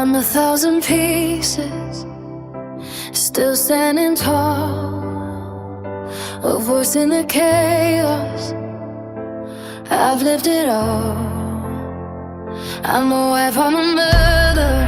I'm 1,000 pieces, still standing tall, a voice in the chaos. I've lived it all. I'm a wife, I'm a mother,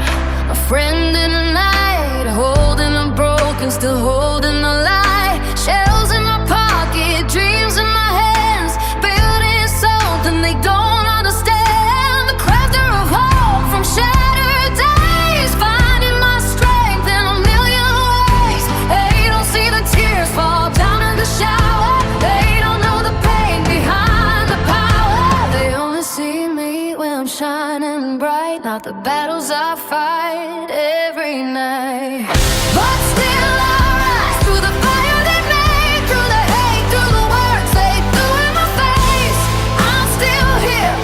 a friend in the night, holding a broken, still holding the light. Shells in my pocket, dreams in my hands, building something they don't understand. The crafter of hope from shattered days, finding my strength in a million ways. They don't see the tears fall down in the shower, they don't know the pain behind the power. They only see me when I'm shining bright, not the battles I fight every night. But still I rise through the fire they made, through the hate, through the words they threw in my face. I'm still here,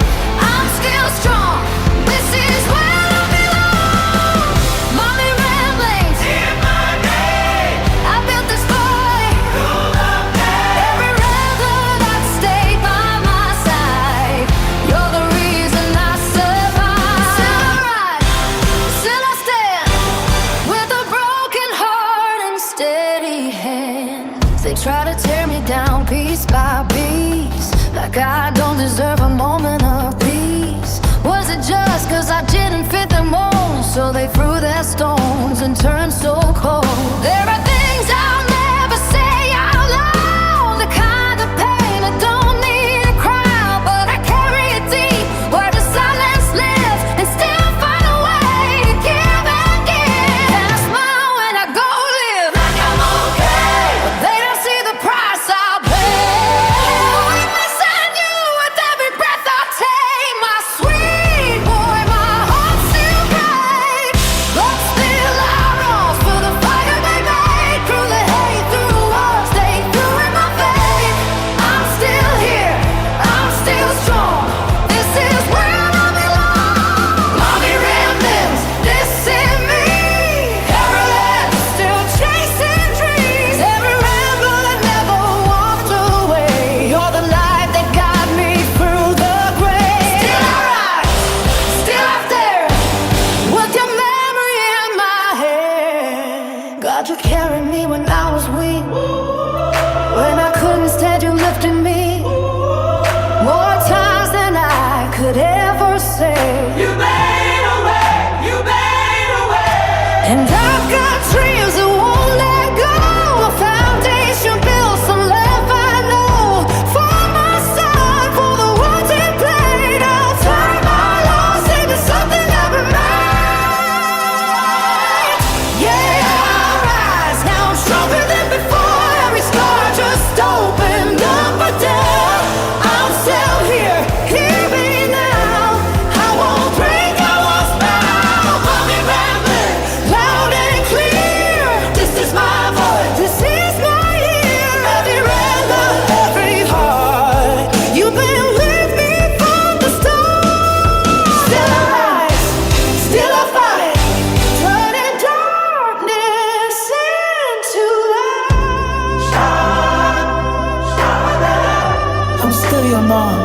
I'm still strong, this is where I belong. Mommy ramblings in my name, I built this boy full of pain. Every rebel that stayed by my side, you're the reason I survive. Still I rise, still I stand, with a broken heart and steady hands. They try to tear me down piece by piece, like I don't deserve a moment of peace. Was it just cause I didn't fit them mold, so they threw their stones and turned so cold? There are things I'll never say out loud, the kind of pain that don't need a crowd, but I carry it deep where the silence lives, and still find a way to give and give. And I smile when I go live like I'm okay, but they don't see the price I'll pay. We missing you with every breath I take, my sweet boy, my heart's still brave. But still I rose for the fire they made, through the hate, through the words they threw in my face. I'm still here, I'm still strong, this is where I belong. Mommy ramblings, this is me, Carolyn, still chasing dreams. Every rebel that never walked away, you're the light that got me through the grave. Still I rise, still out there, with your memory in my head. God, you carried me when I was weak, when I couldn't stand, you lifted me more times than I could ever say. You made a way, you made a way. And I've got dreams that won't let go, a foundation built, some love I know. For my son, for the ones he played, I'll turn my loss into something that remains. Yeah, I rise, now I'm stronger than before. Every scar just opened up a door. I'm still here, hear me now. I won't break, I won't bow. Mommy rambling, loud and clear. This is my voice, this is my ear. Every rebel, every heart, you've been with me from the start. Still I rise, still I fight, turning darkness into light. I'm still your mom,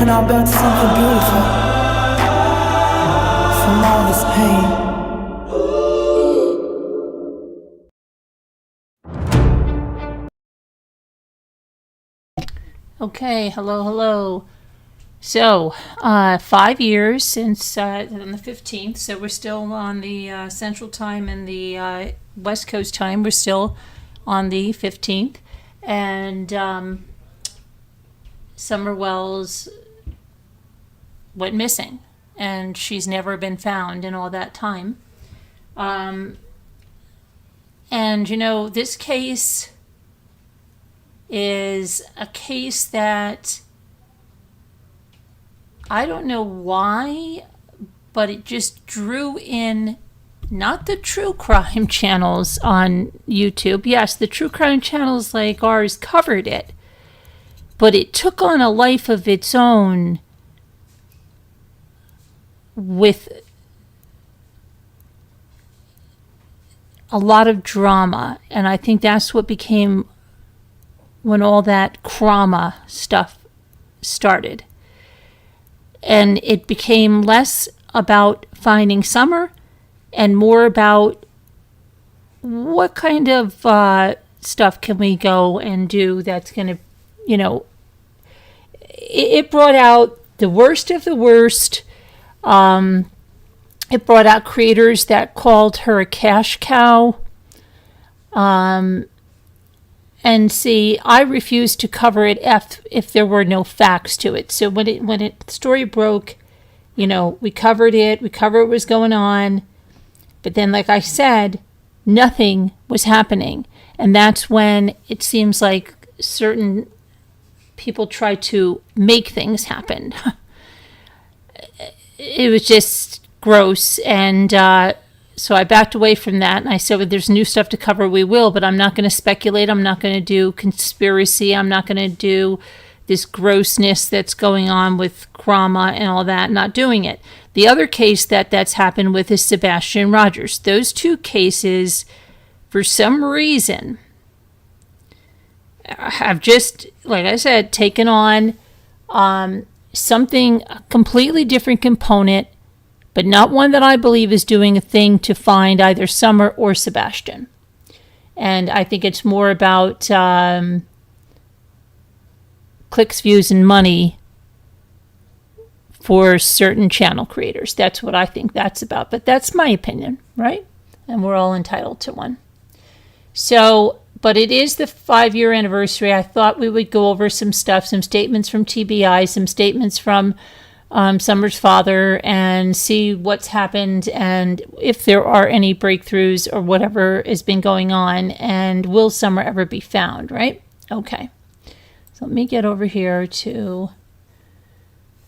and I'll build something beautiful from all this pain. Okay, hello. So, 5 years since on the 15th, so we're still on the Central Time and the West Coast Time. We're still on the 15th. And Summer Wells went missing, and she's never been found in all that time. And, you know, this case is a case that I don't know why, but it just drew in not the true crime channels on YouTube. Yes, the true crime channels like ours covered it, but it took on a life of its own with a lot of drama. And I think that's what became when all that trauma stuff started. And it became less about finding Summer and more about what kind of stuff can we go and do that's going to, it brought out the worst of the worst. It brought out creators that called her a cash cow. And see, I refused to cover it if there were no facts to it. So when the story broke, we covered it. We covered what was going on. But then, like I said, nothing was happening. And that's when it seems like certain people try to make things happen. It was just gross. And so I backed away from that. And I said, well, there's new stuff to cover, we will. But I'm not going to speculate. I'm not going to do conspiracy. I'm not going to do this grossness that's going on with Krama and all that. Not doing it. The other case that's happened with is Sebastian Rogers. Those two cases, for some reason, have just, like I said, taken on something, a completely different component, but not one that I believe is doing a thing to find either Summer or Sebastian. And I think it's more about clicks, views, and money for certain channel creators. That's what I think that's about. But that's my opinion, right? And we're all entitled to one. So, but it is the 5-year anniversary. I thought we would go over some stuff, some statements from TBI, some statements from Summer's father, and see what's happened and if there are any breakthroughs or whatever has been going on, and will Summer ever be found, right? Okay. So let me get over here to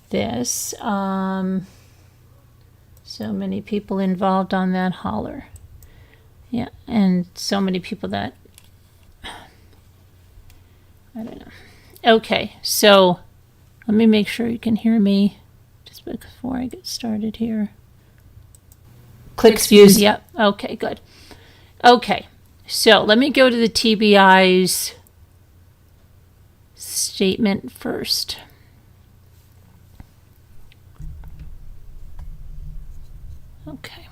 this. So many people involved on that holler. Yeah, and so many people that, I don't know. Okay, so let me make sure you can hear me just before I get started here. Clicks, views, yep. Okay, good. Okay, so let me go to the TBI's statement first. Okay.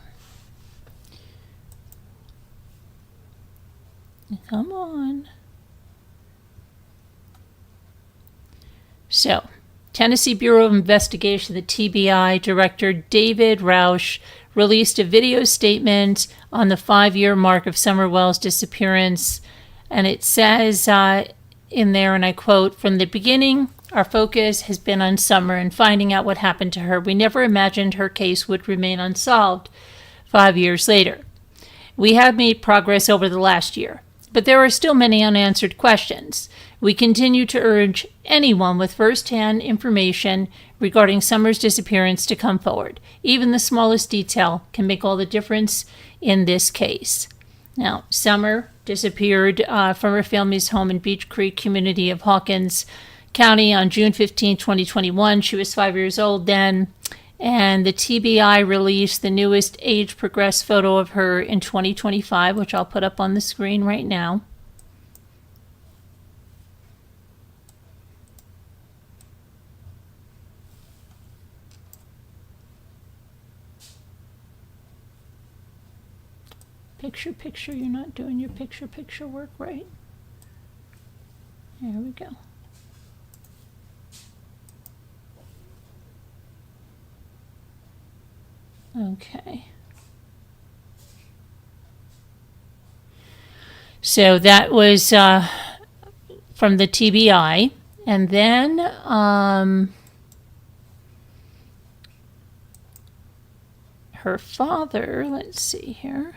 Come on. So, Tennessee Bureau of Investigation, the TBI Director David Rausch released a video statement on the 5-year mark of Summer Wells' disappearance. And it says in there, and I quote, "From the beginning, our focus has been on Summer and finding out what happened to her. We never imagined her case would remain unsolved 5 years later. We have made progress over the last year, but there are still many unanswered questions. We continue to urge anyone with first-hand information regarding Summer's disappearance to come forward. Even the smallest detail can make all the difference in this case." Now, Summer disappeared from her family's home in Beech Creek, community of Hawkins County, on June 15, 2021. She was 5 years old then, and the TBI released the newest age-progressed photo of her in 2025, which I'll put up on the screen right now. Picture, you're not doing your picture work right. There we go. Okay. So that was from the TBI. And then her father, let's see here.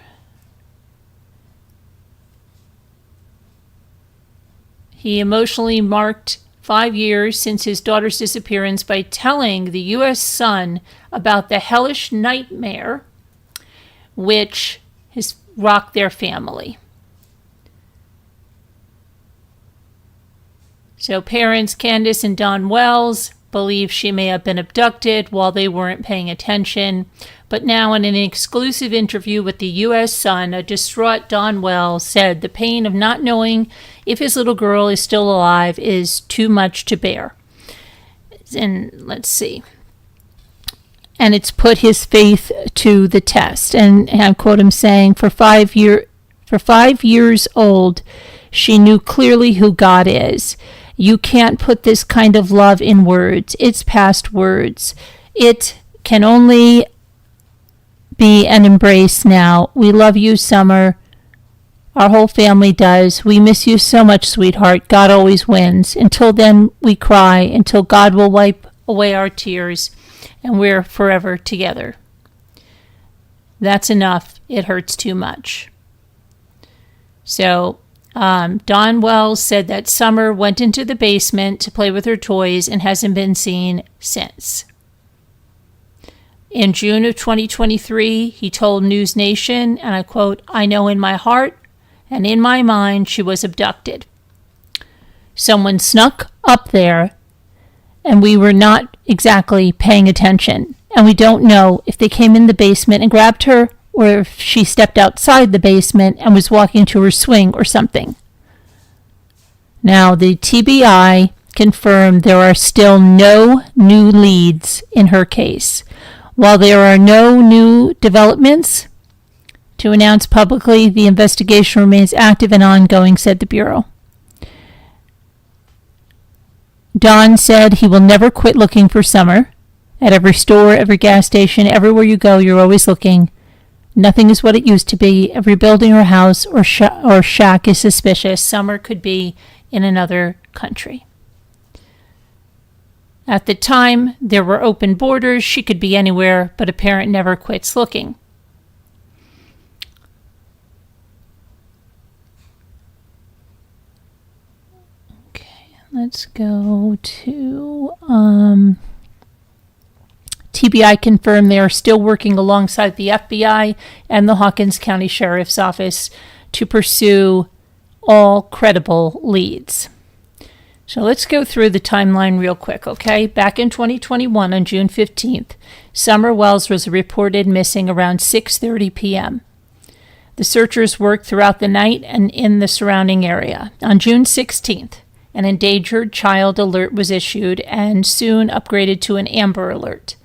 He emotionally marked 5 years since his daughter's disappearance by telling the U.S. Sun about the hellish nightmare which has rocked their family. So parents Candus and Don Wells believe she may have been abducted while they weren't paying attention. But now in an exclusive interview with the U.S. Sun, a distraught Don Wells said the pain of not knowing if his little girl is still alive is too much to bear. And let's see. and it's put his faith to the test. And I quote him saying, for 5 years old, she knew clearly who God is. You can't put this kind of love in words. It's past words. It can only be an embrace now. We love you, Summer. Our whole family does. We miss you so much, sweetheart. God always wins. Until then, we cry, until God will wipe away our tears, and we're forever together. That's enough. It hurts too much. So, Dawn Wells said that Summer went into the basement to play with her toys and hasn't been seen since. In June of 2023, he told News Nation, and I quote, "I know in my heart and in my mind she was abducted. Someone snuck up there and we were not exactly paying attention. And we don't know if they came in the basement and grabbed her or if she stepped outside the basement and was walking to her swing or something." Now, the TBI confirmed there are still no new leads in her case. While there are no new developments to announce publicly, the investigation remains active and ongoing, said the Bureau. Don said he will never quit looking for Summer. At every store, every gas station, everywhere you go, you're always looking. Nothing is what it used to be. Every building or house or shack is suspicious. Summer could be in another country. At the time, there were open borders. She could be anywhere, but a parent never quits looking. Okay, let's go to TBI confirmed they are still working alongside the FBI and the Hawkins County Sheriff's Office to pursue all credible leads. So let's go through the timeline real quick, okay? Back in 2021, on June 15th, Summer Wells was reported missing around 6:30 p.m. The searchers worked throughout the night and in the surrounding area. On June 16th, an endangered child alert was issued and soon upgraded to an Amber Alert.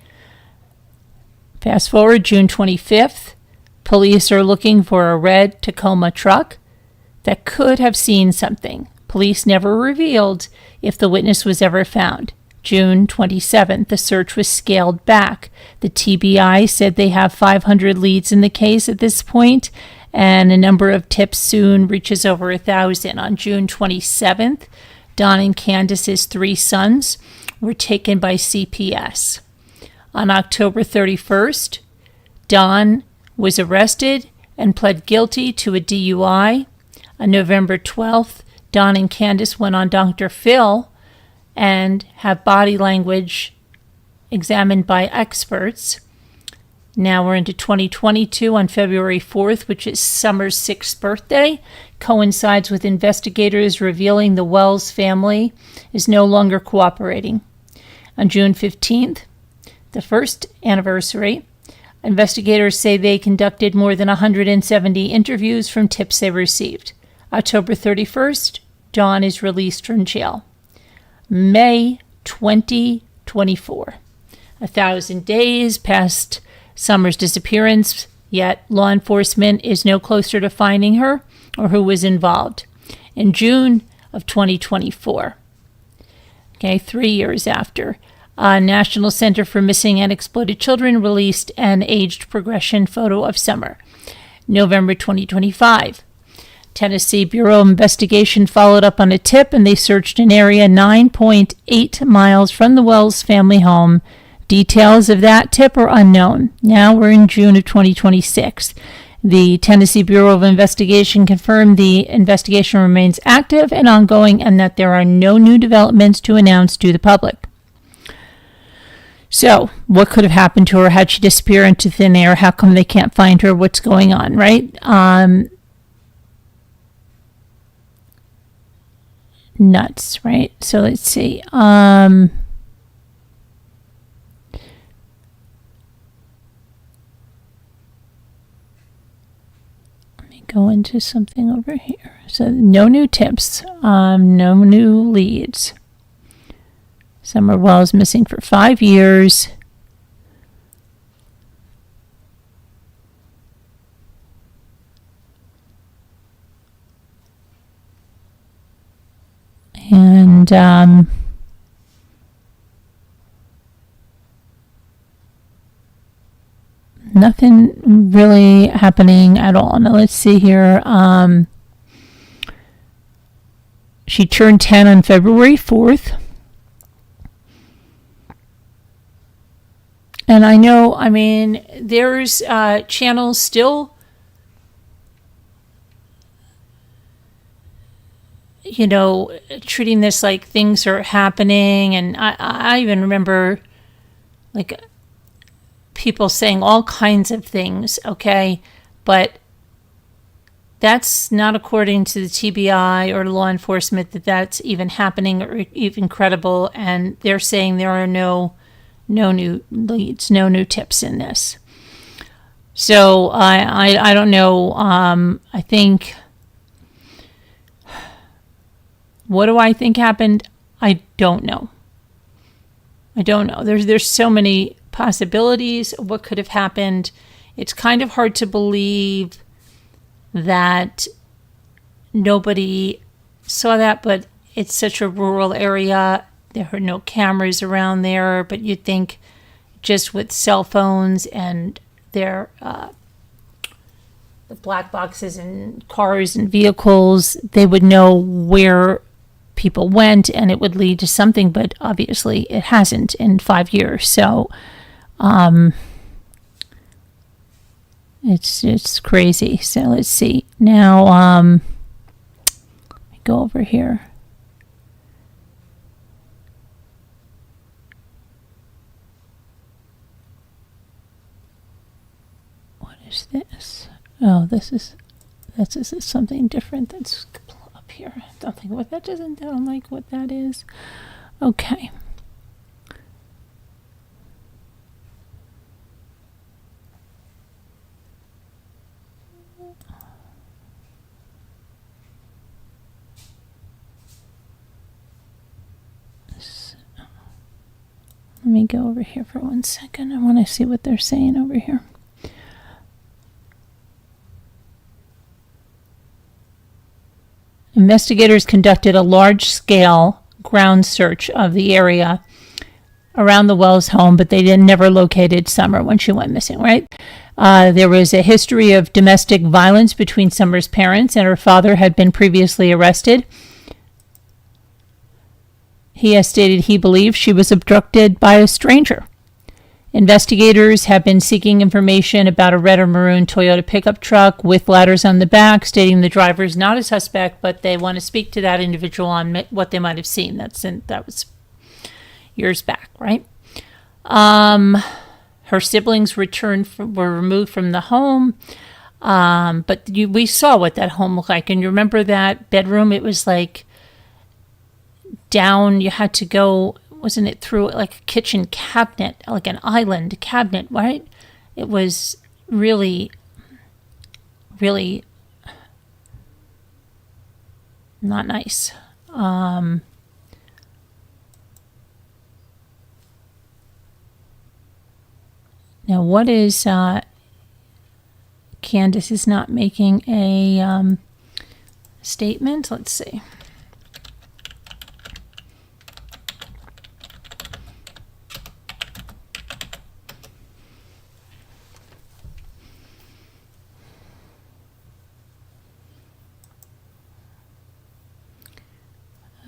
Fast forward June 25th, police are looking for a red Tacoma truck that could have seen something. Police never revealed if the witness was ever found. June 27th, the search was scaled back. The TBI said they have 500 leads in the case at this point, and a number of tips soon reaches over 1,000. On June 27th, Don and Candus's 3 sons were taken by CPS. On October 31st, Don was arrested and pled guilty to a DUI. On November 12th, Don and Candus went on Dr. Phil and have body language examined by experts. Now we're into 2022. On February 4th, which is Summer's 6th birthday, coincides with investigators revealing the Wells family is no longer cooperating. On June 15th, the first anniversary, investigators say they conducted more than 170 interviews from tips they received. October 31st, Dawn is released from jail. May 2024. 1,000 days past Summer's disappearance, yet law enforcement is no closer to finding her or who was involved. In June of 2024, 3 years after, National Center for Missing and Exploited Children released an aged progression photo of Summer. November 2025, Tennessee Bureau of Investigation followed up on a tip and they searched an area 9.8 miles from the Wells family home. Details of that tip are unknown. Now we're in June of 2026. The Tennessee Bureau of Investigation confirmed the investigation remains active and ongoing and that there are no new developments to announce to the public. So, what could have happened to her? Had she disappeared into thin air? How come they can't find her? What's going on, right? Nuts, right? So, let's see. Let me go into something over here. So, no new tips, no new leads. Summer Wells missing for 5 years. And nothing really happening at all. Now let's see here. She turned 10 on February 4th. And I know, I mean, there's channels still, you know, treating this like things are happening. And I even remember, like, people saying all kinds of things, okay? But that's not according to the TBI or law enforcement that that's even happening or even credible. And they're saying there are no new leads, no new tips in this. So I don't know. I think, what do I think happened? I don't know. There's so many possibilities of what could have happened. It's kind of hard to believe that nobody saw that, but it's such a rural area. There are no cameras around there, but you'd think just with cell phones and their the black boxes and cars and vehicles, they would know where people went and it would lead to something, but obviously it hasn't in 5 years. So it's crazy. So let's see. Now let me go over here. Is this? Oh, this is something different that's up here. I don't think what that doesn't sound like what that is. Okay. Let me go over here for 1 second. I want to see what they're saying over here. Investigators conducted a large-scale ground search of the area around the Wells home, but they never located Summer when she went missing, right? There was a history of domestic violence between Summer's parents, and her father had been previously arrested. He has stated he believes she was abducted by a stranger. Investigators have been seeking information about a red or maroon Toyota pickup truck with ladders on the back, stating the driver is not a suspect, but they want to speak to that individual on what they might have seen. That was years back, right? Her siblings were removed from the home, but we saw what that home looked like. And you remember that bedroom? It was like down. You had to go. Wasn't it through like a kitchen cabinet, like an island cabinet, right? It was really, really not nice. Now, what is Candus is not making a statement. Let's see.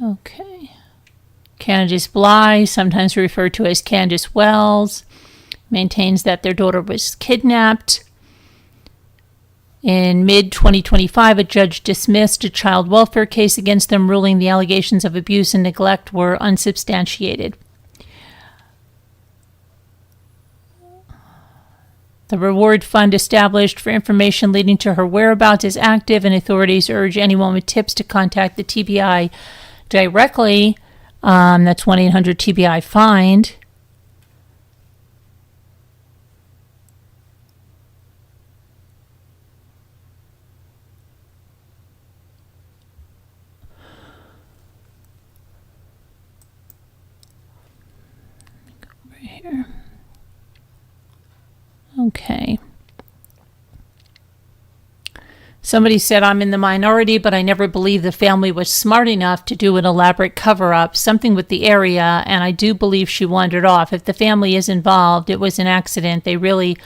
Okay. Candus Bly, sometimes referred to as Candace Wells, maintains that their daughter was kidnapped. In mid-2025, a judge dismissed a child welfare case against them, ruling the allegations of abuse and neglect were unsubstantiated. The reward fund established for information leading to her whereabouts is active, and authorities urge anyone with tips to contact the TBI directly. That's 1-800-TBI-FIND. Go over here. Okay. Somebody said, I'm in the minority, but I never believed the family was smart enough to do an elaborate cover-up, something with the area, and I do believe she wandered off. If the family is involved, it was an accident. They really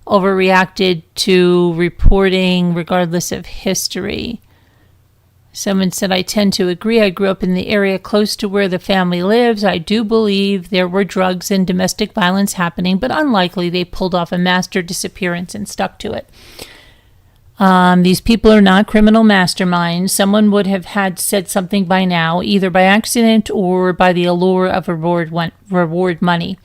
overreacted to reporting regardless of history. Someone said, I tend to agree. I grew up in the area close to where the family lives. I do believe there were drugs and domestic violence happening, but unlikely they pulled off a master disappearance and stuck to it. These people are not criminal masterminds. Someone would have had said something by now, either by accident or by the allure of reward money.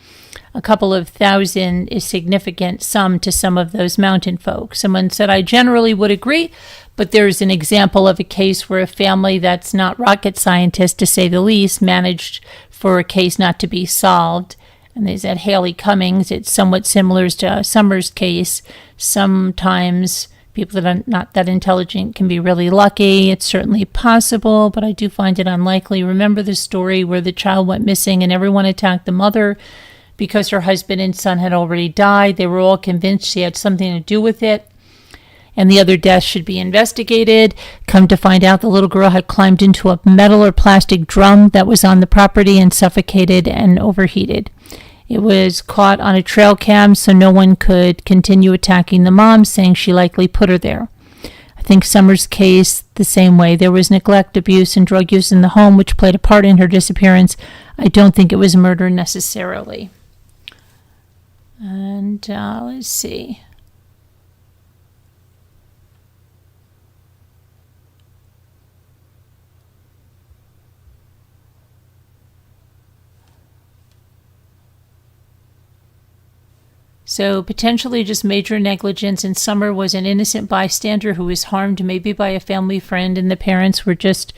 A couple of thousand is significant sum to some of those mountain folk. Someone said, I generally would agree, but there's an example of a case where a family that's not rocket scientists, to say the least, managed for a case not to be solved. And they said Haley Cummings. It's somewhat similar to Summer's case. Sometimes people that are not that intelligent can be really lucky. It's certainly possible, but I do find it unlikely. Remember the story where the child went missing and everyone attacked the mother because her husband and son had already died. They were all convinced she had something to do with it, and the other deaths should be investigated. Come to find out, the little girl had climbed into a metal or plastic drum that was on the property and suffocated and overheated. It was caught on a trail cam, so no one could continue attacking the mom, saying she likely put her there. I think Summer's case the same way. There was neglect, abuse, and drug use in the home, which played a part in her disappearance. I don't think it was murder necessarily. And let's see. So potentially just major negligence, and Summer was an innocent bystander who was harmed maybe by a family friend, and the parents were just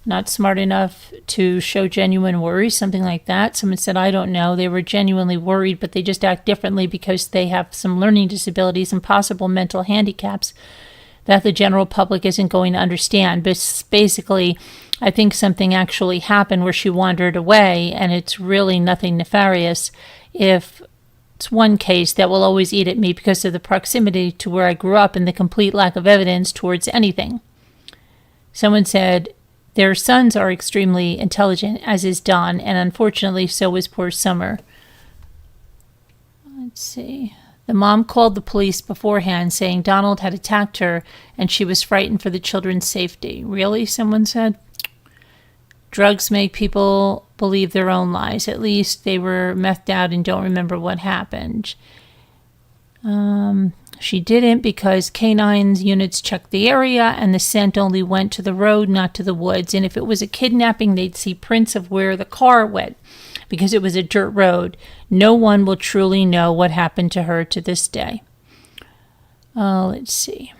not smart enough to show genuine worry, something like that. Someone said, I don't know. They were genuinely worried, but they just act differently because they have some learning disabilities and possible mental handicaps that the general public isn't going to understand. But basically, I think something actually happened where she wandered away, and it's really nothing nefarious. If it's one case that will always eat at me because of the proximity to where I grew up and the complete lack of evidence towards anything. Someone said, their sons are extremely intelligent, as is Don, and unfortunately so is poor Summer. Let's see. The mom called the police beforehand saying Donald had attacked her and she was frightened for the children's safety. Really? Someone said. Drugs make people believe their own lies. At least they were methed out and don't remember what happened. She didn't because canine units checked the area and the scent only went to the road, not to the woods. And if it was a kidnapping, they'd see prints of where the car went because it was a dirt road. No one will truly know what happened to her to this day. Let's see.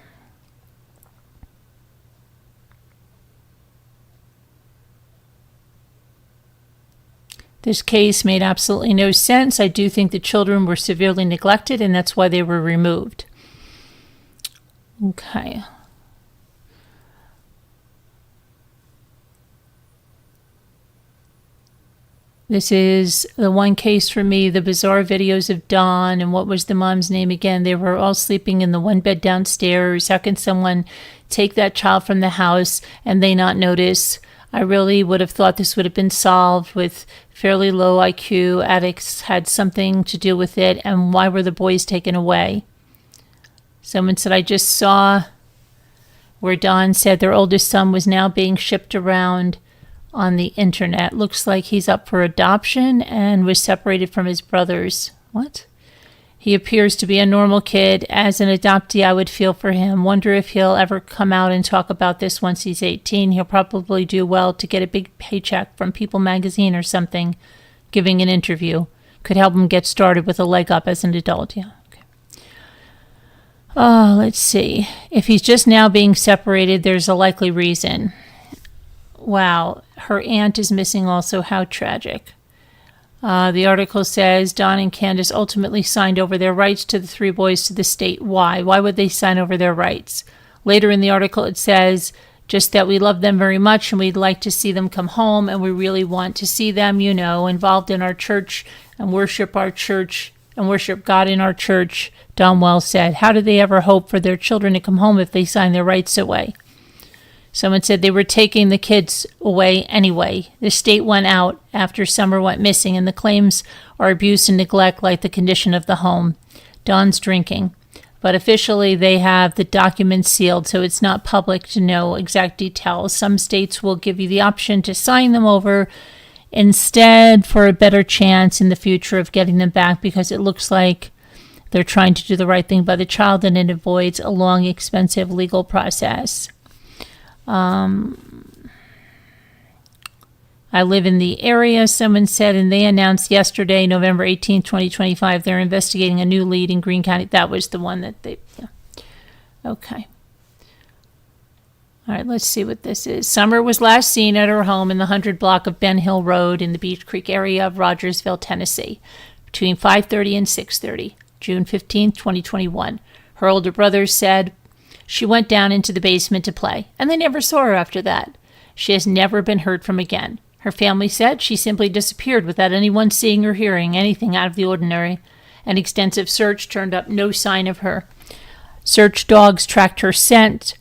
This case made absolutely no sense. I do think the children were severely neglected, and that's why they were removed. Okay. This is the one case for me, the bizarre videos of Dawn, and what was the mom's name again? They were all sleeping in the one bed downstairs. How can someone take that child from the house and they not notice? I really would have thought this would have been solved with fairly low IQ. Addicts had something to do with it, and why were the boys taken away? Someone said, I just saw where Dawn said their oldest son was now being shipped around on the internet. Looks like he's up for adoption and was separated from his brothers. What? He appears to be a normal kid. As an adoptee, I would feel for him. Wonder if he'll ever come out and talk about this once he's 18. He'll probably do well to get a big paycheck from People magazine or something. Giving an interview could help him get started with a leg up as an adult. Yeah. Okay. Let's see. If he's just now being separated, there's a likely reason. Wow. Her aunt is missing also. How tragic. The article says Don and Candus ultimately signed over their rights to the three boys to the state. Why? Why would they sign over their rights? Later in the article it says just that we love them very much and we'd like to see them come home and we really want to see them, involved in our church and worship our church and worship God in our church, Don Wells said. How do they ever hope for their children to come home if they sign their rights away? Someone said they were taking the kids away anyway. The state went out after Summer went missing, and the claims are abuse and neglect like the condition of the home. Don's drinking. But officially they have the documents sealed, so it's not public to know exact details. Some states will give you the option to sign them over instead for a better chance in the future of getting them back, because it looks like they're trying to do the right thing by the child and it avoids a long, expensive legal process. I live in the area, someone said, and they announced yesterday, November 18, 2025, they're investigating a new lead in Greene County. That was the one that they, yeah. Okay. All right, let's see what this is. Summer was last seen at her home in the 100 block of Ben Hill Road in the Beech Creek area of Rogersville, Tennessee, between 5:30 and 6:30, June 15, 2021. Her older brother said she went down into the basement to play, and they never saw her after that. She has never been heard from again. Her family said she simply disappeared without anyone seeing or hearing anything out of the ordinary. An extensive search turned up no sign of her. Search dogs tracked her scent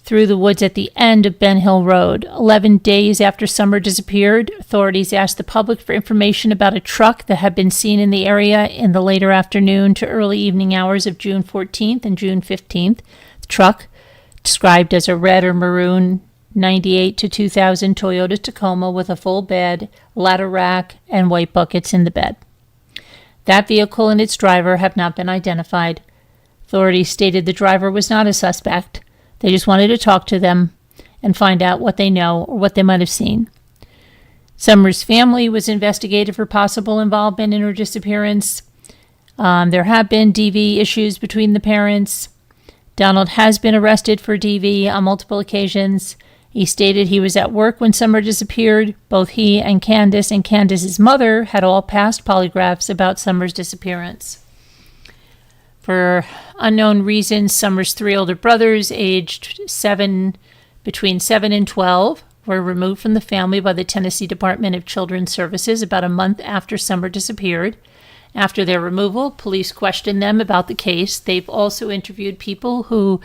through the woods at the end of Ben Hill Road. 11 days after Summer disappeared, authorities asked the public for information about a truck that had been seen in the area in the later afternoon to early evening hours of June 14th and June 15th. The truck, described as a red or maroon 98 to 2000 Toyota Tacoma with a full bed, ladder rack, and white buckets in the bed. That vehicle and its driver have not been identified. Authorities stated the driver was not a suspect. They just wanted to talk to them and find out what they know or what they might have seen. Summer's family was investigated for possible involvement in her disappearance. There have been DV issues between the parents. Donald has been arrested for DV on multiple occasions. He stated he was at work when Summer disappeared. Both he and Candus's mother had all passed polygraphs about Summer's disappearance. For unknown reasons, Summer's 3 older brothers, aged between 7 and 12, were removed from the family by the Tennessee Department of Children's Services about a month after Summer disappeared. After their removal, police questioned them about the case. They've also interviewed people who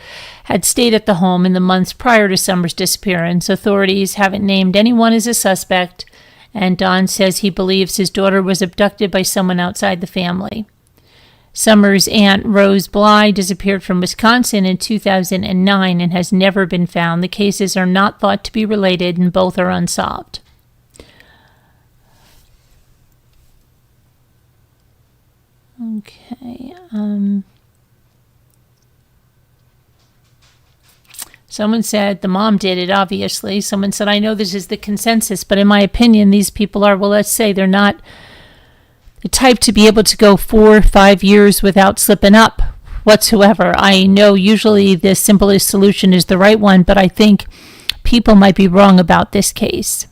had stayed at the home in the months prior to Summer's disappearance. Authorities haven't named anyone as a suspect, and Don says he believes his daughter was abducted by someone outside the family. Summer's aunt, Rose Bly, disappeared from Wisconsin in 2009 and has never been found. The cases are not thought to be related, and both are unsolved. Okay. Someone said the mom did it, obviously. Someone said, I know this is the consensus, but in my opinion, these people are, well, let's say they're not the type to be able to go 4 or 5 years without slipping up whatsoever. I know usually the simplest solution is the right one, but I think people might be wrong about this case.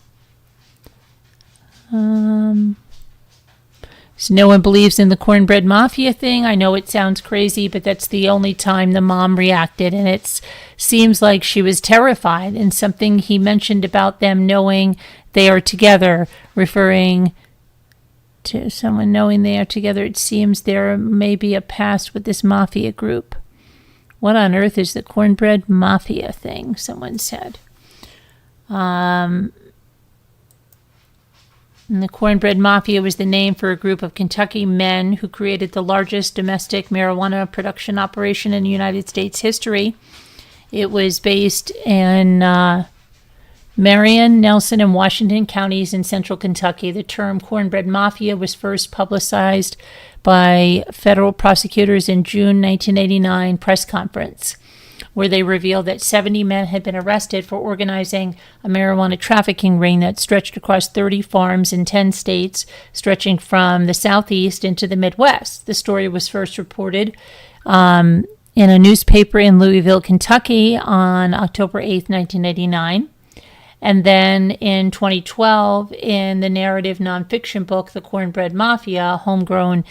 So no one believes in the cornbread mafia thing. I know it sounds crazy, but that's the only time the mom reacted, and it seems like she was terrified. And something he mentioned about them knowing they are together, referring to someone knowing they are together, it seems there may be a past with this mafia group. What on earth is the cornbread mafia thing? Someone said. And the Cornbread Mafia was the name for a group of Kentucky men who created the largest domestic marijuana production operation in United States history. It was based in Marion, Nelson, and Washington counties in central Kentucky. The term Cornbread Mafia was first publicized by federal prosecutors in June 1989 press conference, where they revealed that 70 men had been arrested for organizing a marijuana trafficking ring that stretched across 30 farms in 10 states, stretching from the southeast into the Midwest. The story was first reported in a newspaper in Louisville, Kentucky on October 8th, 1989. And then in 2012, in the narrative nonfiction book, The Cornbread Mafia, Homegrown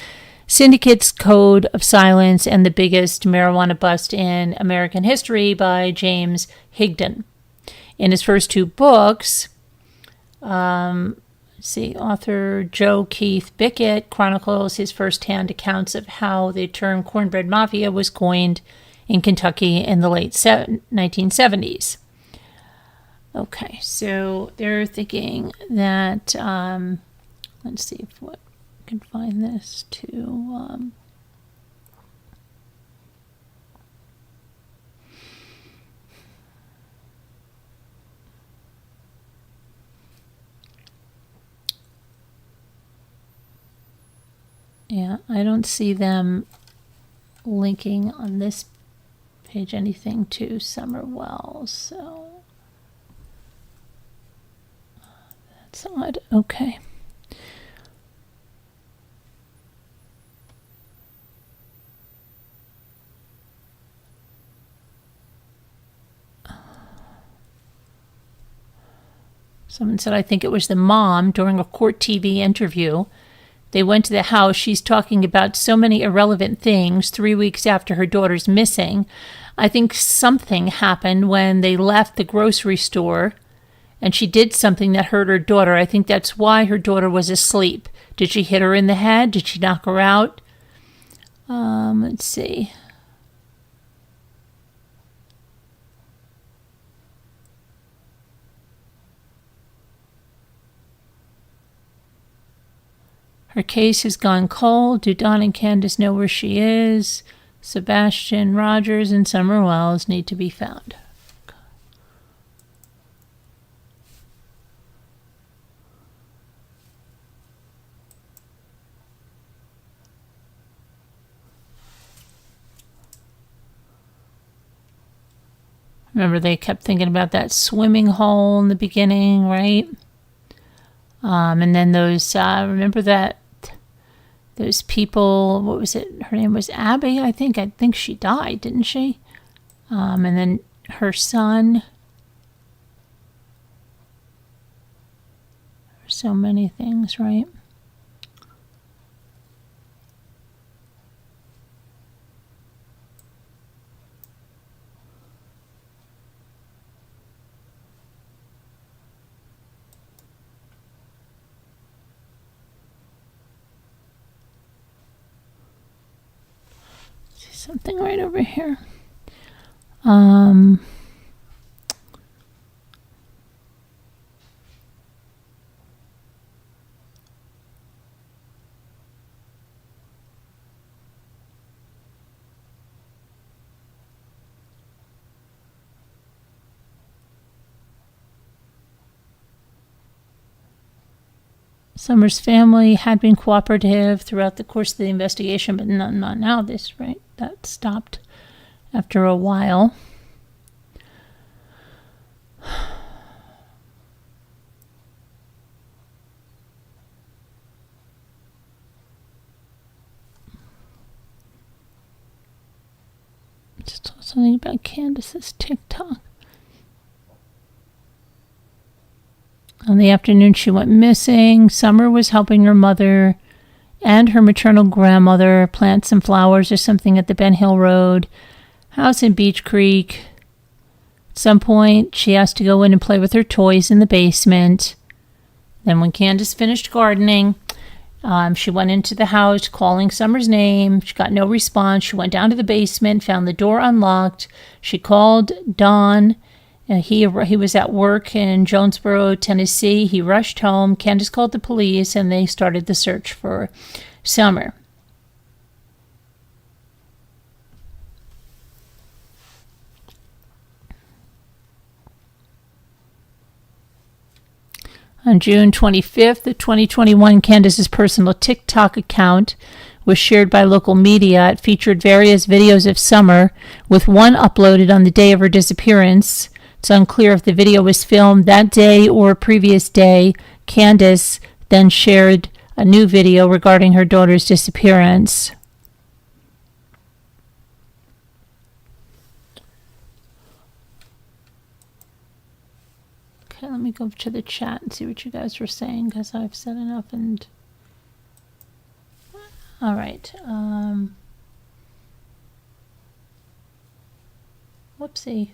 Syndicate's Code of Silence and the Biggest Marijuana Bust in American History by James Higdon. In his first 2 books, See, author Joe Keith Bickett chronicles his firsthand accounts of how the term cornbread mafia was coined in Kentucky in the late 1970s. Okay, so they're thinking that, let's see if what I can find this to, yeah, I don't see them linking on this page anything to Summer Wells, so that's odd. Okay. Someone said, I think it was the mom during a court TV interview. They went to the house. She's talking about so many irrelevant things 3 weeks after her daughter's missing. I think something happened when they left the grocery store and she did something that hurt her daughter. I think that's why her daughter was asleep. Did she hit her in the head? Did she knock her out? Let's see. Her case has gone cold. Do Don and Candus know where she is? Sebastian Rogers and Summer Wells need to be found. Remember, they kept thinking about that swimming hole in the beginning, right? And then those, remember that those people, what was it? Her name was Abby, I think. I think she died, didn't she? And then her son. So many things, right? Something right over here. Summer's family had been cooperative throughout the course of the investigation, but not now. This, right? That stopped after a while. Just something about Candus's TikTok. On the afternoon she went missing, Summer was helping her mother and her maternal grandmother plant some flowers or something at the Ben Hill Road house in Beech Creek. At some point, she asked to go in and play with her toys in the basement. Then when Candus finished gardening, she went into the house calling Summer's name. She got no response. She went down to the basement, found the door unlocked. She called Don. He was at work in Jonesboro, Tennessee. He rushed home. Candus called the police, and they started the search for Summer. On June 25th of 2021, Candus's personal TikTok account was shared by local media. It featured various videos of Summer, with one uploaded on the day of her disappearance. It's unclear if the video was filmed that day or a previous day. Candus then shared a new video regarding her daughter's disappearance. Okay, let me go to the chat and see what you guys were saying, because I've said enough. And all right. Whoopsie.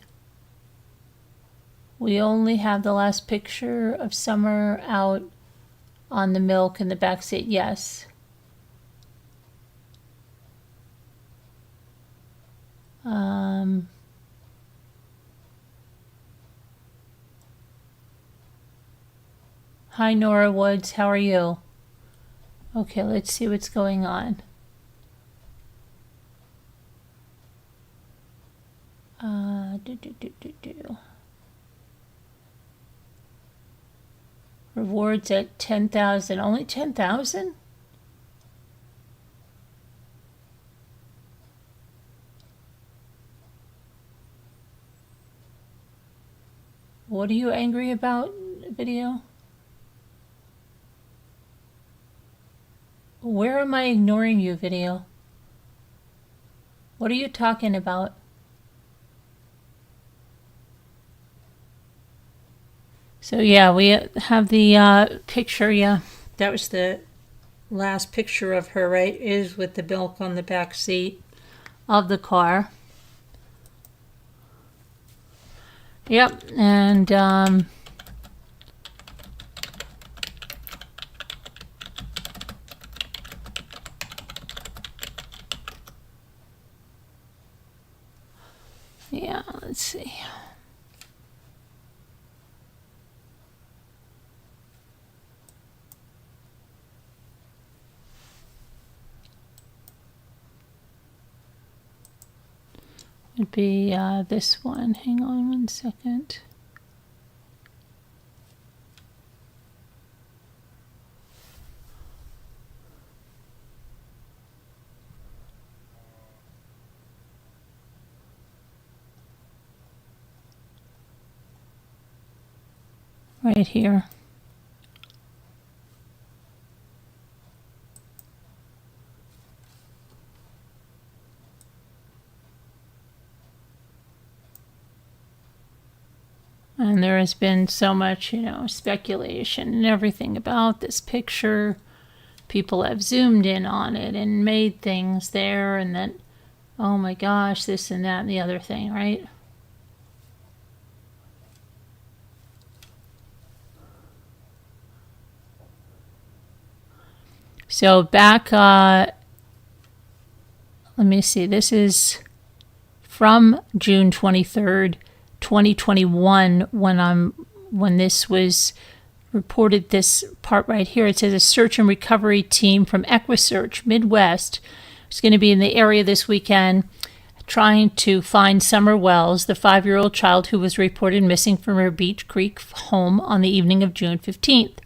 We only have the last picture of Summer out on the milk in the back seat. Yes. Hi, Nora Woods. How are you? Okay, let's see what's going on. Rewards at 10,000. Only 10,000? What are you angry about, video? Where am I ignoring you, video? What are you talking about? So yeah, we have the picture. Yeah, that was the last picture of her, right? Is with the milk on the back seat of the car. Yep, and yeah, let's see. Would be this one. Hang on one second. Right here. And there has been so much, speculation and everything about this picture. People have zoomed in on it and made things there, and then, oh my gosh, this and that and the other thing, right? So back, let me see, this is from June 23rd, 2021, when this was reported, this part right here. It says a search and recovery team from EquiSearch Midwest is going to be in the area this weekend trying to find Summer Wells, the 5-year-old child who was reported missing from her Beech Creek home on the evening of June 15th.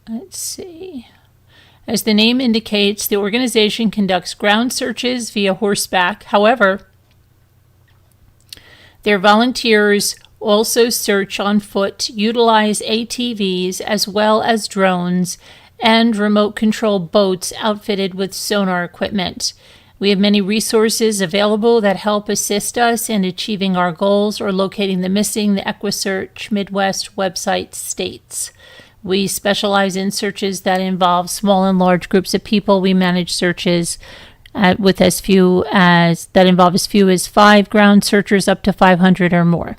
Let's see. As the name indicates, the organization conducts ground searches via horseback. However, their volunteers also search on foot, utilize ATVs as well as drones and remote control boats outfitted with sonar equipment. We have many resources available that help assist us in achieving our goals or locating the missing, the EquiSearch Midwest website states. We specialize in searches that involve small and large groups of people. We manage searches with as few as 5 ground searchers up to 500 or more.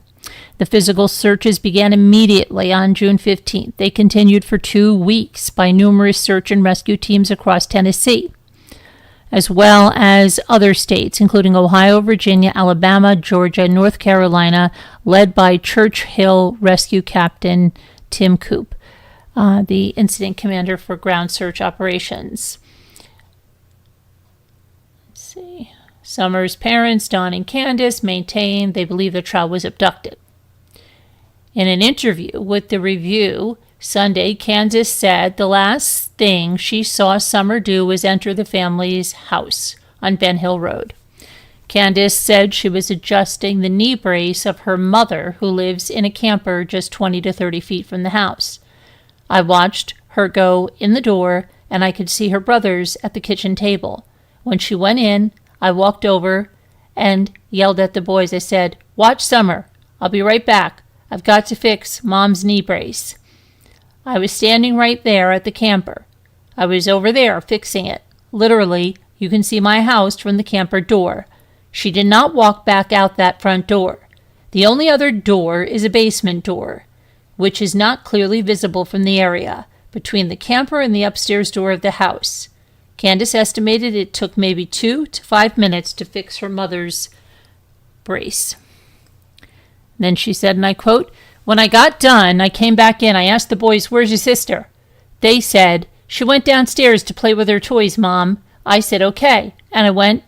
The physical searches began immediately on June 15th. They continued for 2 weeks by numerous search and rescue teams across Tennessee, as well as other states, including Ohio, Virginia, Alabama, Georgia, North Carolina, led by Church Hill Rescue Captain Tim Coop, the incident commander for ground search operations. Let's see. Summer's parents, Don and Candus, maintain they believe the child was abducted. In an interview with the Review Sunday, Candus said the last thing she saw Summer do was enter the family's house on Ben Hill Road. Candus said she was adjusting the knee brace of her mother, who lives in a camper just 20 to 30 feet from the house. I watched her go in the door, and I could see her brothers at the kitchen table. When she went in, I walked over and yelled at the boys. I said, "Watch Summer. I'll be right back. I've got to fix Mom's knee brace." I was standing right there at the camper. I was over there fixing it. Literally, you can see my house from the camper door. She did not walk back out that front door. The only other door is a basement door, which is not clearly visible from the area, between the camper and the upstairs door of the house. Candus estimated it took maybe 2 to 5 minutes to fix her mother's brace. Then she said, and I quote, "When I got done, I came back in. I asked the boys, 'Where's your sister?' They said, 'She went downstairs to play with her toys, Mom.' I said, 'Okay.' And I went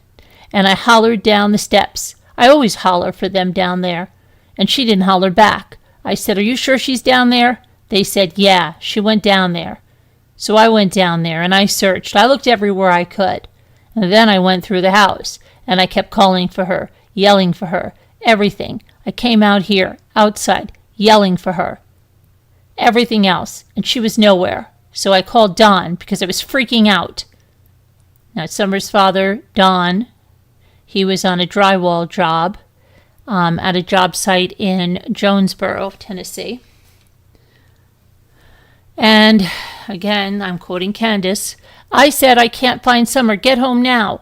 and I hollered down the steps. I always holler for them down there. And she didn't holler back. I said, 'Are you sure she's down there?' They said, 'Yeah, she went down there.' So I went down there and I searched. I looked everywhere I could. And then I went through the house and I kept calling for her, yelling for her, everything. I came out here, outside, yelling for her. Everything else. And she was nowhere. So I called Don because I was freaking out." Now, Summer's father, Don, he was on a drywall job at a job site in Jonesboro, Tennessee. And again, I'm quoting Candus, "I said, 'I can't find Summer. Get home now.'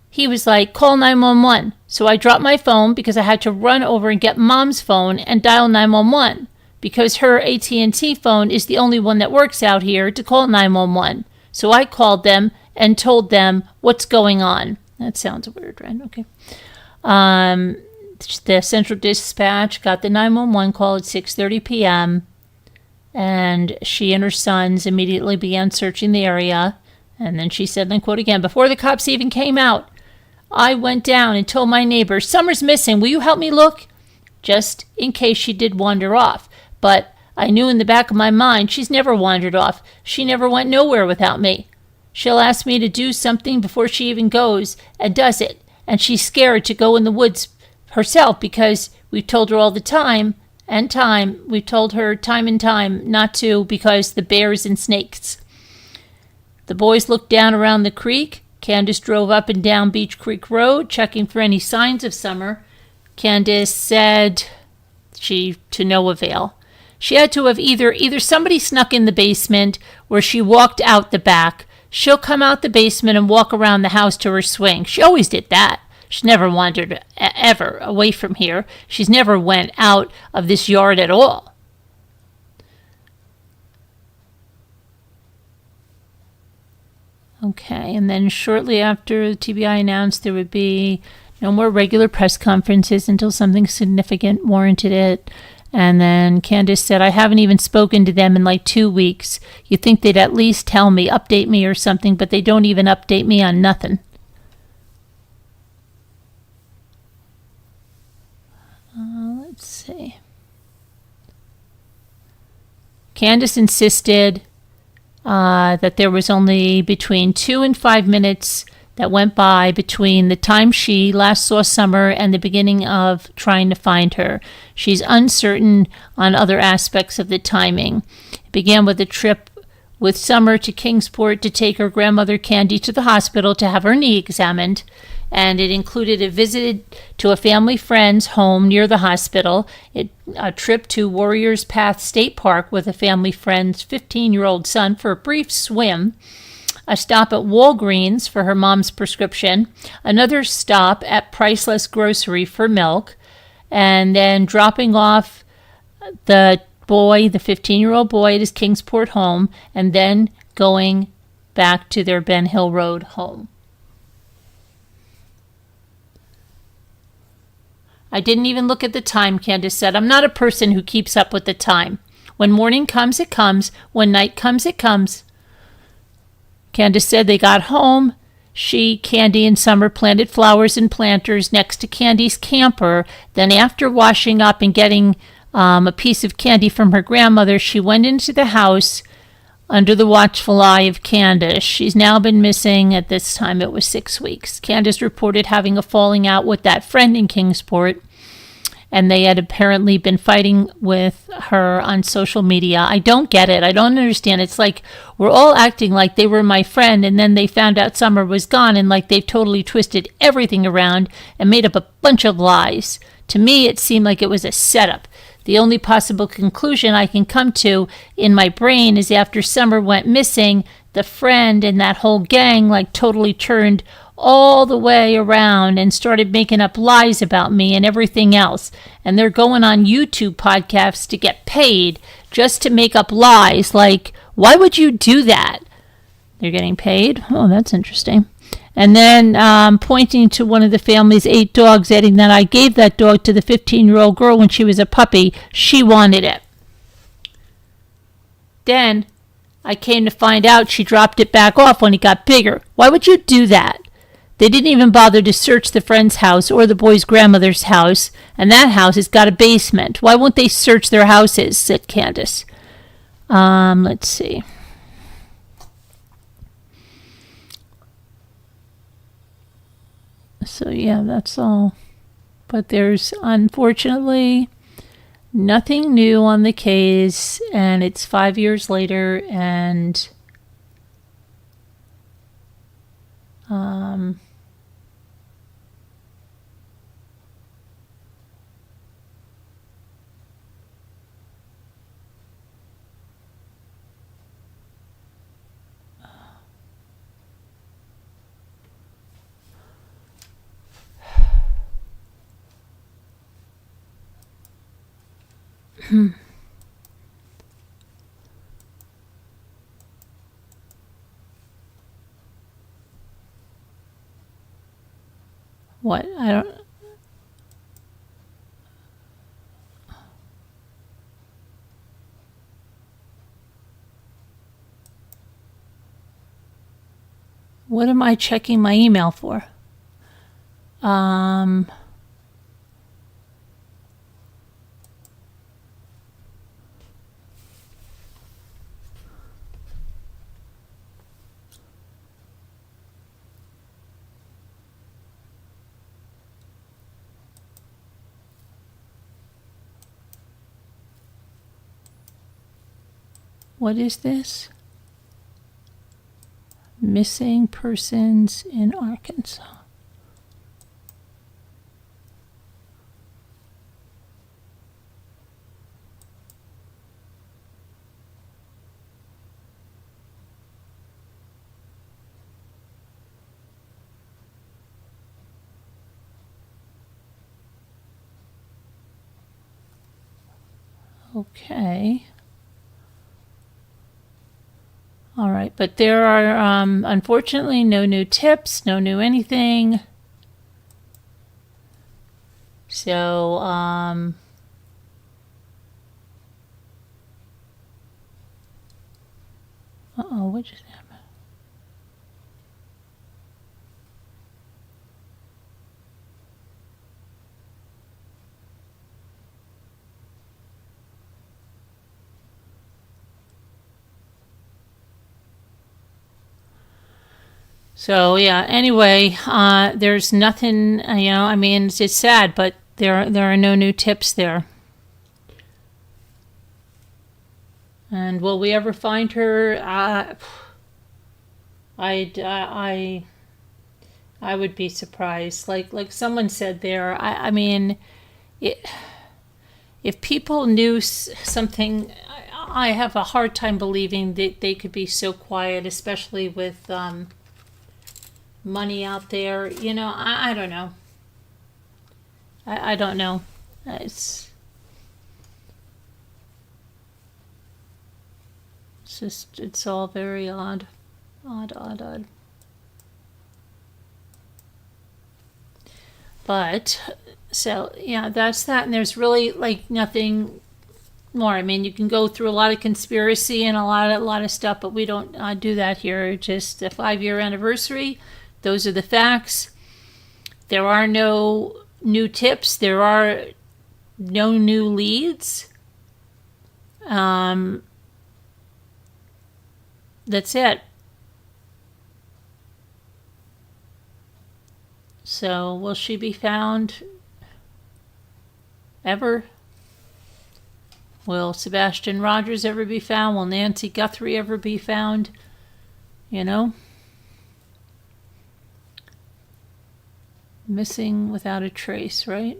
He was like, 'Call 911. So I dropped my phone because I had to run over and get Mom's phone and dial 911 because her AT&T phone is the only one that works out here to call 911. So I called them and told them what's going on." That sounds weird, right? Okay. The central dispatch got the 911 call at 6:30 p.m., and she and her sons immediately began searching the area. And then she said, and I quote again, "Before the cops even came out, I went down and told my neighbor, 'Summer's missing. Will you help me look?' Just in case she did wander off. But I knew in the back of my mind she's never wandered off. She never went nowhere without me. She'll ask me to do something before she even goes and does it. And she's scared to go in the woods herself because we've told her all the time. We've told her time and time not to because the bears and snakes." The boys looked down around the creek. Candus drove up and down Beech Creek Road, checking for any signs of Summer. Candus said to no avail. She had to have either somebody snuck in the basement or she walked out the back. She'll come out the basement and walk around the house to her swing. She always did that. She never wandered ever away from here. She's never went out of this yard at all. Okay, and then shortly after the TBI announced there would be no more regular press conferences until something significant warranted it. And then Candus said, "I haven't even spoken to them in like 2 weeks. You'd think they'd at least tell me, update me or something, but they don't even update me on nothing." Let's see. Candus insisted that there was only between 2 and 5 minutes that went by between the time she last saw Summer and the beginning of trying to find her. She's uncertain on other aspects of the timing. It began with a trip with Summer to Kingsport to take her grandmother Candy to the hospital to have her knee examined. And it included a visit to a family friend's home near the hospital, a trip to Warriors Path State Park with a family friend's 15-year-old son for a brief swim, a stop at Walgreens for her mom's prescription, another stop at Priceless Grocery for milk, and then dropping off the 15-year-old boy at his Kingsport home, and then going back to their Ben Hill Road home. "I didn't even look at the time," Candus said. "I'm not a person who keeps up with the time. When morning comes, it comes. When night comes, it comes." Candus said they got home. She, Candy, and Summer planted flowers and planters next to Candy's camper. Then after washing up and getting a piece of candy from her grandmother, she went into the house under the watchful eye of Candus. She's now been missing, at this time it was 6 weeks. Candus reported having a falling out with that friend in Kingsport, and they had apparently been fighting with her on social media. I don't get it. I don't understand. It's like we're all acting like they were my friend, and then they found out Summer was gone, and like they've totally twisted everything around and made up a bunch of lies. To me, it seemed like it was a setup. The only possible conclusion I can come to in my brain is after Summer went missing, the friend and that whole gang like totally turned all the way around and started making up lies about me and everything else. And they're going on YouTube podcasts to get paid just to make up lies. Like, why would you do that? They're getting paid? Oh, that's interesting. And then pointing to one of the family's 8 dogs, adding that I gave that dog to the 15-year-old girl when she was a puppy. She wanted it. Then I came to find out she dropped it back off when it got bigger. Why would you do that? They didn't even bother to search the friend's house or the boy's grandmother's house, and that house has got a basement. Why won't they search their houses? Said Candus. Let's see. So yeah, that's all. But there's unfortunately nothing new on the case, and it's 5 years later, and what? I don't. What am I checking my email for? What is this? Missing persons in Arkansas. Okay. All right, but there are unfortunately no new tips, no new anything. So, what just happened? So yeah. Anyway, there's nothing. I mean, it's sad, but there are no new tips there. And will we ever find her? I would be surprised. Like someone said there. I mean, if people knew something, I have a hard time believing that they could be so quiet, especially with money out there. I don't know. I don't know. It's just, it's all very odd. Odd. But, so, yeah, that's that. And there's really, like, nothing more. I mean, you can go through a lot of conspiracy and a lot of stuff, but we don't do that here. Just a 5-year anniversary. Those are the facts. There are no new tips. There are no new leads. That's it. So, will she be found ever? Will Sebastian Rogers ever be found? Will Nancy Guthrie ever be found? Missing without a trace, right?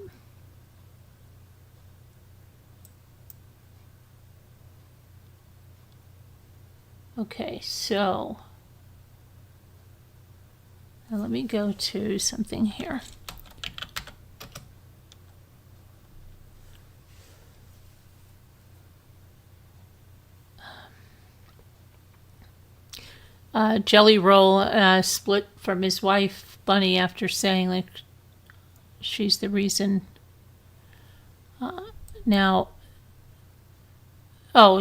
Okay, so Now let me go to something here. Jelly Roll split from his wife Bunny after saying like she's the reason. Now,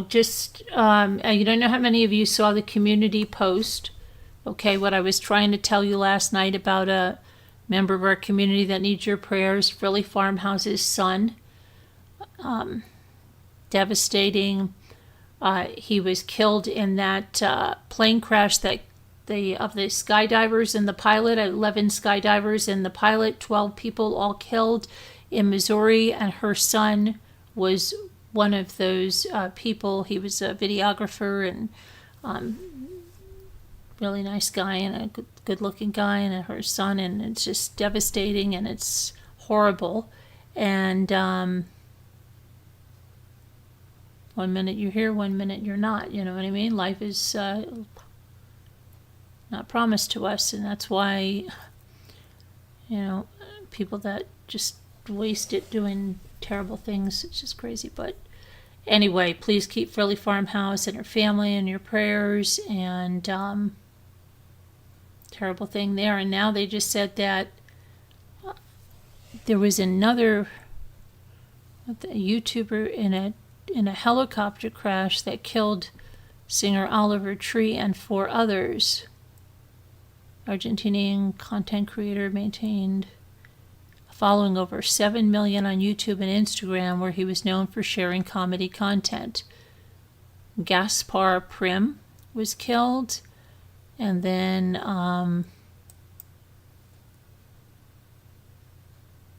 just you don't know how many of you saw the community post. Okay, what I was trying to tell you last night about a member of our community that needs your prayers, Frilly Farmhouse's son. Devastating. He was killed in that plane crash that of the skydivers and the pilot, 11 skydivers and the pilot, 12 people all killed in Missouri, and her son was one of those people. He was a videographer and really nice guy and a good-looking guy, and her son, and it's just devastating and it's horrible. And 1 minute you're here, 1 minute you're not. You know what I mean? Life is not promised to us, and that's why, people that just waste it doing terrible things, it's just crazy. But anyway, please keep Frilly Farmhouse and her family in your prayers, and terrible thing there. And now they just said that there was another YouTuber in a helicopter crash that killed singer Oliver Tree and 4 others. Argentinian content creator maintained a following over 7 million on YouTube and Instagram, where he was known for sharing comedy content. Gaspar Prim was killed, and then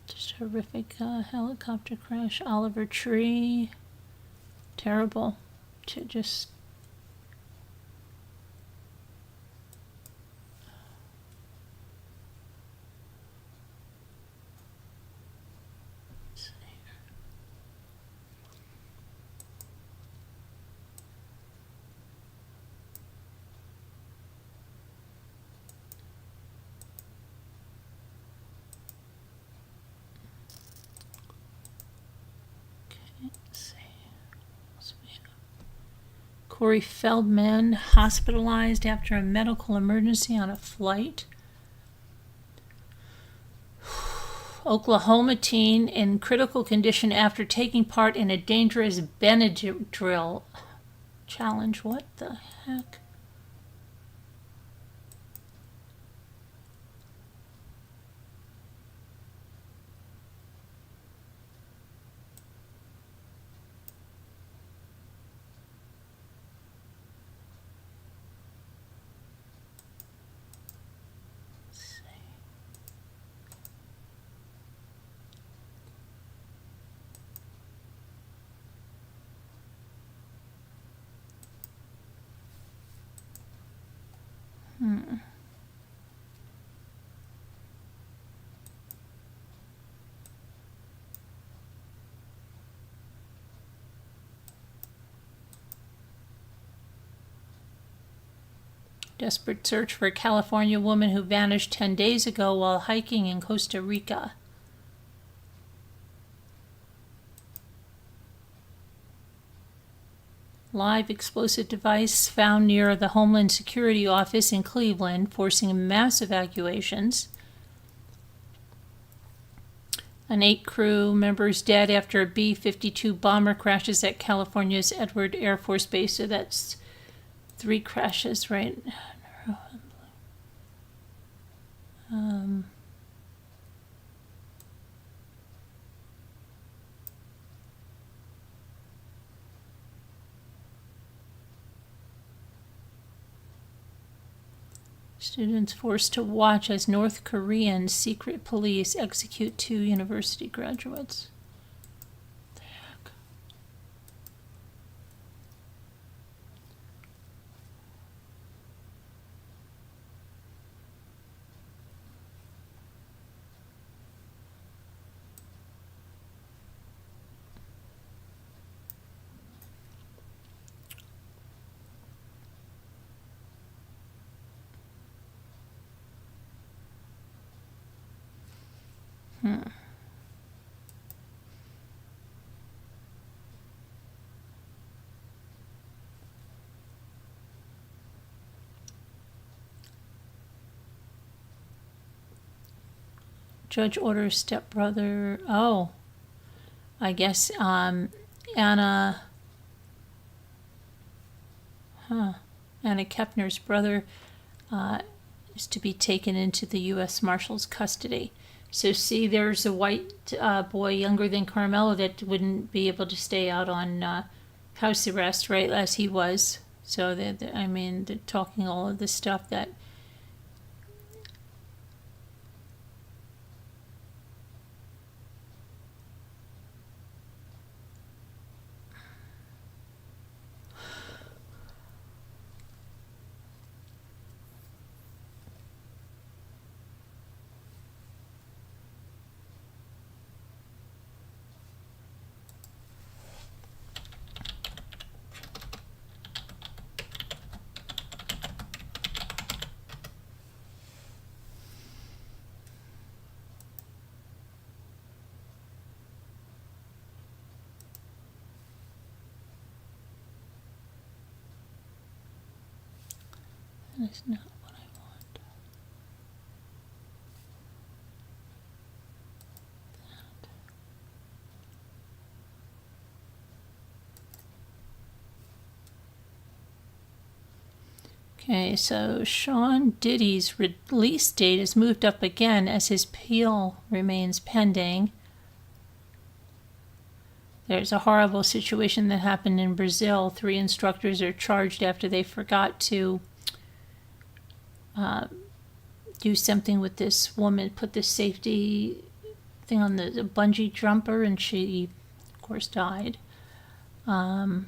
just horrific helicopter crash. Oliver Tree, terrible. Just Corey Feldman hospitalized after a medical emergency on a flight. Oklahoma teen in critical condition after taking part in a dangerous Benadryl challenge. What the heck? Desperate search for a California woman who vanished 10 days ago while hiking in Costa Rica. Live explosive device found near the Homeland Security office in Cleveland, forcing mass evacuations. And 8 crew members dead after a B-52 bomber crashes at California's Edward Air Force Base. So that's 3 crashes, right? Students forced to watch as North Korean secret police execute 2 university graduates. What the heck? Judge orders stepbrother. Oh, I guess Anna. Anna Kepner's brother is to be taken into the U.S. Marshal's custody. So see, there's a white boy younger than Carmelo that wouldn't be able to stay out on house arrest, right, as he was. So, they're talking all of this stuff that is not what I want. Okay, so Sean Diddy's release date is moved up again as his appeal remains pending. There's a horrible situation that happened in Brazil. 3 instructors are charged after they forgot to do something with this woman, put the safety thing on the bungee jumper, and she, of course, died. Anna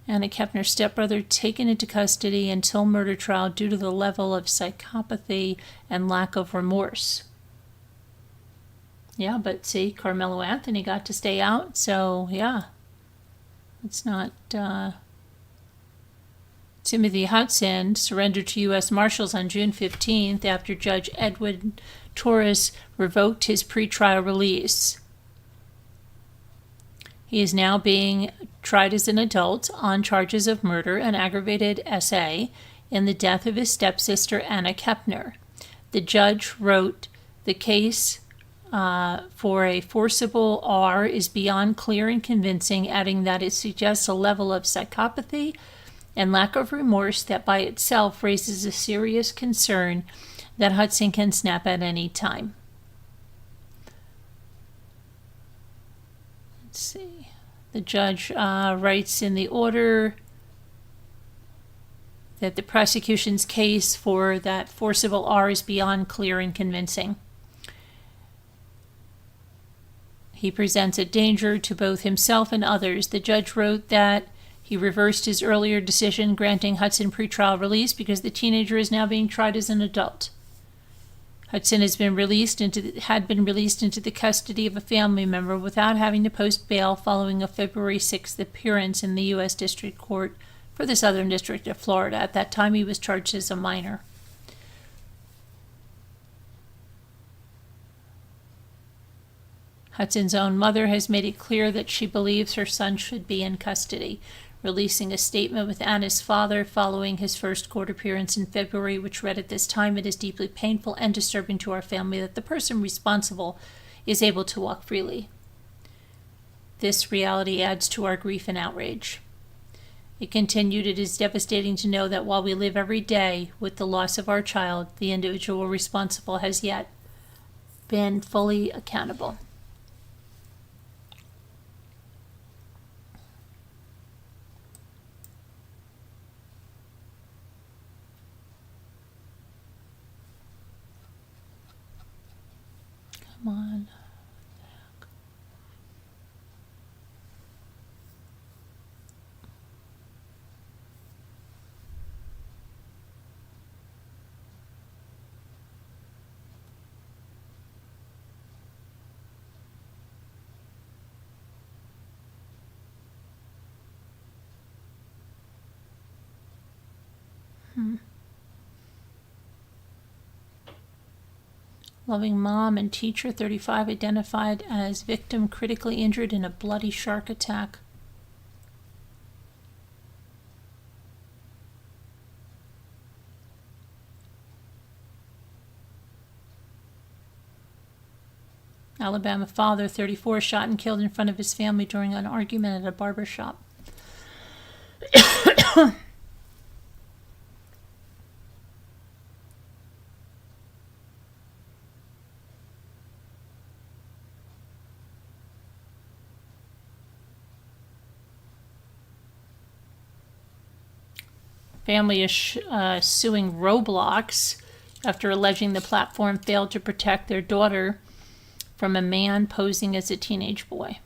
Kepner's stepbrother taken into custody until murder trial due to the level of psychopathy and lack of remorse. Yeah, but see, Carmelo Anthony got to stay out, so yeah. It's not... Timothy Hudson surrendered to U.S. Marshals on June 15th after Judge Edwin Torres revoked his pretrial release. He is now being tried as an adult on charges of murder and aggravated SA in the death of his stepsister Anna Kepner. The judge wrote, "The case for a forcible R is beyond clear and convincing," adding that it suggests a level of psychopathy and lack of remorse that by itself raises a serious concern that Hudson can snap at any time. Let's see. The judge writes in the order that the prosecution's case for that forcible R is beyond clear and convincing. He presents a danger to both himself and others. The judge wrote that he reversed his earlier decision granting Hudson pretrial release because the teenager is now being tried as an adult. Hudson had been released into the custody of a family member without having to post bail following a February 6th appearance in the U.S. District Court for the Southern District of Florida. At that time, he was charged as a minor. Hudson's own mother has made it clear that she believes her son should be in custody, releasing a statement with Anna's father following his first court appearance in February, which read, "At this time, it is deeply painful and disturbing to our family that the person responsible is able to walk freely. This reality adds to our grief and outrage." It continued, "It is devastating to know that while we live every day with the loss of our child, the individual responsible has yet been fully accountable." Come on. Loving mom and teacher, 35, identified as victim critically injured in a bloody shark attack. Alabama father, 34, shot and killed in front of his family during an argument at a barber shop. Family is suing Roblox after alleging the platform failed to protect their daughter from a man posing as a teenage boy.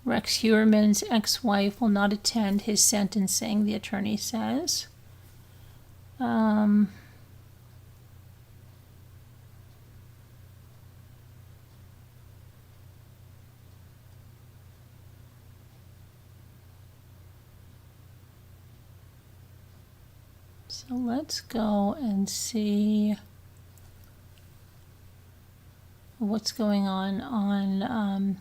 Rex Heuermann's ex-wife will not attend his sentencing, the attorney says. So let's go and see what's going on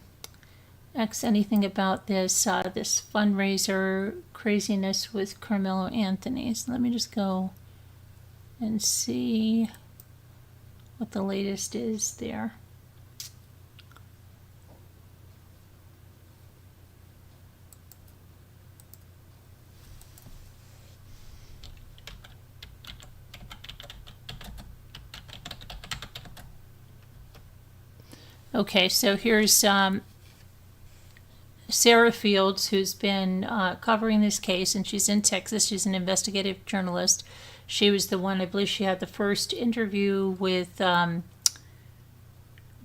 X anything about this this fundraiser craziness with Carmelo Anthony. So let me just go and see what the latest is there. Okay, so here's Sarah Fields, who's been covering this case, and she's in Texas. She's an investigative journalist. She was the one, I believe she had the first interview with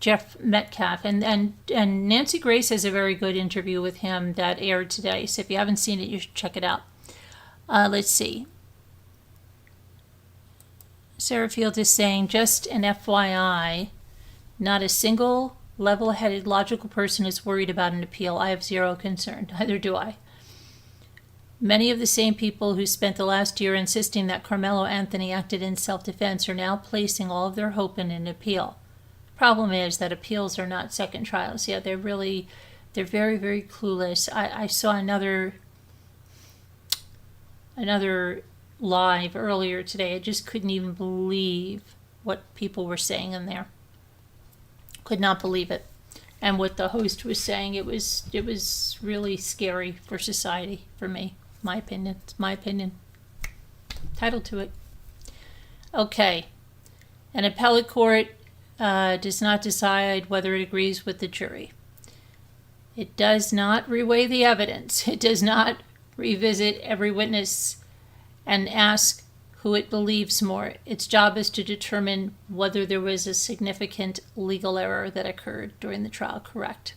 Jeff Metcalf. And Nancy Grace has a very good interview with him that aired today. So if you haven't seen it, you should check it out. Let's see. Sarah Fields is saying, just an FYI, not a single level-headed, logical person is worried about an appeal. I have zero concern. Neither do I. Many of the same people who spent the last year insisting that Carmelo Anthony acted in self-defense are now placing all of their hope in an appeal. Problem is that appeals are not second trials. Yeah, they're very, very clueless. I saw another live earlier today. I just couldn't even believe what people were saying in there. Could not believe it. And what the host was saying, it was really scary for society, for me. My opinion. It's my opinion. Title to it. Okay. An appellate court does not decide whether it agrees with the jury. It does not reweigh the evidence. It does not revisit every witness and ask who it believes more. Its job is to determine whether there was a significant legal error that occurred during the trial. Correct.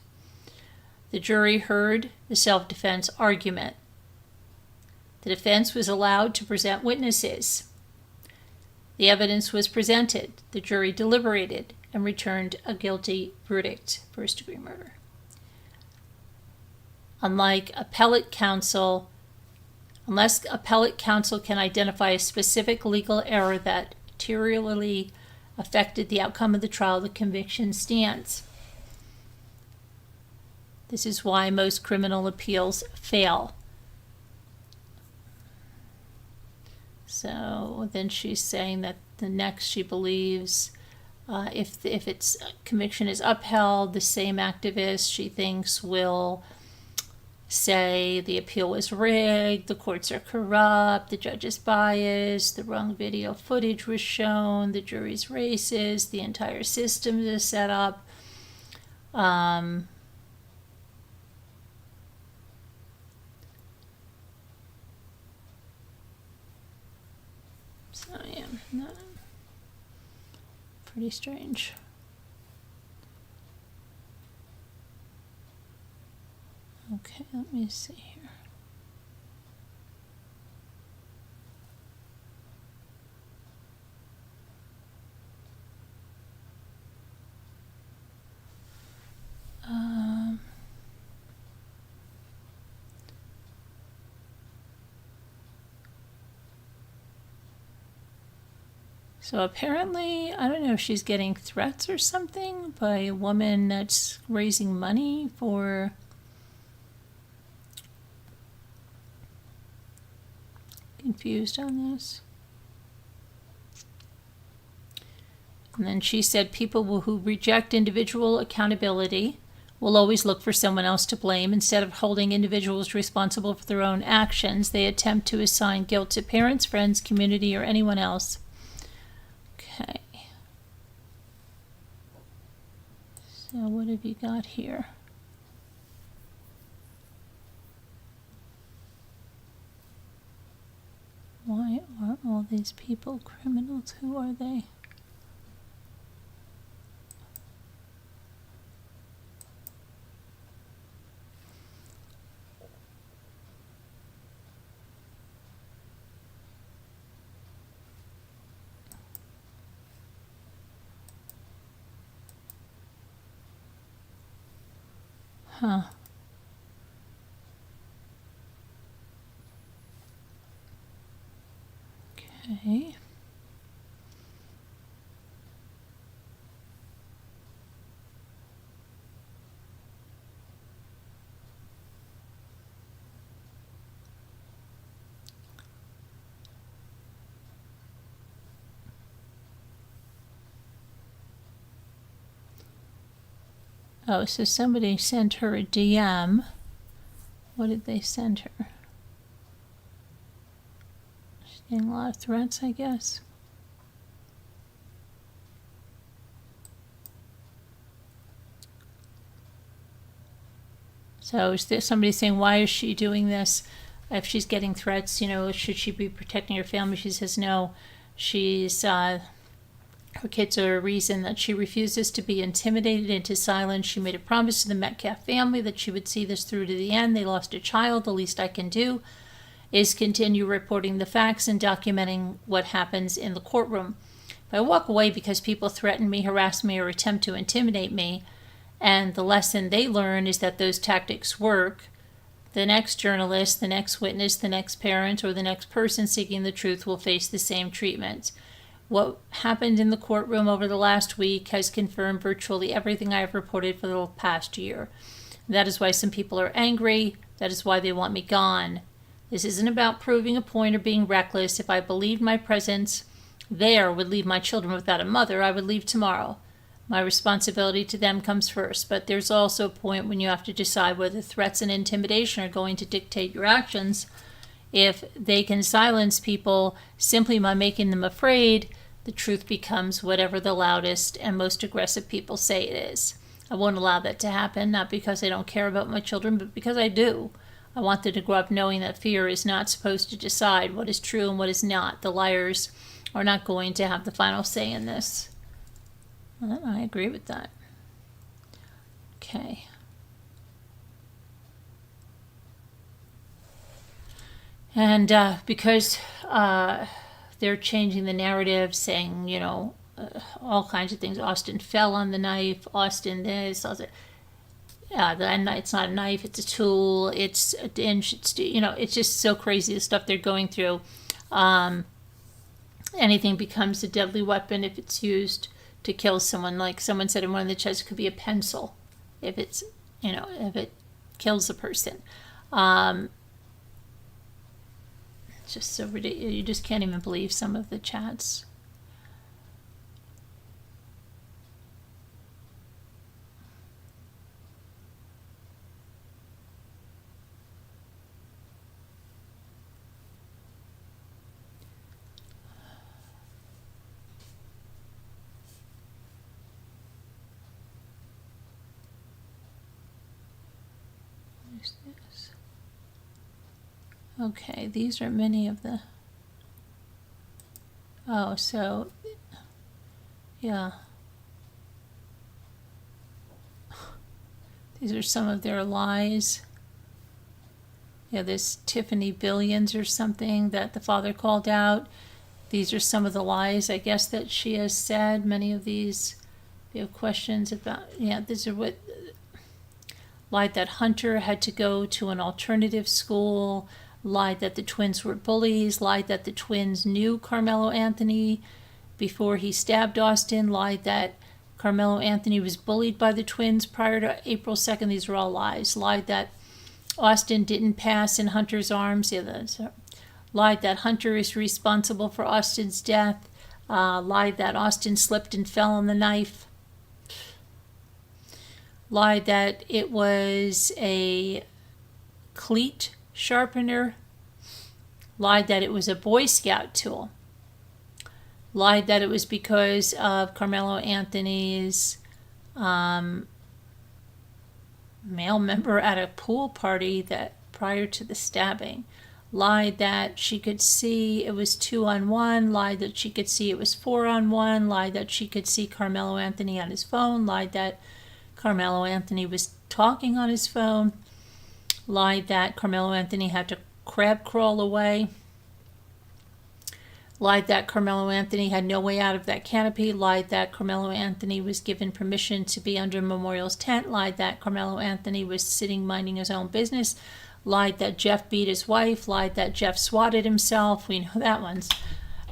The jury heard the self-defense argument. The defense was allowed to present witnesses. The evidence was presented. The jury deliberated and returned a guilty verdict, first-degree murder. Unlike appellate counsel, unless appellate counsel can identify a specific legal error that materially affected the outcome of the trial, the conviction stands. This is why most criminal appeals fail. So then she's saying that the next she believes if its conviction is upheld, the same activist she thinks will say the appeal was rigged, the courts are corrupt, the judge is biased, the wrong video footage was shown, the jury's racist, the entire system is set up. Um, so yeah, no, pretty strange. Okay, let me see here. So apparently, I don't know if she's getting threats or something by a woman that's raising money for confused on this. And then she said people who reject individual accountability will always look for someone else to blame. Instead of holding individuals responsible for their own actions, they attempt to assign guilt to parents, friends, community, or anyone else. Okay. So what have you got here? Why are all these people criminals? Who are they? Huh. Okay. Oh, so somebody sent her a DM. What did they send her? She's getting a lot of threats, I guess. So is there somebody saying, why is she doing this? If she's getting threats, should she be protecting her family? She says no. Her kids are a reason that she refuses to be intimidated into silence. She made a promise to the Metcalf family that she would see this through to the end. They lost a child. The least I can do is continue reporting the facts and documenting what happens in the courtroom. If I walk away because people threaten me, harass me, or attempt to intimidate me, and the lesson they learn is that those tactics work, the next journalist, the next witness, the next parent, or the next person seeking the truth will face the same treatment. What happened in the courtroom over the last week has confirmed virtually everything I have reported for the past year. That is why some people are angry. That is why they want me gone. This isn't about proving a point or being reckless. If I believed my presence there would leave my children without a mother, I would leave tomorrow. My responsibility to them comes first, but there's also a point when you have to decide whether threats and intimidation are going to dictate your actions. If they can silence people simply by making them afraid, the truth becomes whatever the loudest and most aggressive people say it is. I won't allow that to happen, not because I don't care about my children, but because I do. I want them to grow up knowing that fear is not supposed to decide what is true and what is not. The liars are not going to have the final say in this. Well, I agree with that. Okay. And because they're changing the narrative, saying, all kinds of things. Austin fell on the knife. Austin this. It's not a knife. It's a tool. It's a dinch. It's just so crazy the stuff they're going through. Anything becomes a deadly weapon if it's used to kill someone. Like someone said in one of the chats, it could be a pencil if it's, if it kills a person. It's just so ridiculous. You just can't even believe some of the chats. Who's this? Okay, these are many of the... Oh, so... Yeah. These are some of their lies. Yeah, this Tiffany Billions or something that the father called out. These are some of the lies, I guess, that she has said. Many of these, you have questions about, yeah, these are what, lied that Hunter had to go to an alternative school, lied that the twins were bullies, lied that the twins knew Carmelo Anthony before he stabbed Austin, lied that Carmelo Anthony was bullied by the twins prior to April 2nd. These are all lies. Lied that Austin didn't pass in Hunter's arms. Yeah, that's lied that Hunter is responsible for Austin's death. Lied that Austin slipped and fell on the knife. Lied that it was a cleat sharpener. Lied that it was a Boy Scout tool. Lied that it was because of Carmelo Anthony's male member at a pool party that prior to the stabbing. Lied that she could see it was 2-on-1. Lied that she could see it was 4-on-1. Lied that she could see Carmelo Anthony on his phone. Lied that Carmelo Anthony was talking on his phone. Lied that Carmelo Anthony had to crab crawl away. Lied that Carmelo Anthony had no way out of that canopy. Lied that Carmelo Anthony was given permission to be under Memorial's tent. Lied that Carmelo Anthony was sitting minding his own business. Lied that Jeff beat his wife. Lied that Jeff swatted himself. We know that one's.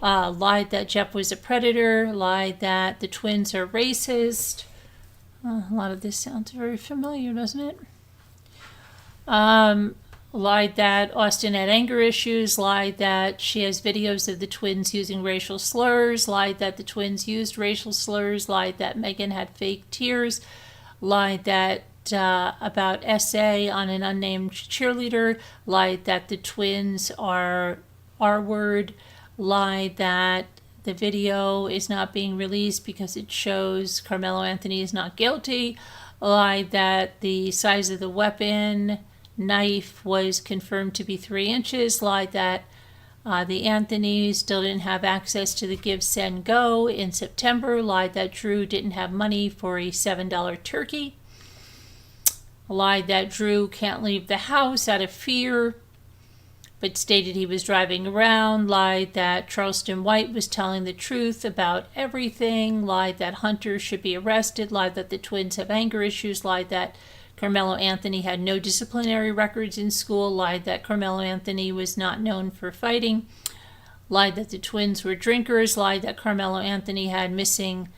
Lied that Jeff was a predator. Lied that the twins are racist. A lot of this sounds very familiar, doesn't it? Lied that Austin had anger issues. Lied that she has videos of the twins using racial slurs. Lied that the twins used racial slurs. Lied that Megan had fake tears. Lied that about essay on an unnamed cheerleader. Lied that the twins are R-word. Lied that the video is not being released because it shows Carmelo Anthony is not guilty. Lied that the size of the weapon knife was confirmed to be 3 inches. Lied that the Anthonys still didn't have access to the Give, Send, Go in September. Lied that Drew didn't have money for a $7 turkey. Lied that Drew can't leave the house out of fear, but stated he was driving around. Lied that Charleston White was telling the truth about everything. Lied that Hunter should be arrested. Lied that the twins have anger issues. Lied that Carmelo Anthony had no disciplinary records in school. Lied that Carmelo Anthony was not known for fighting. Lied that the twins were drinkers. Lied that Carmelo Anthony had missing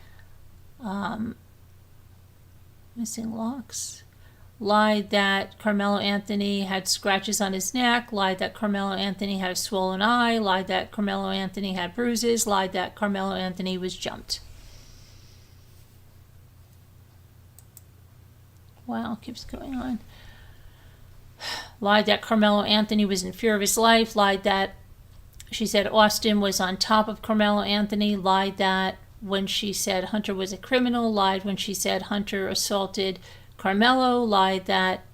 locks. Lied that Carmelo Anthony had scratches on his neck. Lied that Carmelo Anthony had a swollen eye. Lied that Carmelo Anthony had bruises. Lied that Carmelo Anthony was jumped. Wow, keeps going on. Lied that Carmelo Anthony was in fear of his life. Lied that she said Austin was on top of Carmelo Anthony. Lied that when she said Hunter was a criminal. Lied when she said Hunter assaulted Carmelo. Lied that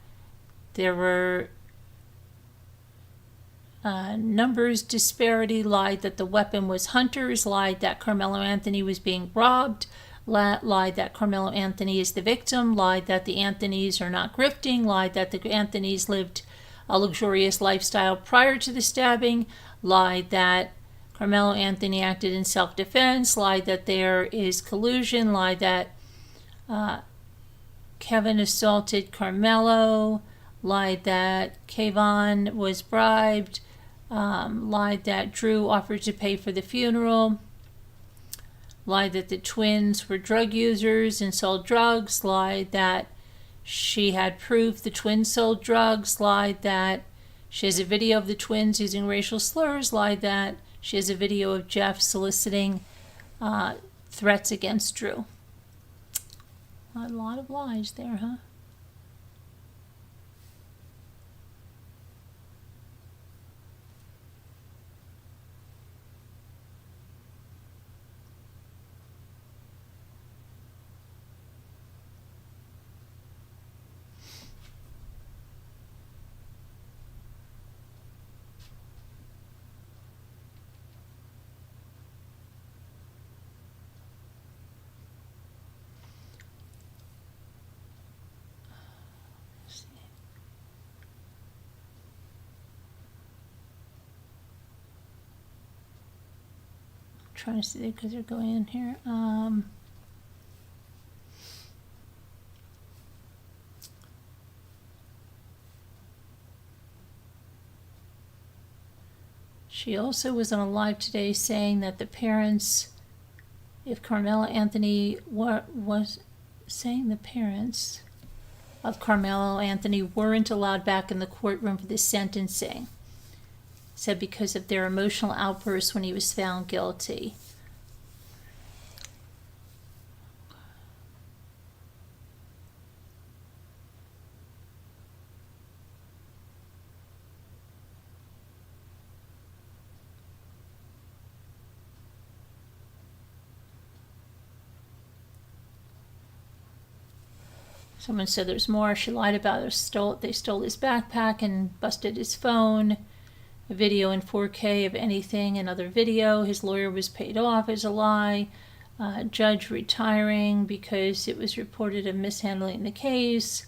there were numbers disparity. Lied that the weapon was Hunter's. Lied that Carmelo Anthony was being robbed. Lied that Carmelo Anthony is the victim. Lied that the Anthonys are not grifting. Lied that the Anthonys lived a luxurious lifestyle prior to the stabbing. Lied that Carmelo Anthony acted in self-defense. Lied that there is collusion. Lied that Kevin assaulted Carmelo. Lied that Kayvon was bribed. Lied that Drew offered to pay for the funeral. Lied that the twins were drug users and sold drugs. Lied that she had proof the twins sold drugs. Lied that she has a video of the twins using racial slurs. Lied that she has a video of Jeff soliciting threats against Drew. A lot of lies there, huh? trying to see because they're going in here. She also was on a live today saying that the parents, if Carmelo Anthony was saying the parents of Carmelo Anthony weren't allowed back in the courtroom for the sentencing, said because of their emotional outbursts when he was found guilty. Someone said there's more. She lied about it. They stole his backpack and busted his phone. A video in 4K of anything, another video. His lawyer was paid off as a lie. Judge retiring because it was reported of mishandling the case.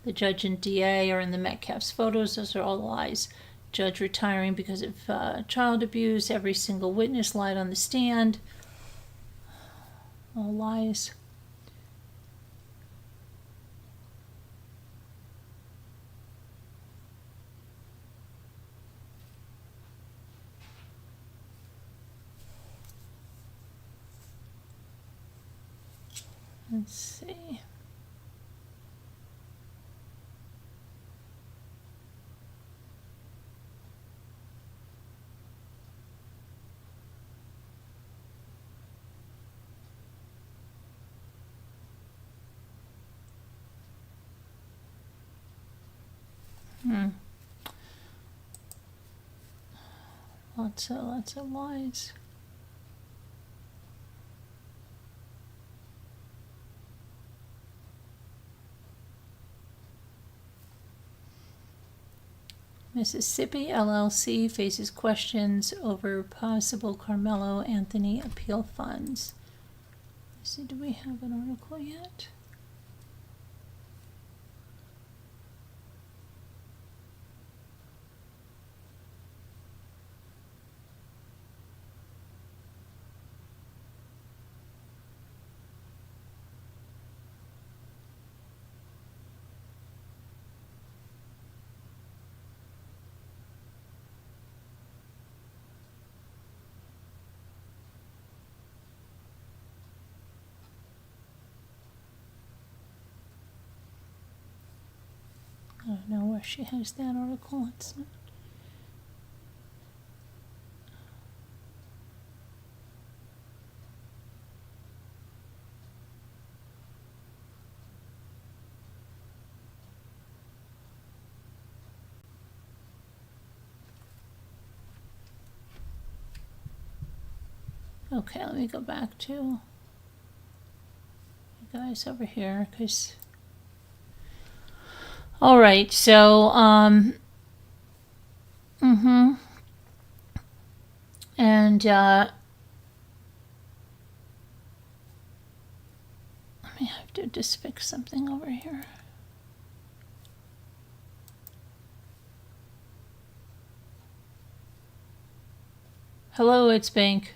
The judge and DA are in the Metcalf's photos. Those are all lies. Judge retiring because of child abuse. Every single witness lied on the stand. All lies. Let's see. Lots of lies. Mississippi LLC faces questions over possible Carmelo Anthony appeal funds. Let's see, do we have an article yet? I don't know where she has that article. It's not. Okay, let me go back to you guys over here, because all right, so and let me have to just fix something over here. Hello, it's Bank.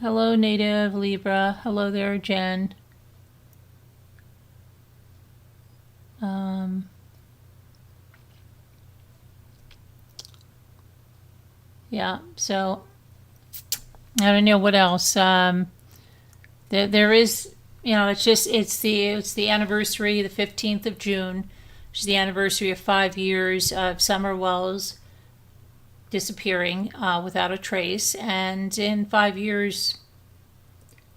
Hello, Native Libra. Hello there, Jen. Yeah, so I don't know what else. There is, it's the anniversary, the 15th of June, which is the anniversary of 5 years of Summer Wells disappearing without a trace, and in 5 years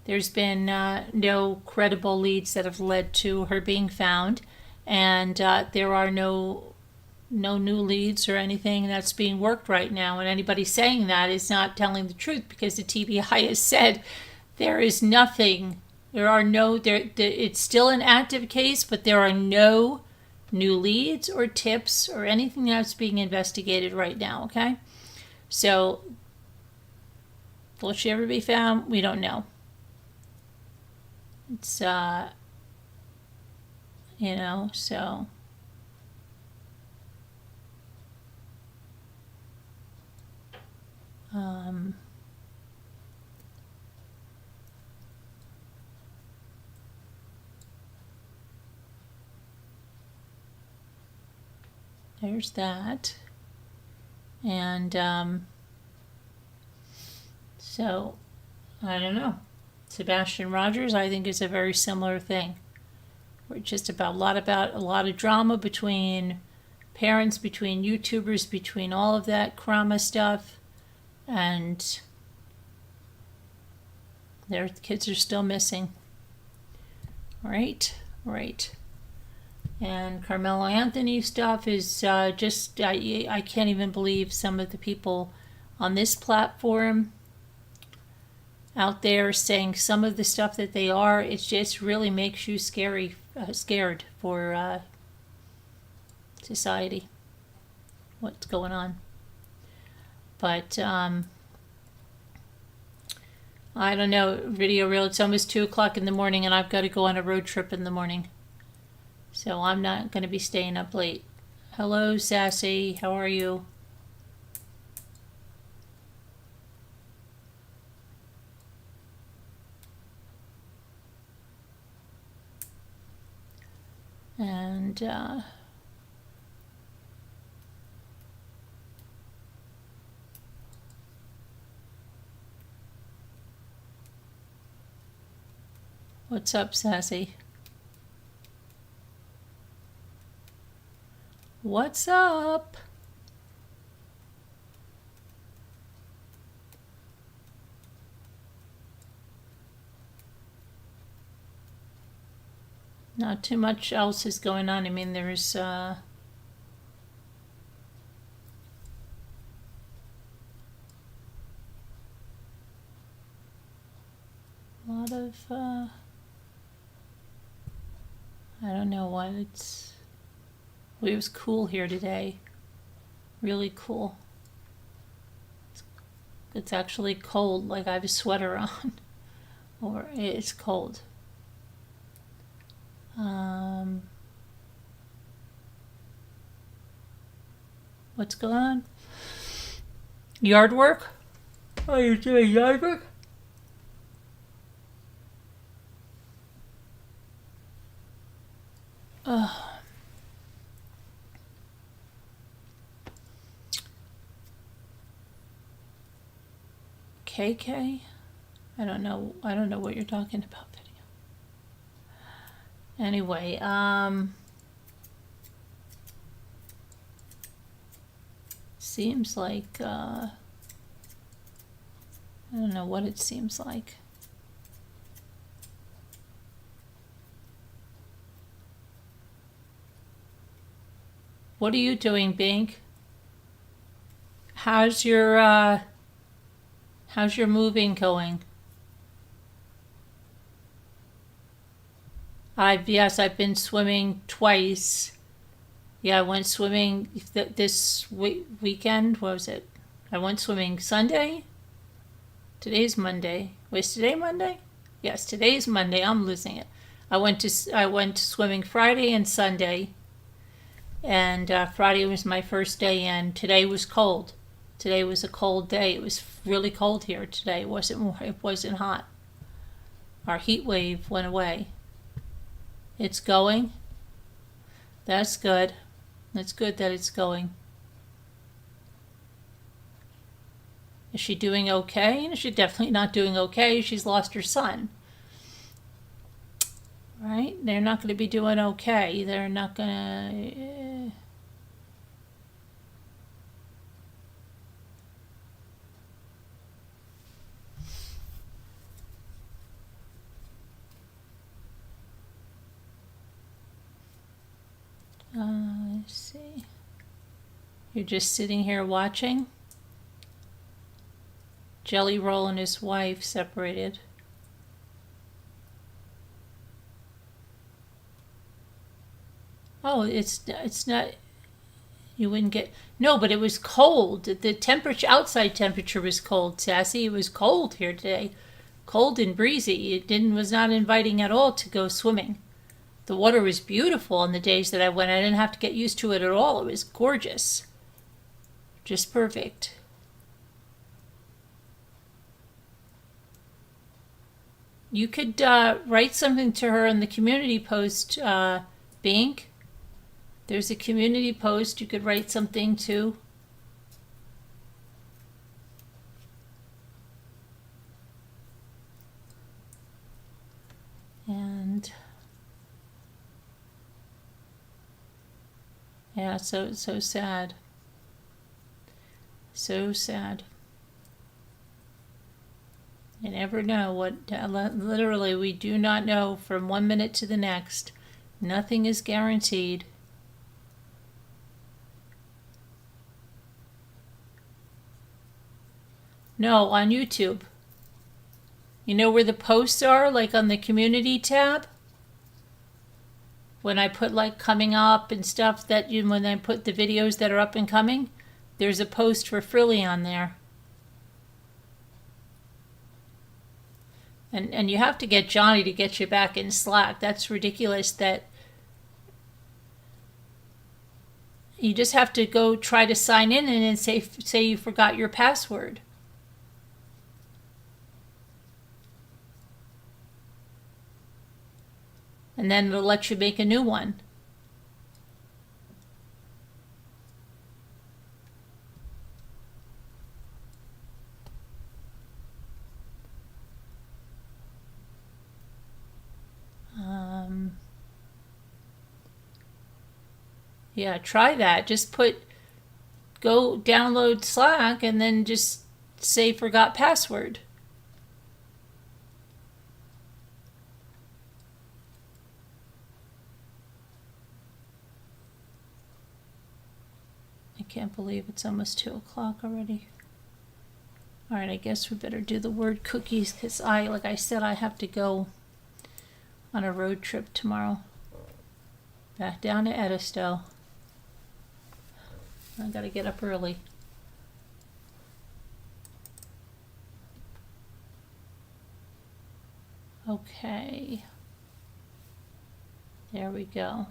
there's been no credible leads that have led to her being found, and there are no new leads or anything that's being worked right now, and anybody saying that is not telling the truth, because the TBI has said there is nothing, it's still an active case, but there are no new leads or tips or anything that's being investigated right now. Okay, so will she ever be found? We don't know. It's so There's that. And so, I don't know. Sebastian Rogers, I think, is a very similar thing. We're just about a lot of drama between parents, between YouTubers, between all of that drama stuff, and their kids are still missing. Right. And Carmelo Anthony stuff is just, I can't even believe some of the people on this platform out there saying some of the stuff that they are. It just really makes you scared for society, what's going on. But I don't know, Video Reel, it's almost 2 o'clock in the morning and I've got to go on a road trip in the morning. So I'm not going to be staying up late. Hello, Sassy. How are you? And what's up, Sassy? What's up? Not too much else is going on. I mean, there's a lot of I don't know what it's. It was cool here today. Really cool. It's actually cold, like I have a sweater on. Or it's cold. What's going on? Yard work? Oh, you're doing yard work? KK? I don't know what you're talking about, video. Anyway, seems like I don't know what it seems like. What are you doing, Bink? How's your moving going? I've been swimming twice. Yeah, I went swimming this weekend. What was it? I went swimming Sunday. Today's Monday. Was today Monday? Yes, today's Monday. I'm losing it. I went swimming Friday and Sunday. And Friday was my first day in. Today was cold. Today was a cold day. It was really cold here today. It wasn't hot. Our heat wave went away. It's going. That's good. That's good that it's going. Is she doing okay? She's definitely not doing okay. She's lost her son. Right? They're not going to be doing okay. They're not going to... Let's see. You're just sitting here watching? Jelly Roll and his wife separated. Oh, it's not. You wouldn't get. No, but it was cold. The temperature, outside temperature was cold, Sassy. It was cold here today. Cold and breezy. It was not inviting at all to go swimming. The water was beautiful on the days that I went. I didn't have to get used to it at all. It was gorgeous. Just perfect. You could write something to her in the community post, Bink. There's a community post you could write something to. And yeah, so sad. So sad. You never know what, literally, we do not know from one minute to the next. Nothing is guaranteed. No, on YouTube. You know where the posts are, like on the community tab? When I put like coming up and stuff that you, when I put the videos that are up and coming, there's a post for Frilly on there. And you have to get Johnny to get you back in Slack. That's ridiculous that you just have to go try to sign in and then say you forgot your password. And then it'll let you make a new one. Yeah, try that. Just go download Slack and then just say forgot password. I can't believe it's almost 2 o'clock already. All right, I guess we better do the word cookies because like I said, I have to go on a road trip tomorrow. Back down to Edisto. I gotta get up early. Okay. There we go.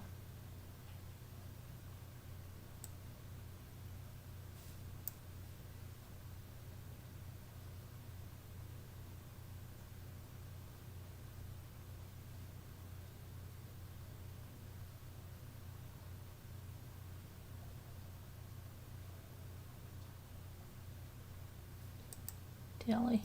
Daily.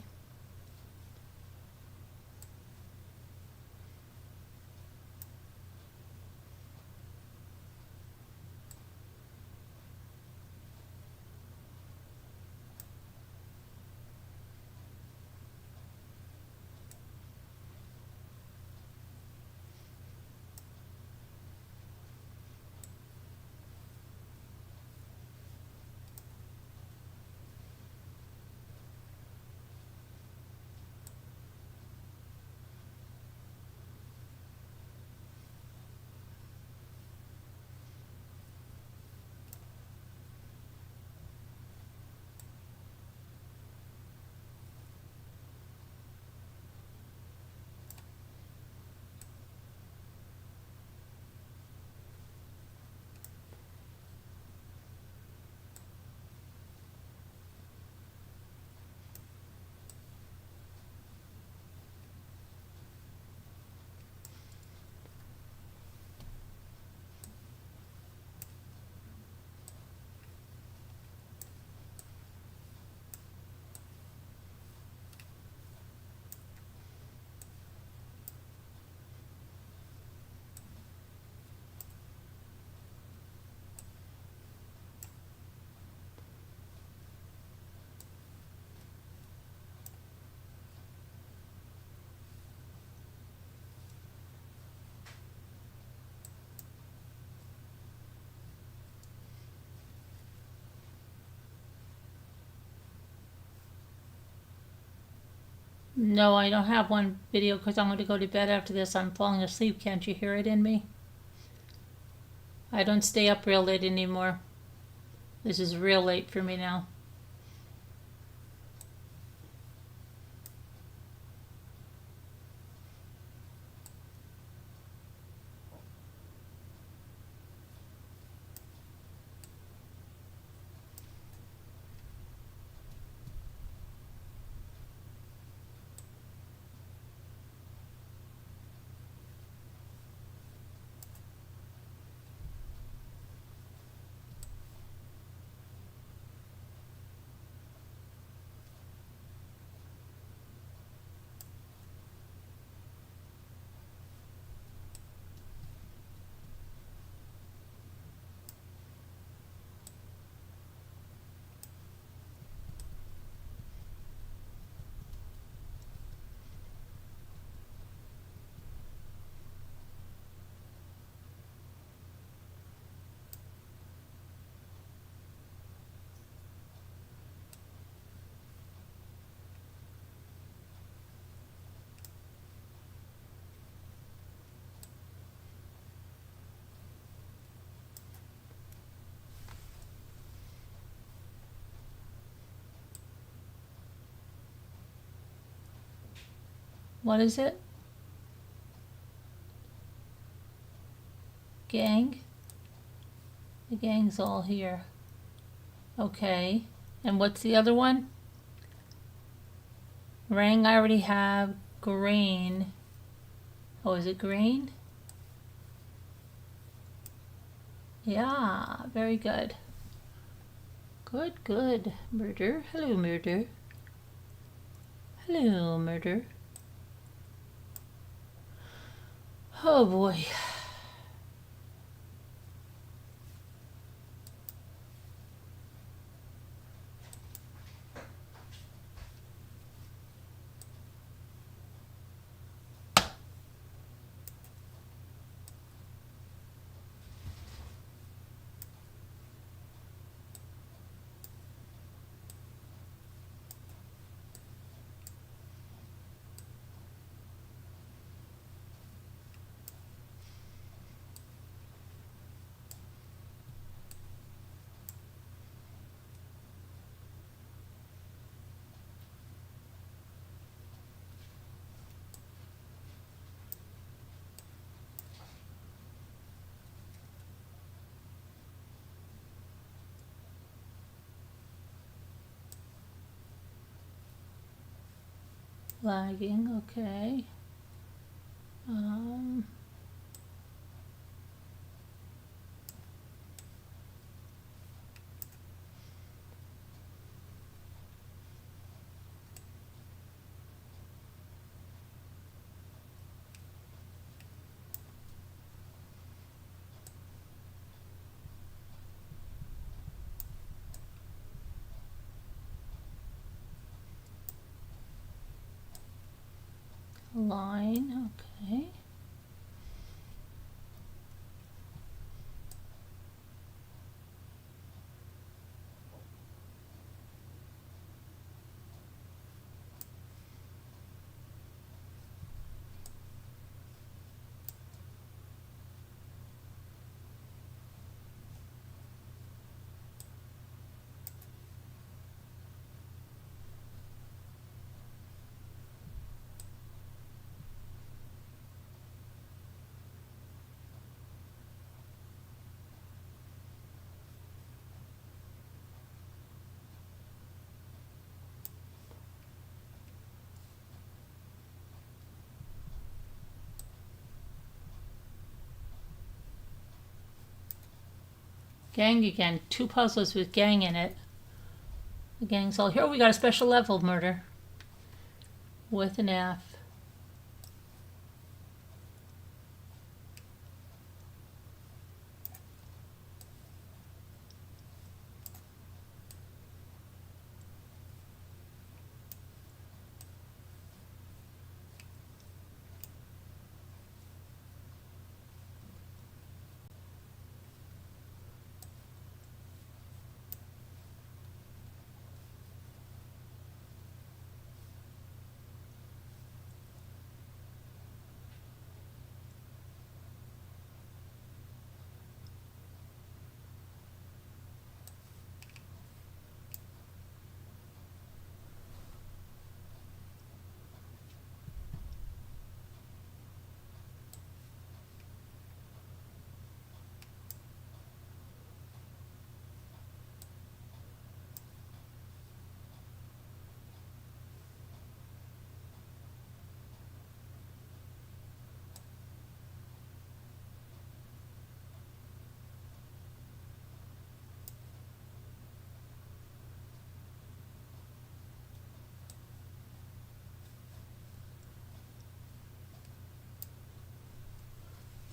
No, I don't have one video because I'm going to go to bed after this. I'm falling asleep. Can't you hear it in me? I don't stay up real late anymore. This is real late for me now. What is it? Gang? The gang's all here. Okay. And what's the other one? Rang I already have. Grain. Oh, is it grain? Yeah, very good. Good, good. Murder. Hello, murder. Hello, murder. Oh boy. Lagging, okay. Line, okay. Gang again. 2 puzzles with gang in it. The gang's all here. We got a special level murder. With an F.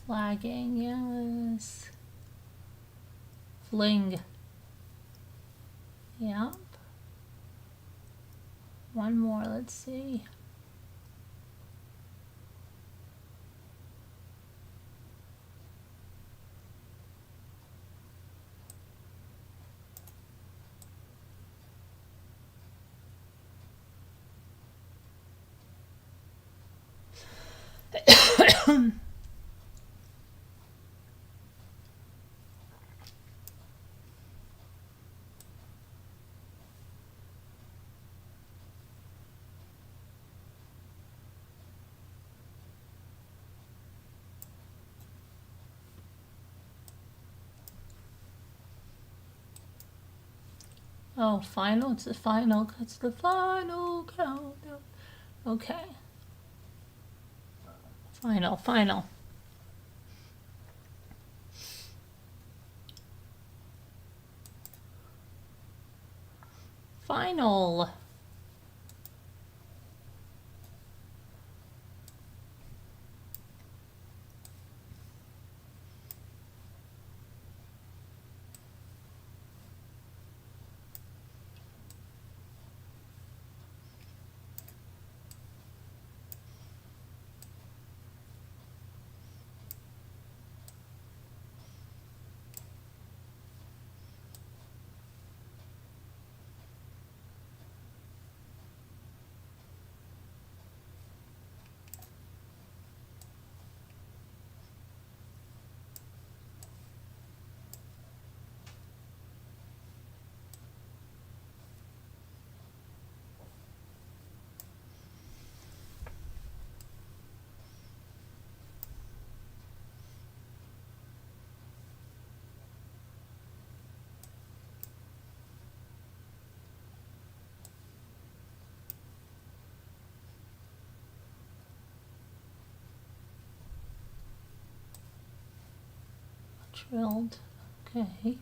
Flagging, yes. Fling. Yep. One more, let's see. Oh, final? It's the final. It's the final countdown. Okay. Final, final. Final. Drilled. Okay.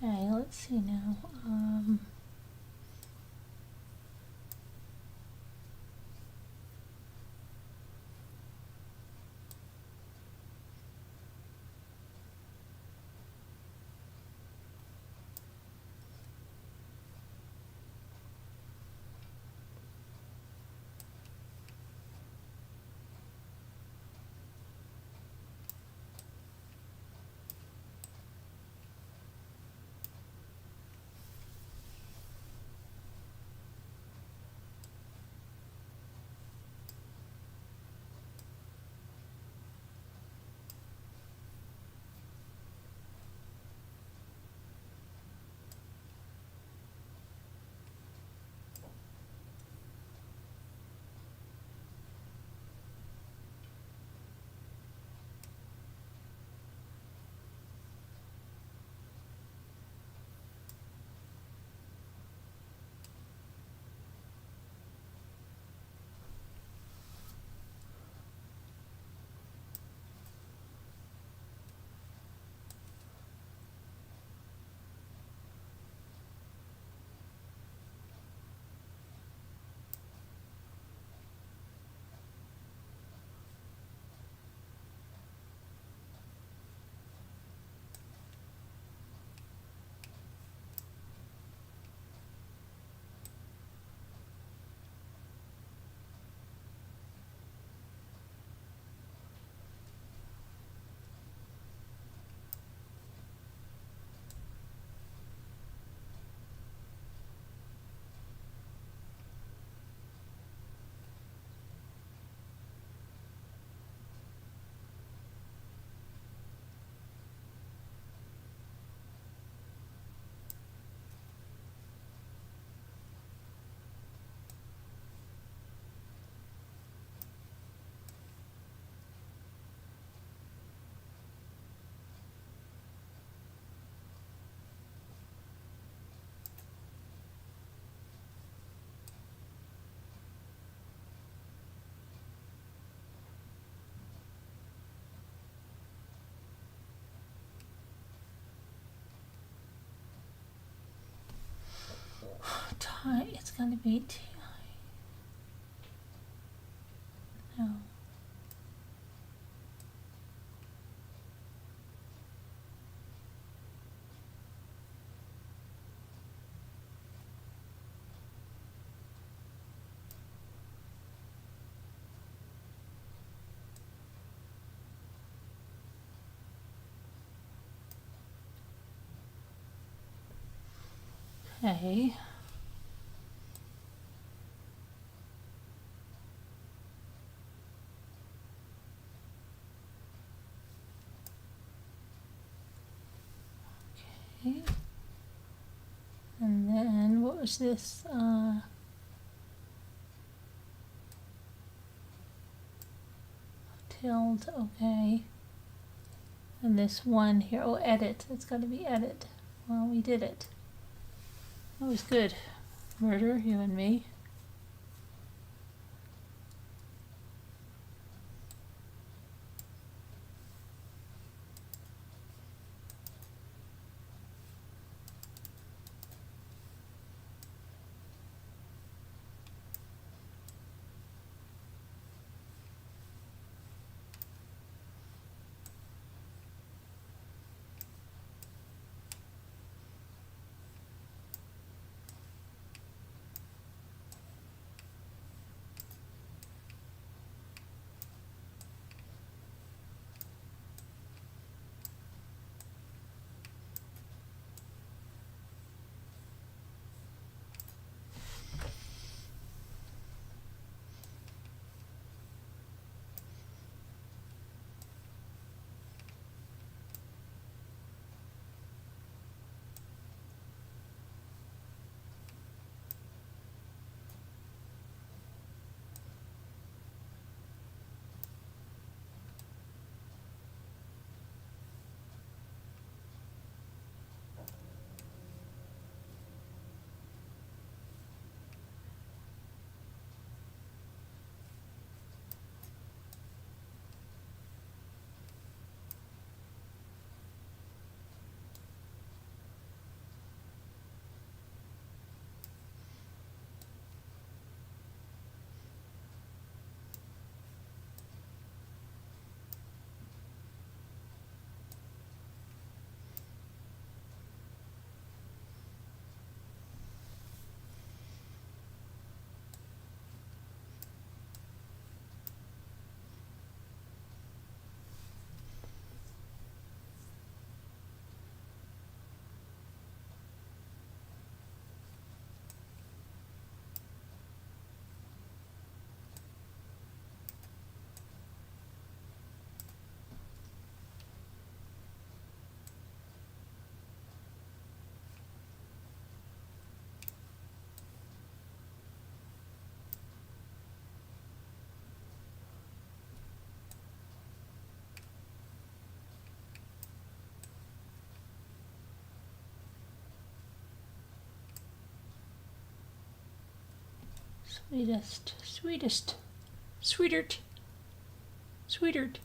Okay, let's see now. It's gonna be T. No. Okay. Okay. And then what was this? Tilde, okay. And this one here, oh, edit. It's got to be edit. Well, we did it. That was good. Murder, you and me. Sweetest, sweetest, sweetert, sweetert.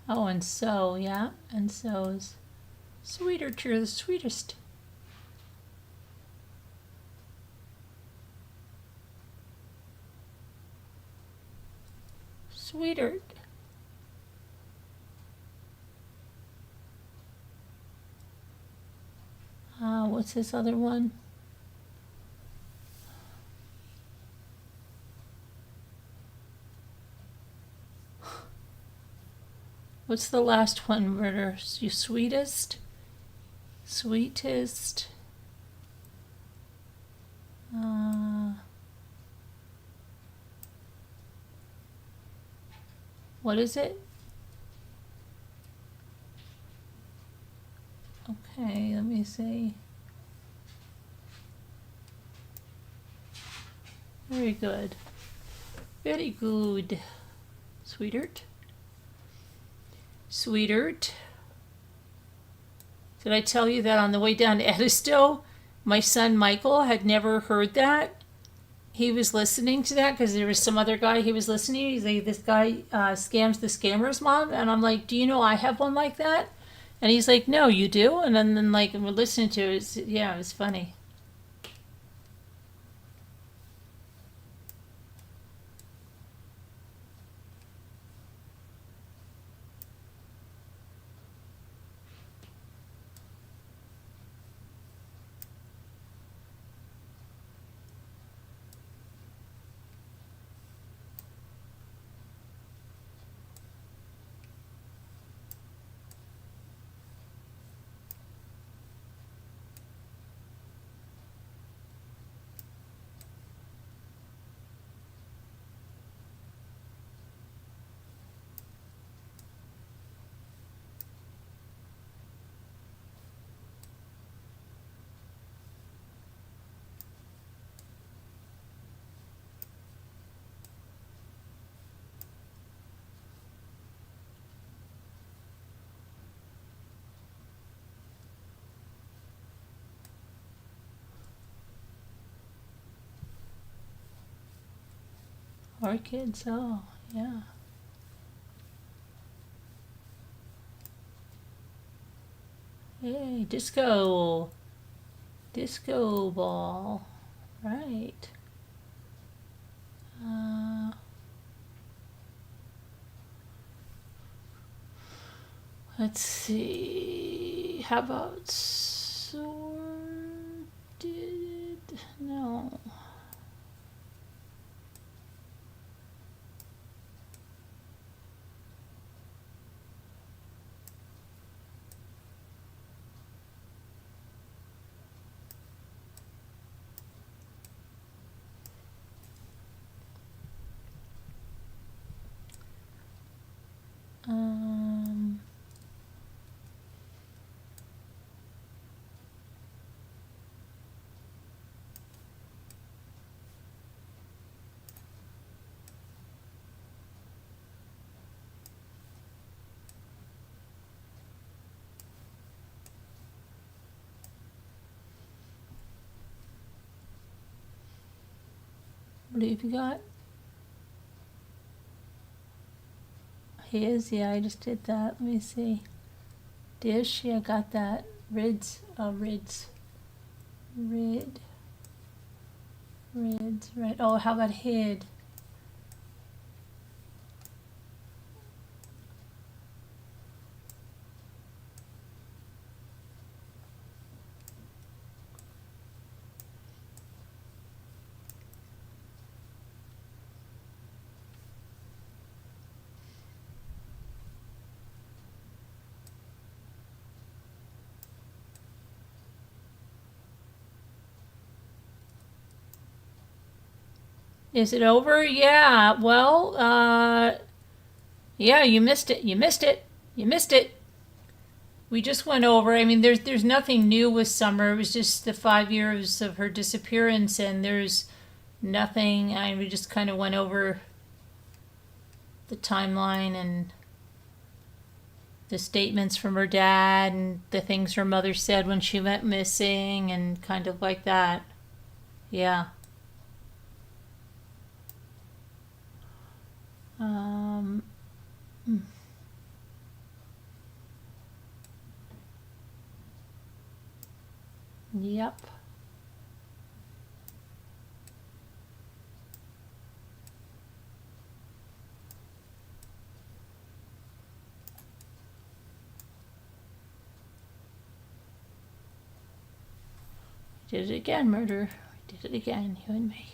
Oh, and so, yeah, and so's sweetert, you're the sweetest. Sweetert. What's this other one? What's the last one, Murder? You sweetest? Sweetest? What is it? Okay, let me see. Very good. Very good. Sweetert? Sweetert. Did I tell you that on the way down to Edisto, my son Michael had never heard that? He was listening to that because there was some other guy he was listening to. He's like, this guy scams the scammer's mom. And I'm like, do you know I have one like that? And he's like, no, you do? And then like, we're listening to it. Yeah, it was funny. Orchids, oh, yeah. Hey, disco. Disco ball. Right. Let's see. How about sorted? No. Um, what have you got? His, yeah, I just did that. Let me see. Dish, yeah, got that. Rids, Rid. Rids, right. Oh, how about hid? Is it over? Yeah. Well, yeah, you missed it. You missed it. You missed it. We just went over. I mean, there's nothing new with Summer. It was just the 5 years of her disappearance, and there's nothing. I mean, we just kind of went over the timeline and the statements from her dad and the things her mother said when she went missing and kind of like that. Yeah. Um, yep. Did it again, murder. We did it again, you and me.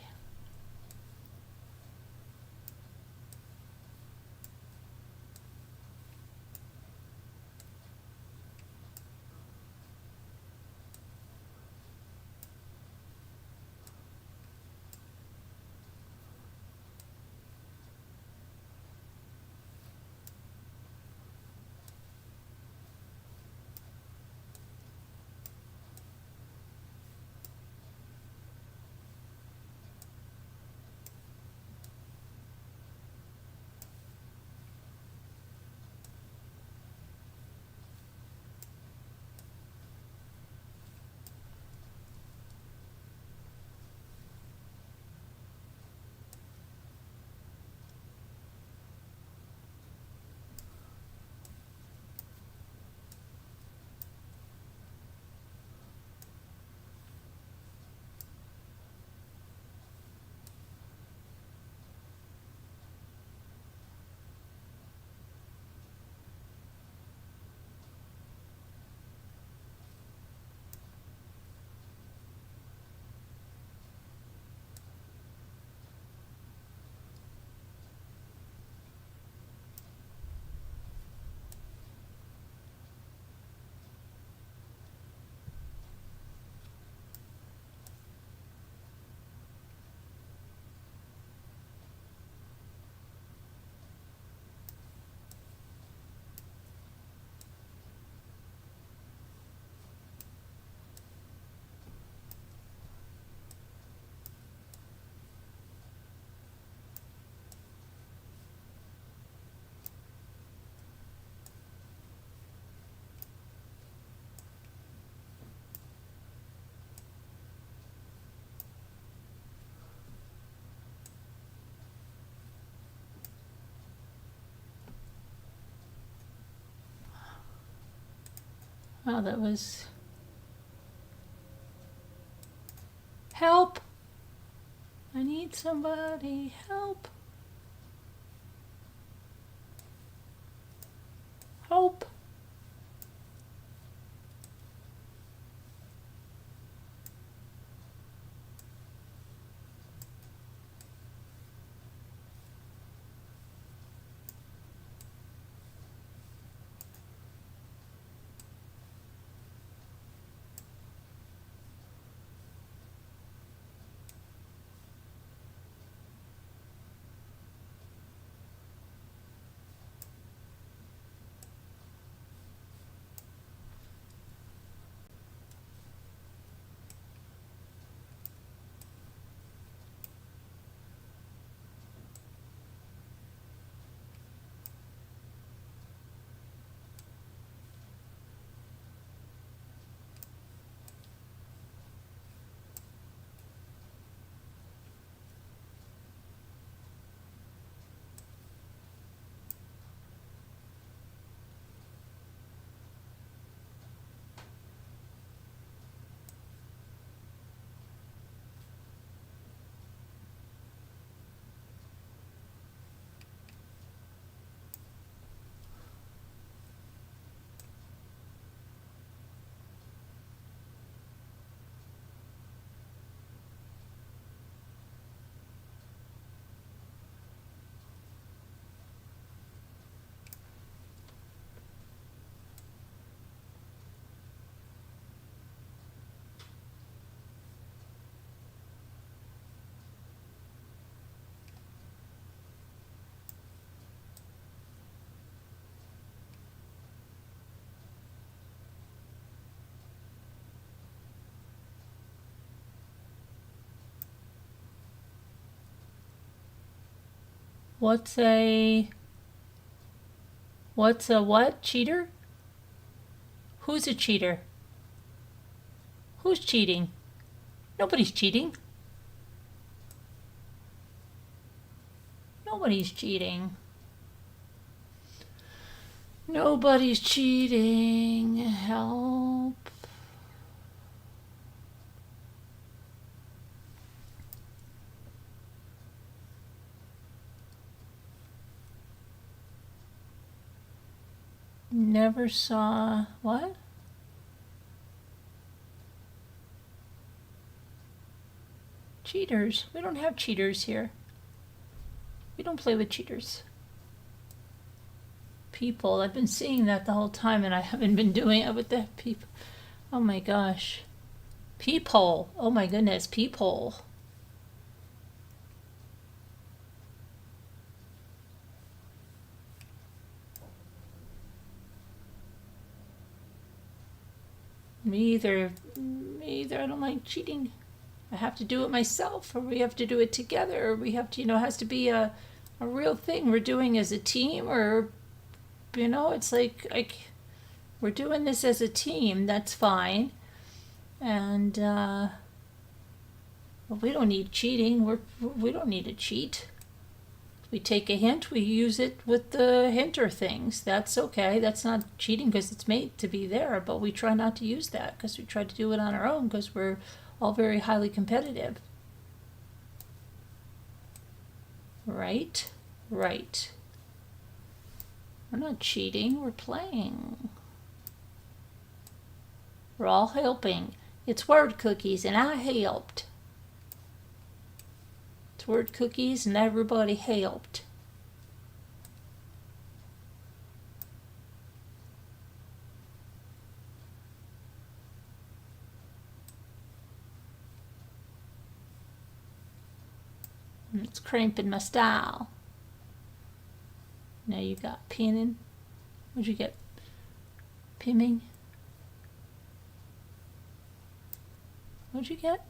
Wow, that was... Help! I need somebody. Help! Help! What's a what? Cheater? Who's a cheater? Who's cheating? Nobody's cheating. Nobody's cheating. Nobody's cheating. Help. Never saw what? Cheaters. We don't have cheaters here. We don't play with cheaters. People. I've been seeing that the whole time and I haven't been doing it with the people. Oh my gosh. Peephole. Oh my goodness. Peephole. Me either. I don't like cheating. I have to do it myself, or we have to do it together, or we have to, it has to be a real thing we're doing as a team, or, it's like we're doing this as a team, that's fine. And, well, we don't need cheating. We don't need to cheat. We take a hint, we use it with the hinter things. That's okay. That's not cheating because it's made to be there, but we try not to use that because we try to do it on our own because we're all very highly competitive. Right? Right. We're not cheating, we're playing. We're all helping. It's word cookies and I helped. It's word cookies and everybody helped. It's cramping my style. Now you got pinning. What'd you get? Pimming. What'd you get?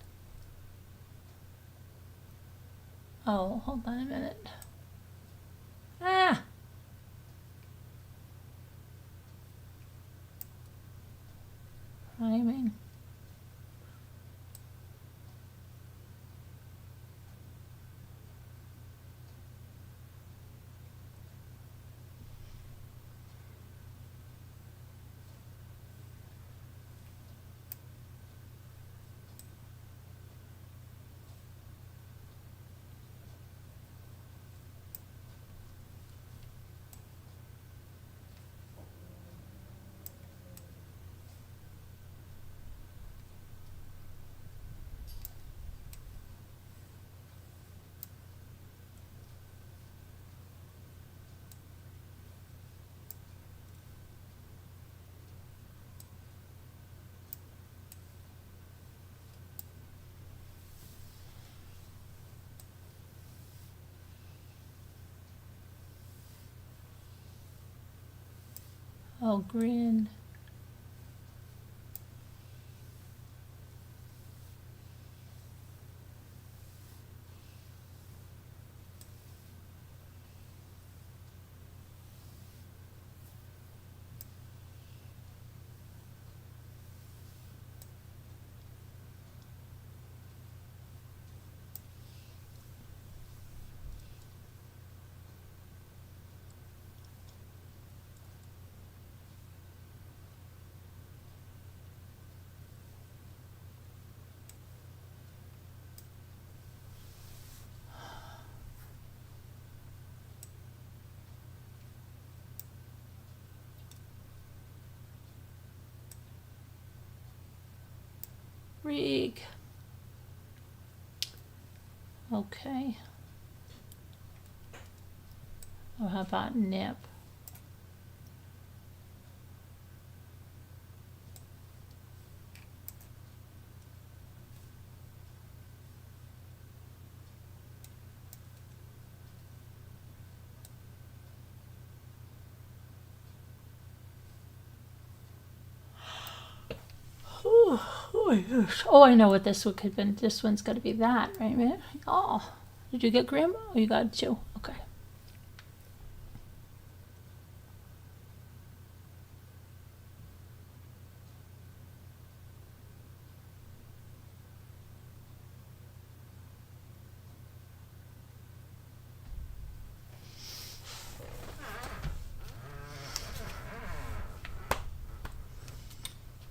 Oh, hold on a minute. Ah! Priming. Oh, green. Rig. Okay. Oh, how about nip? Oh, I know what this one could have been. This one's got to be that, right, man? Oh, did you get Grandma? Oh, you got it too. Okay.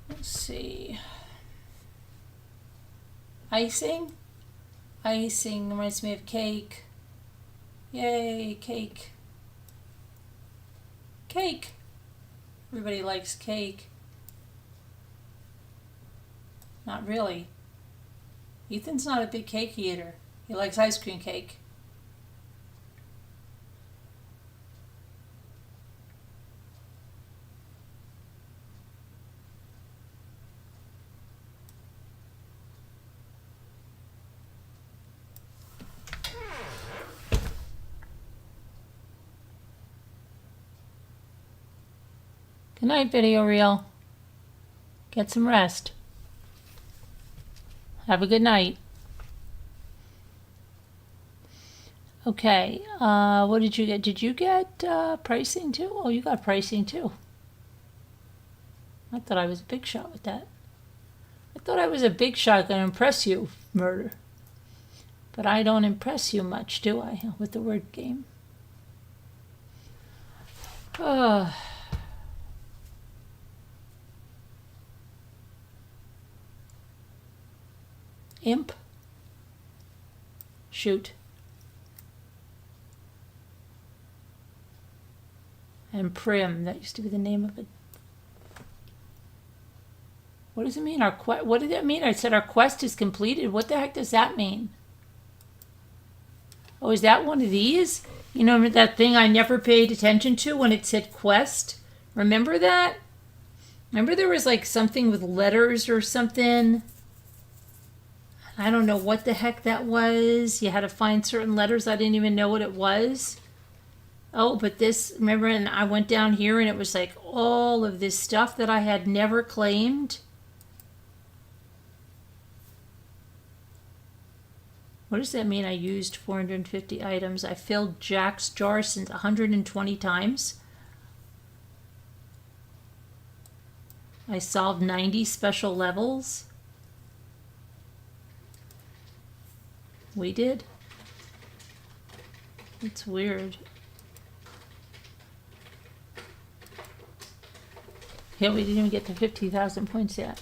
Let's see. Icing? Icing reminds me of cake. Yay, cake. Cake! Everybody likes cake. Not really. Ethan's not a big cake eater. He likes ice cream cake. Good night, video reel. Get some rest. Have a good night. Okay, what did you get? Did you get pricing too? Oh, you got pricing too. I thought I was a big shot with that. I thought I was a big shot gonna impress you, murder. But I don't impress you much, do I, with the word game? Imp. Shoot. And Prim, that used to be the name of it. What does it mean? What did that mean? I said our quest is completed. What the heck does that mean? Oh, is that one of these? You know that thing I never paid attention to when it said quest? Remember that? Remember there was like something with letters or something? I don't know what the heck that was. You had to find certain letters. I didn't even know what it was. Oh, but this, remember, and I went down here and it was like all of this stuff that I had never claimed. What does that mean? I used 450 items. I filled Jack's jar since 120 times. I solved 90 special levels. We did. It's weird. Yeah, we didn't even get to 50,000 points yet.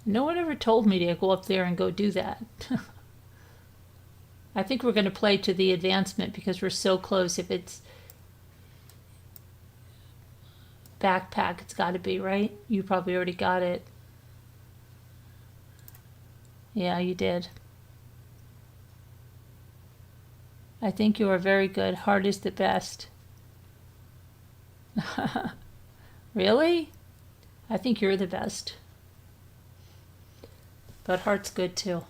No one ever told me to go up there and go do that. I think we're going to play to the advancement because we're so close. If it's backpack, it's got to be, right? You probably already got it. Yeah, you did. I think you are very good. Heart is the best. Really? I think you're the best. But heart's good too.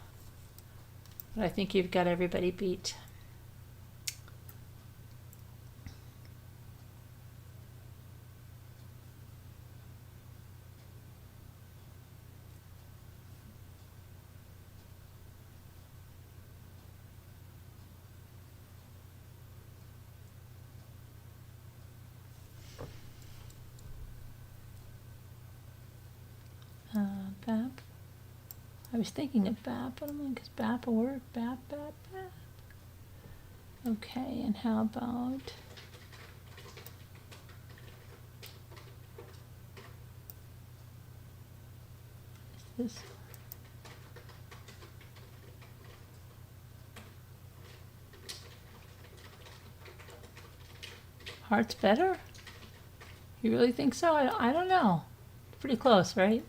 But I think you've got everybody beat. BAP. I was thinking of BAP, but I'm like, is BAP a word? BAP. Okay, and how about this? Heart's better? You really think so? I don't know. Pretty close, right?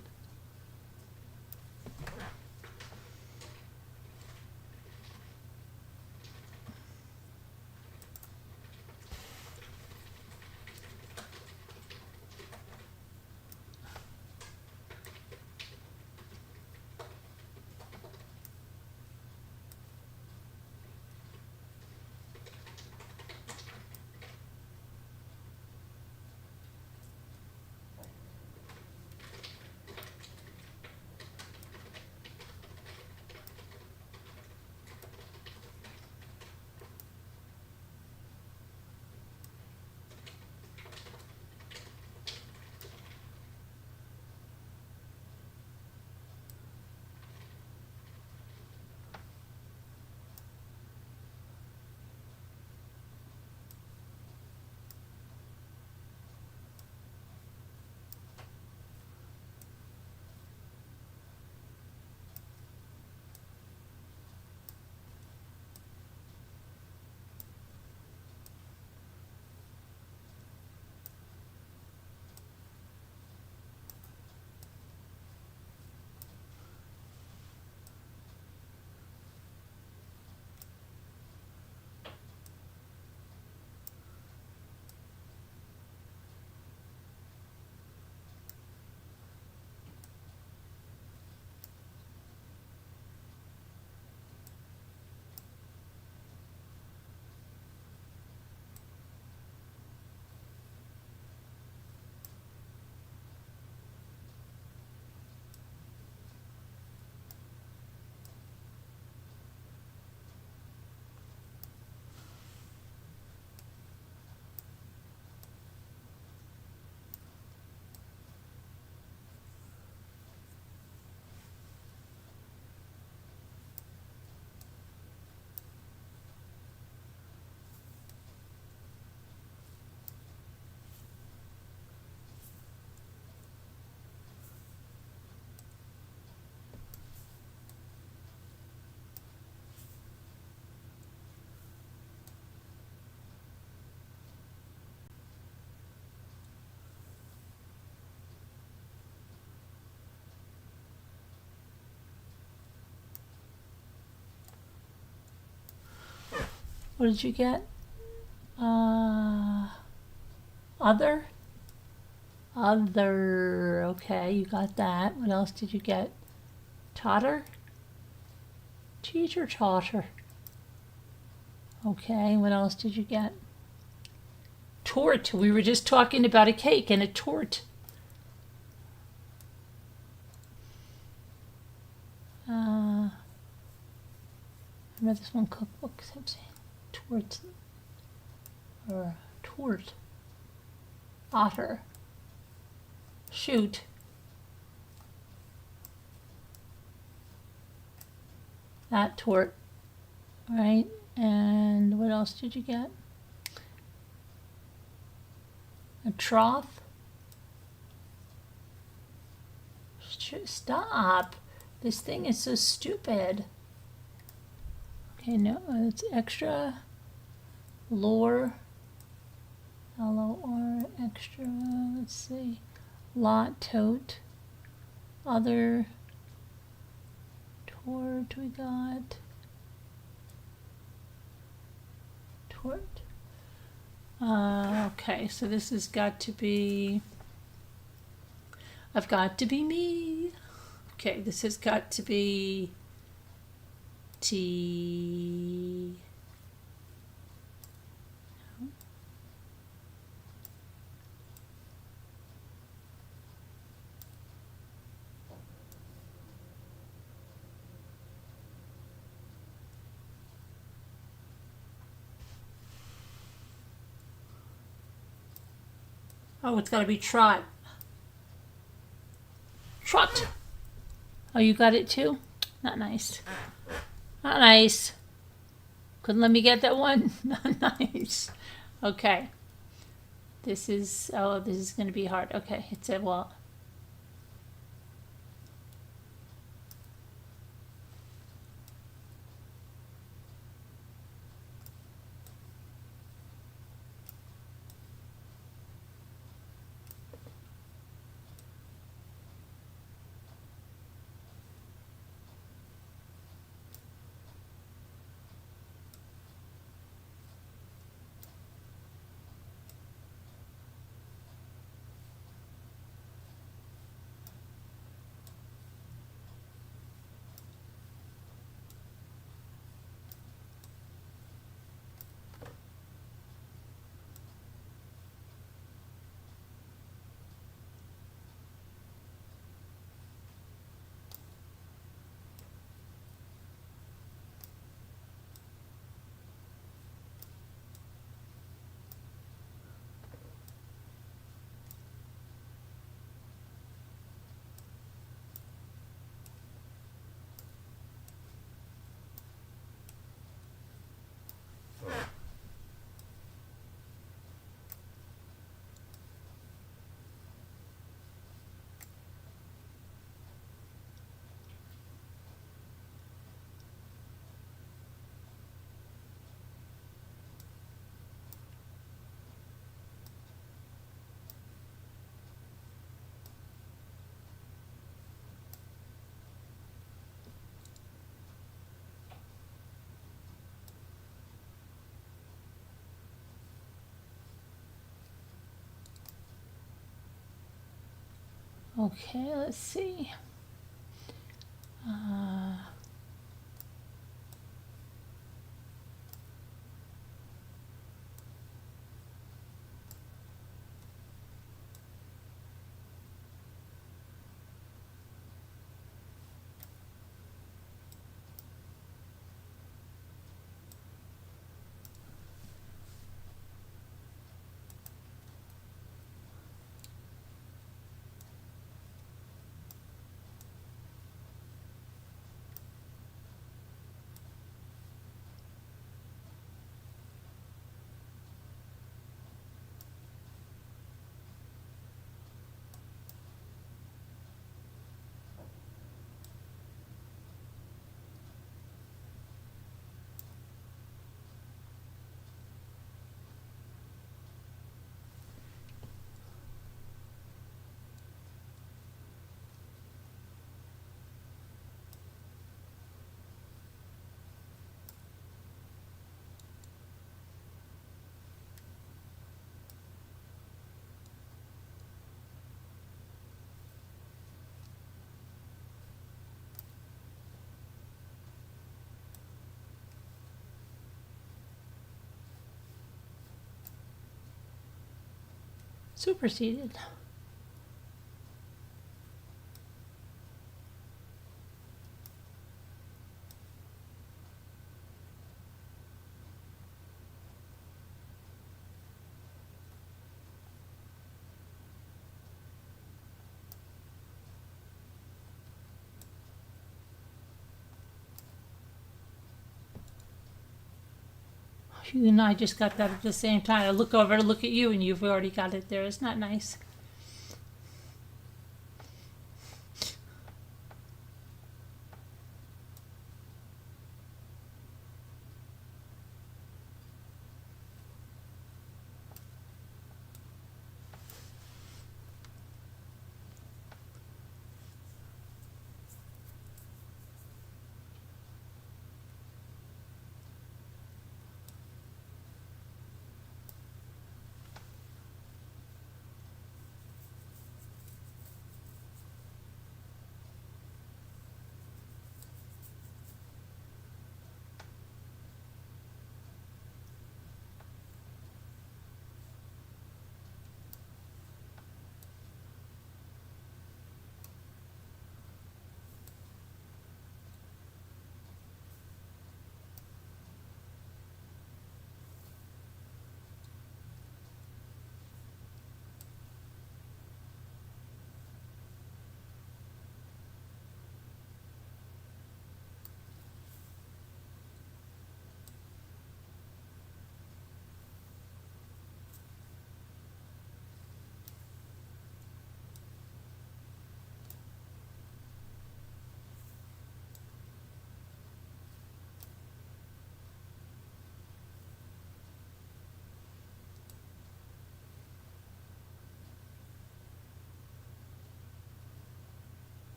What did you get? Other? Other. Okay, you got that. What else did you get? Totter? Teacher totter. Okay, what else did you get? Tort. We were just talking about a cake and a tort. Remember this one cookbook? Tort. Or tort. Otter. Shoot. That tort. Right? And what else did you get? A trough. Stop. This thing is so stupid. Okay, no, it's extra. Lore. LOR, extra. Let's see. Lot, tote. Other. Tort, we got. Tort. Okay, so this has got to be. I've got to be me. Okay, this has got to be T. Oh, it's got to be trot. Trot. Oh, you got it too? Not nice. Not nice. Couldn't let me get that one. Not nice. Okay. This is going to be hard. Okay, it said, well. Okay, let's see. Superseded. You and I just got that at the same time. I look over to look at you and you've already got it there. It's not nice.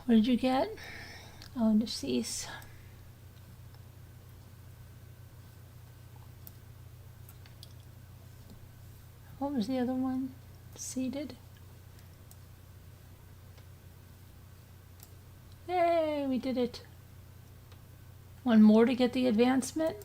What did you get? Oh, deceased. What was the other one? Seated. Yay, we did it. One more to get the advancement.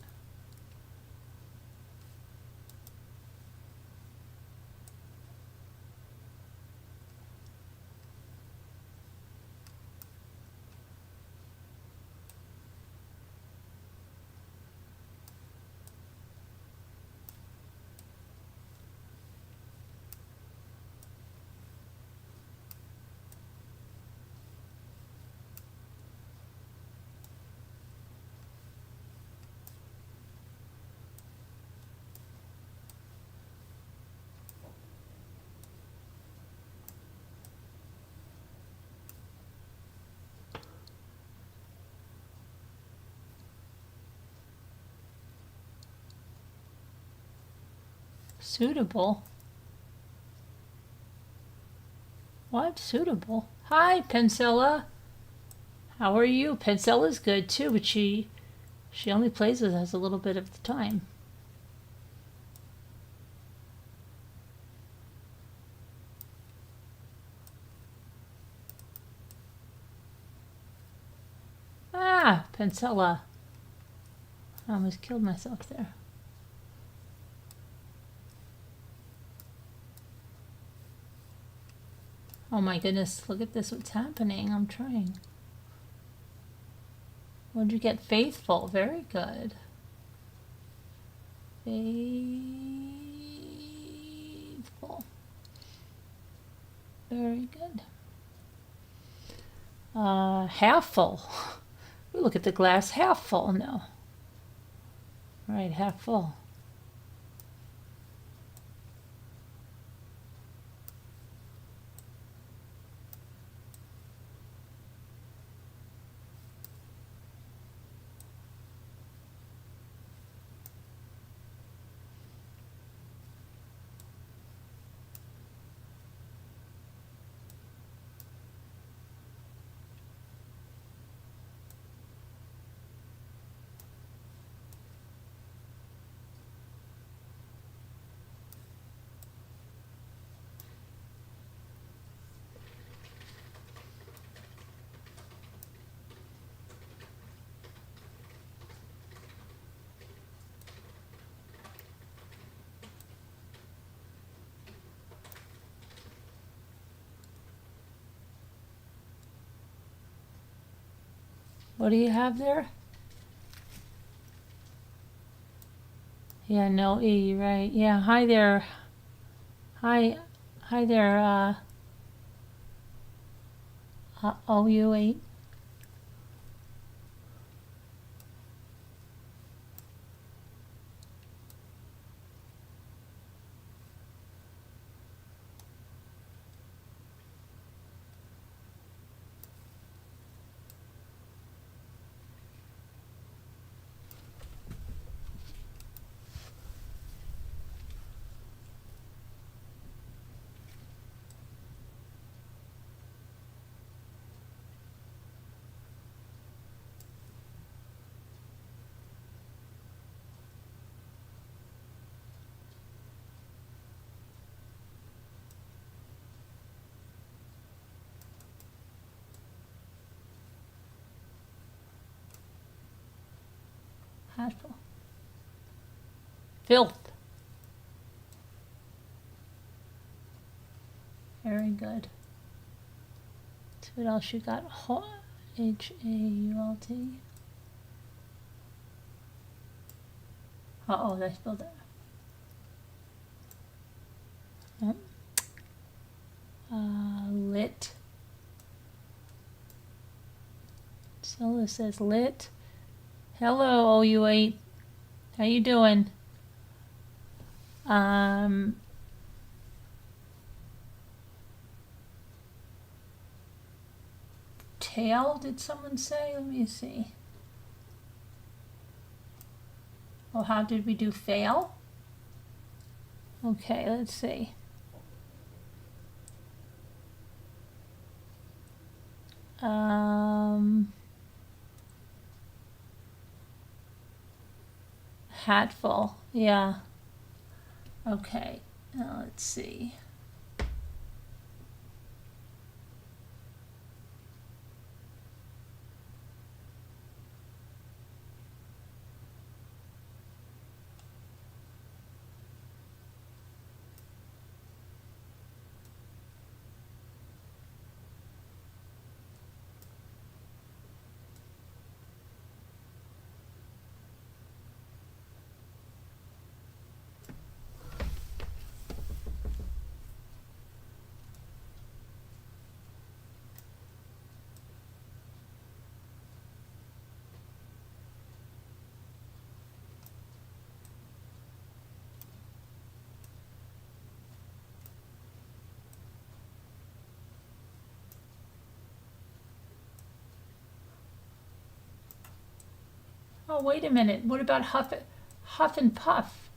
Suitable? What? Suitable? Hi, Pencilla. How are you? Pencella's good too, but she only plays with us a little bit of the time. Ah, Pencilla. I almost killed myself there. Oh my goodness, look at this, what's happening. I'm trying. What did you get? Faithful. Very good. Faithful. Very good. Half full. We look at the glass half full now. Right, half full. What do you have there? Yeah, no E, right. Yeah, hi there. Hi there, OU8. Hatful. Filth. Very good. So what else you got? Hault. Uh-oh, I spelled that. Lit. Scylla says lit. Hello, OU8. How you doing? Tail, did someone say? Let me see. Oh, how did we do fail? Okay, let's see. Hatful. Yeah. Okay. Now let's see. Oh, wait a minute. What about Huff and Puff?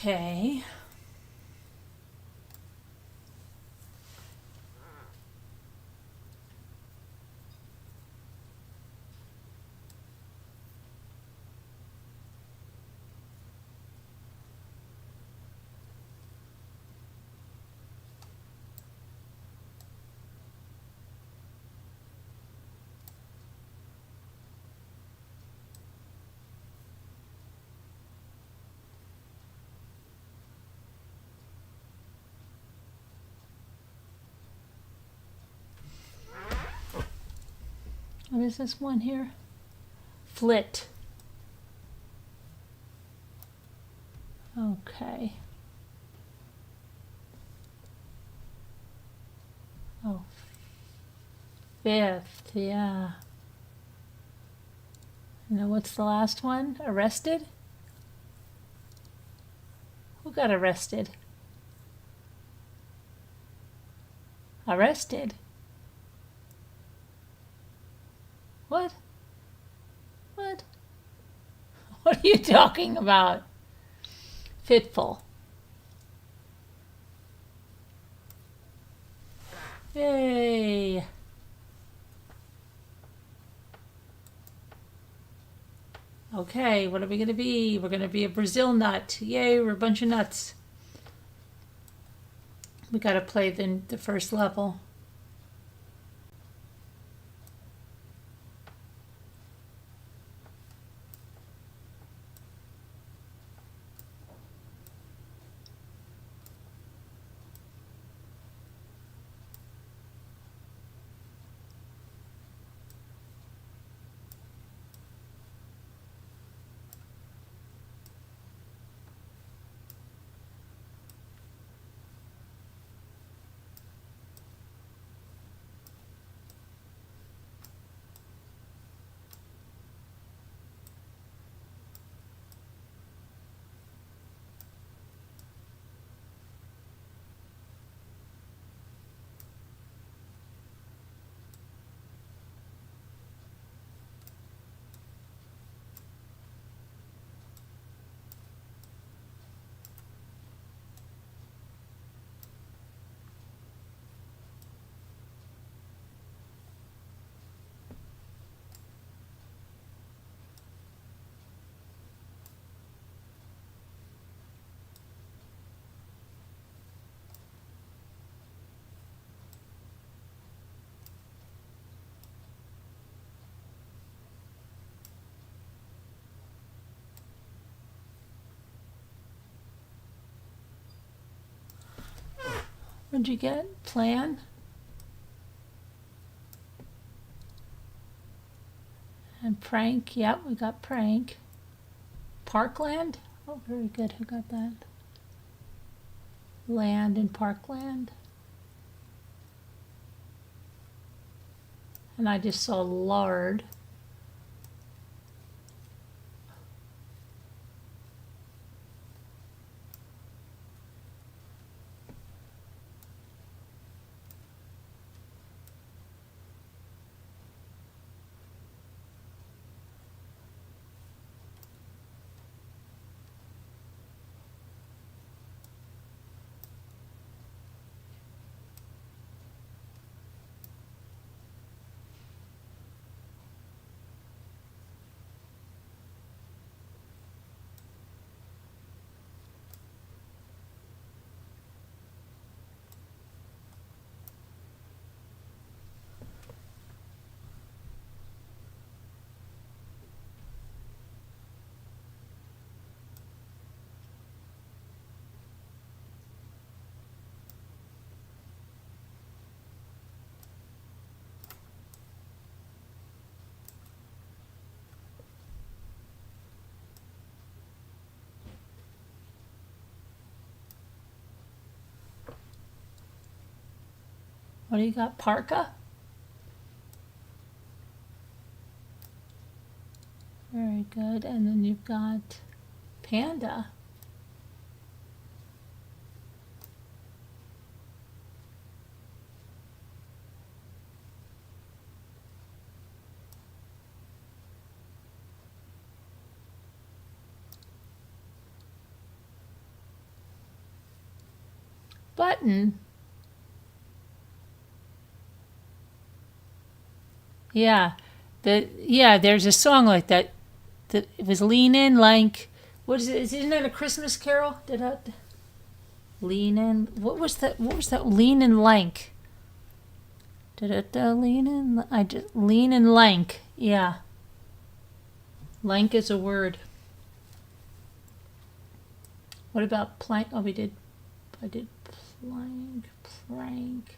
Okay. What is this one here? Flit. Okay. Oh, fifth, yeah. Now what's the last one? Arrested? Who got arrested? Arrested? What? What? What are you talking about? Fitful. Yay! Okay, what are we gonna be? We're gonna be a Brazil nut. Yay, we're a bunch of nuts. We gotta play the first level. What'd you get? Plan? And prank. Yep, we got prank. Parkland? Oh, very good. Who got that? Land and parkland. And I just saw lard. What do you got? Parka? Very good. And then you've got panda. Button. Yeah. There's a song like that. That it was Lean In like, what is it? Isn't that a Christmas carol? Lean In. What was that? Lean In Lank. Lean In. Lean In Lank. Yeah. Lank is a word. What about plank? Oh, I did plank, prank.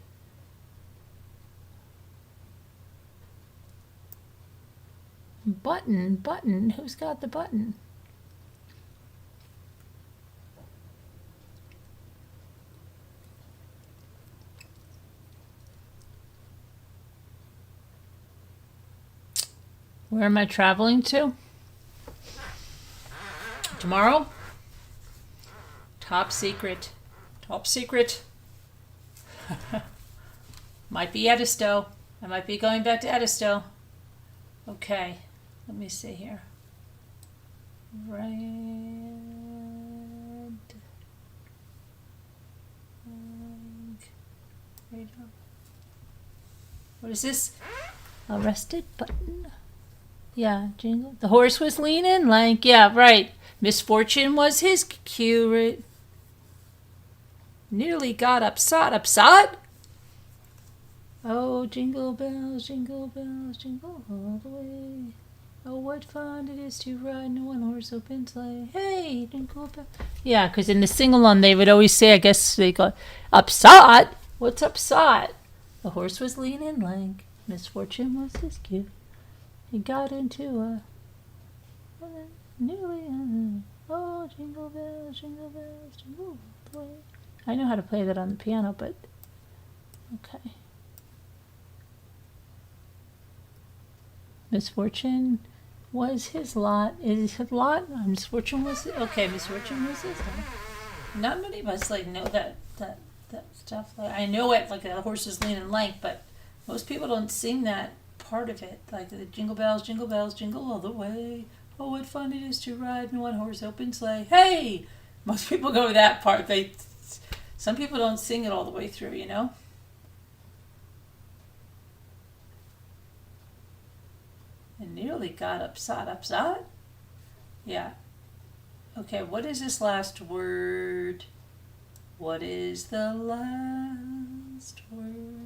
Button. Who's got the button? Where am I traveling to? Tomorrow? Top secret. Might be Edisto. I might be going back to Edisto. Okay. Let me see here. Red. What is this? Arrested button. Yeah, jingle. The horse was leaning like, yeah, right. Misfortune was his cue. Nearly got upsot. Oh, jingle bells, jingle all the way. Oh, what fun it is to ride in a one-horse open sleigh. Hey, jingle bell. Yeah, because in the sing-along they would always say, I guess they go, upsot? What's upsot? The horse was leaning like, misfortune was his cue. He got into a nearly, oh, jingle bells, jingle all the way. I know how to play that on the piano, but okay. Misfortune was his lot. Is his lot? Misfortune was misfortune was his lot. Not many of us know that stuff. I know it like a horse is leaning lank, but most people don't sing that part of it. Like the jingle bells, jingle all the way. Oh, what fun it is to ride in one horse open sleigh. Hey! Most people go with that part. Some people don't sing it all the way through, And nearly got upsot? Yeah. Okay, what is this last word? What is the last word?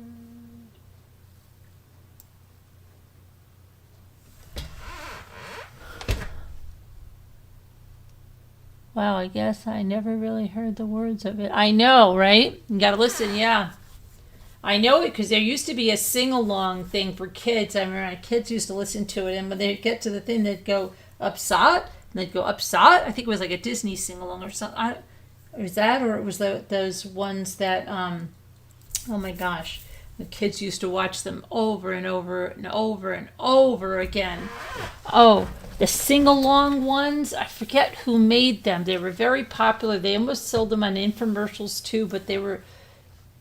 Wow, I guess I never really heard the words of it. I know, right? You gotta listen, yeah. I know it because there used to be a sing-along thing for kids. I remember my kids used to listen to it, and when they'd get to the thing, they'd go upsot, and they'd go upsot. I think it was like a Disney sing-along or something. Was that, or it was those ones that, oh my gosh, the kids used to watch them over and over and over and over again. Oh, the sing-along ones, I forget who made them. They were very popular. They almost sold them on infomercials too, but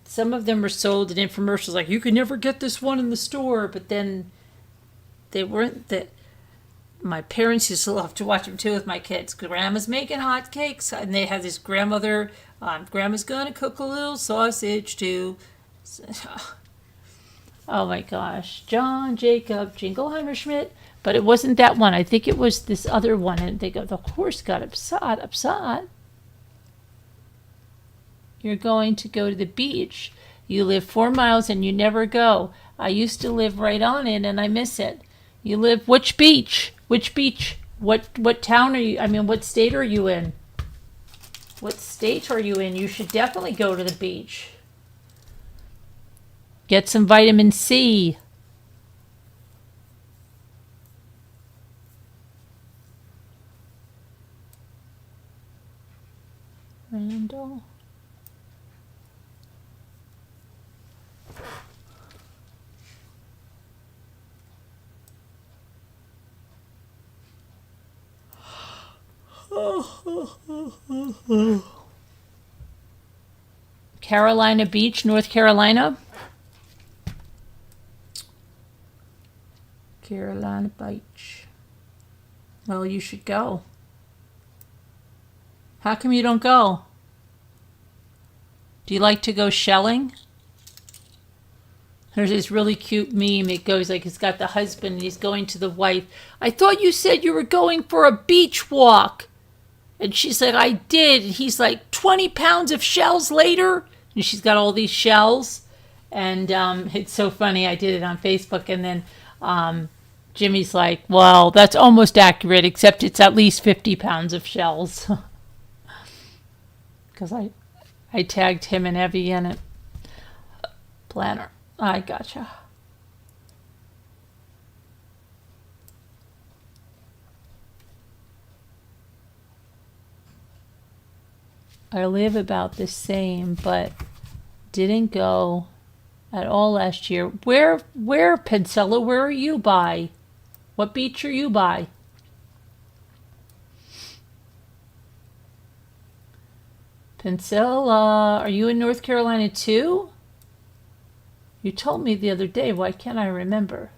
some of them were sold in infomercials like, you could never get this one in the store, but then they weren't that. My parents used to love to watch them too with my kids. Grandma's making hot cakes, and they had this grandmother, Grandma's gonna cook a little sausage too. Oh my gosh. John Jacob Jingleheimer Schmidt. But it wasn't that one. I think it was this other one. And they go, the horse got upset. You're going to go to the beach. You live 4 miles and you never go. I used to live right on it and I miss it. You live, which beach? Which beach? What town are you, what state are you in? What state are you in? You should definitely go to the beach. Get some vitamin C. Randall. Carolina Beach, North Carolina. Carolina Beach. Well, you should go. How come you don't go? Do you like to go shelling? There's this really cute meme. It goes like, it's got the husband and he's going to the wife. I thought you said you were going for a beach walk. And she's like, I did. And he's like, 20 pounds of shells later. And she's got all these shells. And it's so funny. I did it on Facebook. And then Jimmy's like, well, that's almost accurate, except it's at least 50 pounds of shells. Because I tagged him and Evie in it. Planner. I gotcha. I live about the same, but didn't go at all last year. Where, Pencilla, where are you by? What beach are you by? Pencilla, are you in North Carolina too? You told me the other day. Why can't I remember?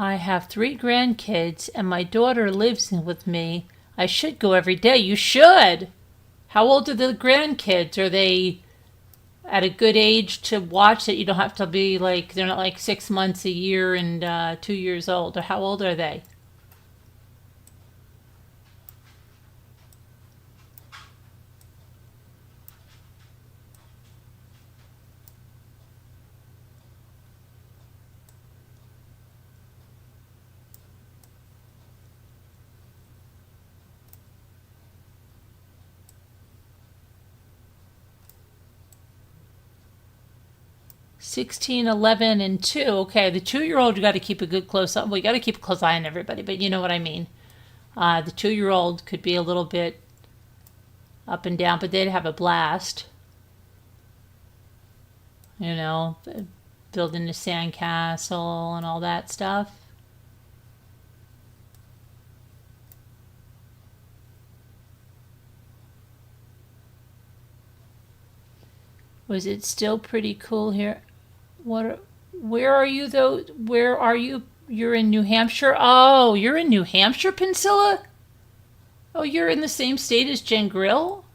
I have 3 grandkids, and my daughter lives with me. I should go every day. You should. How old are the grandkids? Are they at a good age to watch that you don't have to be like, they're not like 6 months, a year, and 2 years old? Or how old are they? $16, $11, and 2. Okay, the 2-year-old, you got to keep a good close up. Well, you got to keep a close eye on everybody, but you know what I mean. The 2-year-old could be a little bit up and down, but they'd have a blast. You know, building the sandcastle and all that stuff. Was it still pretty cool here? Where are you though? Where are you? You're in New Hampshire? Oh, you're in New Hampshire, Pencilla? Oh, you're in the same state as Jen Grill?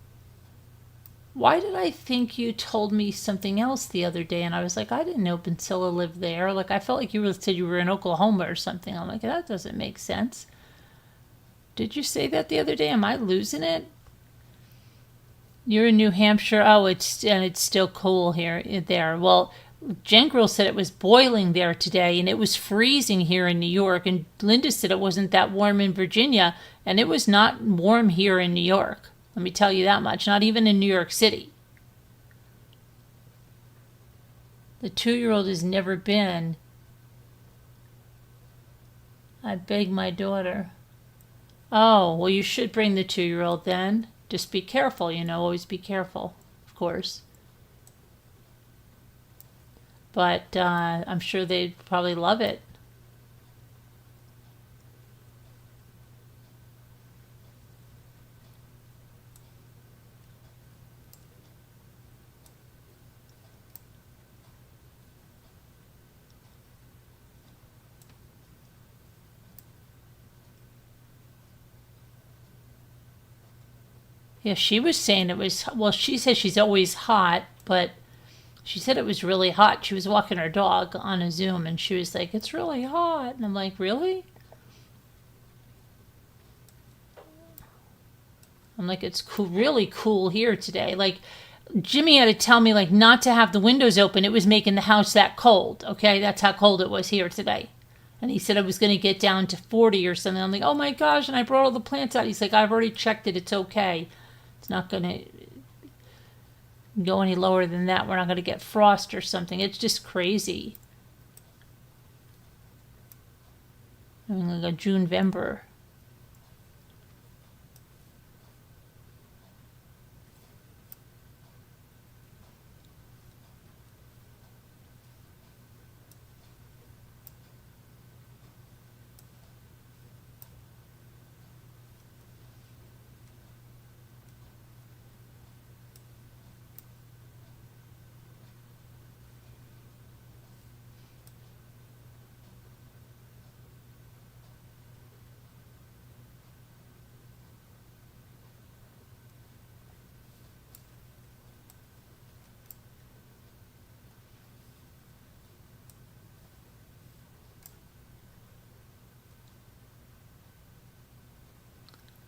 Why did I think you told me something else the other day? And I was like, I didn't know Pencilla lived there. Like, I felt like you said you were in Oklahoma or something. I'm like, that doesn't make sense. Did you say that the other day? Am I losing it? You're in New Hampshire. Oh, it's still cool here there. Well, Jen Girl said it was boiling there today, and it was freezing here in New York. And Linda said it wasn't that warm in Virginia, and it was not warm here in New York. Let me tell you that much. Not even in New York City. The 2-year-old has never been. I beg my daughter. Oh, well, you should bring the 2-year-old then. Just be careful, always be careful, of course. But I'm sure they'd probably love it. Yeah, she was saying it was, well, she says she's always hot, but she said it was really hot. She was walking her dog on a Zoom, and she was like, it's really hot. And I'm like, really? I'm like, it's cool, really cool here today. Like, Jimmy had to tell me, like, not to have the windows open. It was making the house that cold, okay? That's how cold it was here today. And he said it was going to get down to 40 or something. I'm like, oh my gosh, and I brought all the plants out. He's like, I've already checked it. It's okay. It's not going to go any lower than that. We're not going to get frost or something. It's just crazy. I mean, like a June-Vember.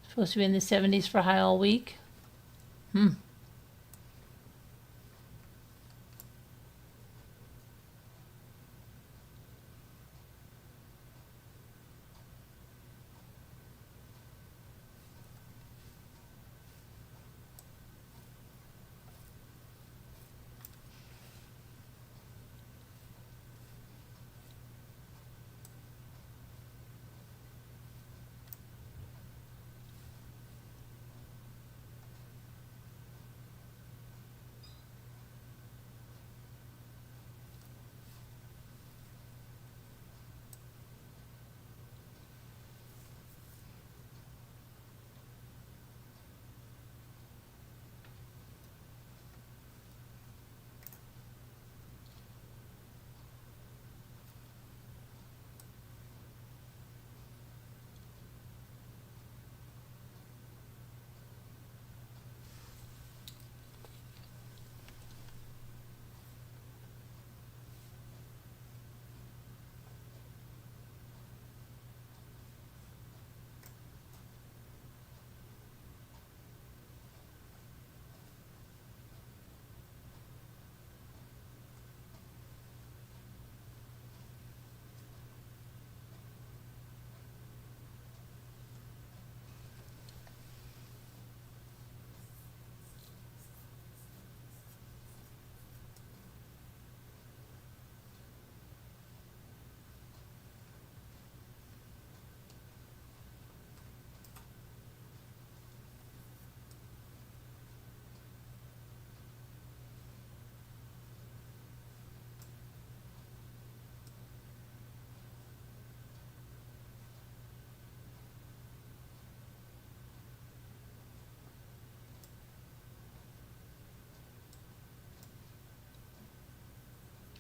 Supposed to be in the 70s for high all week.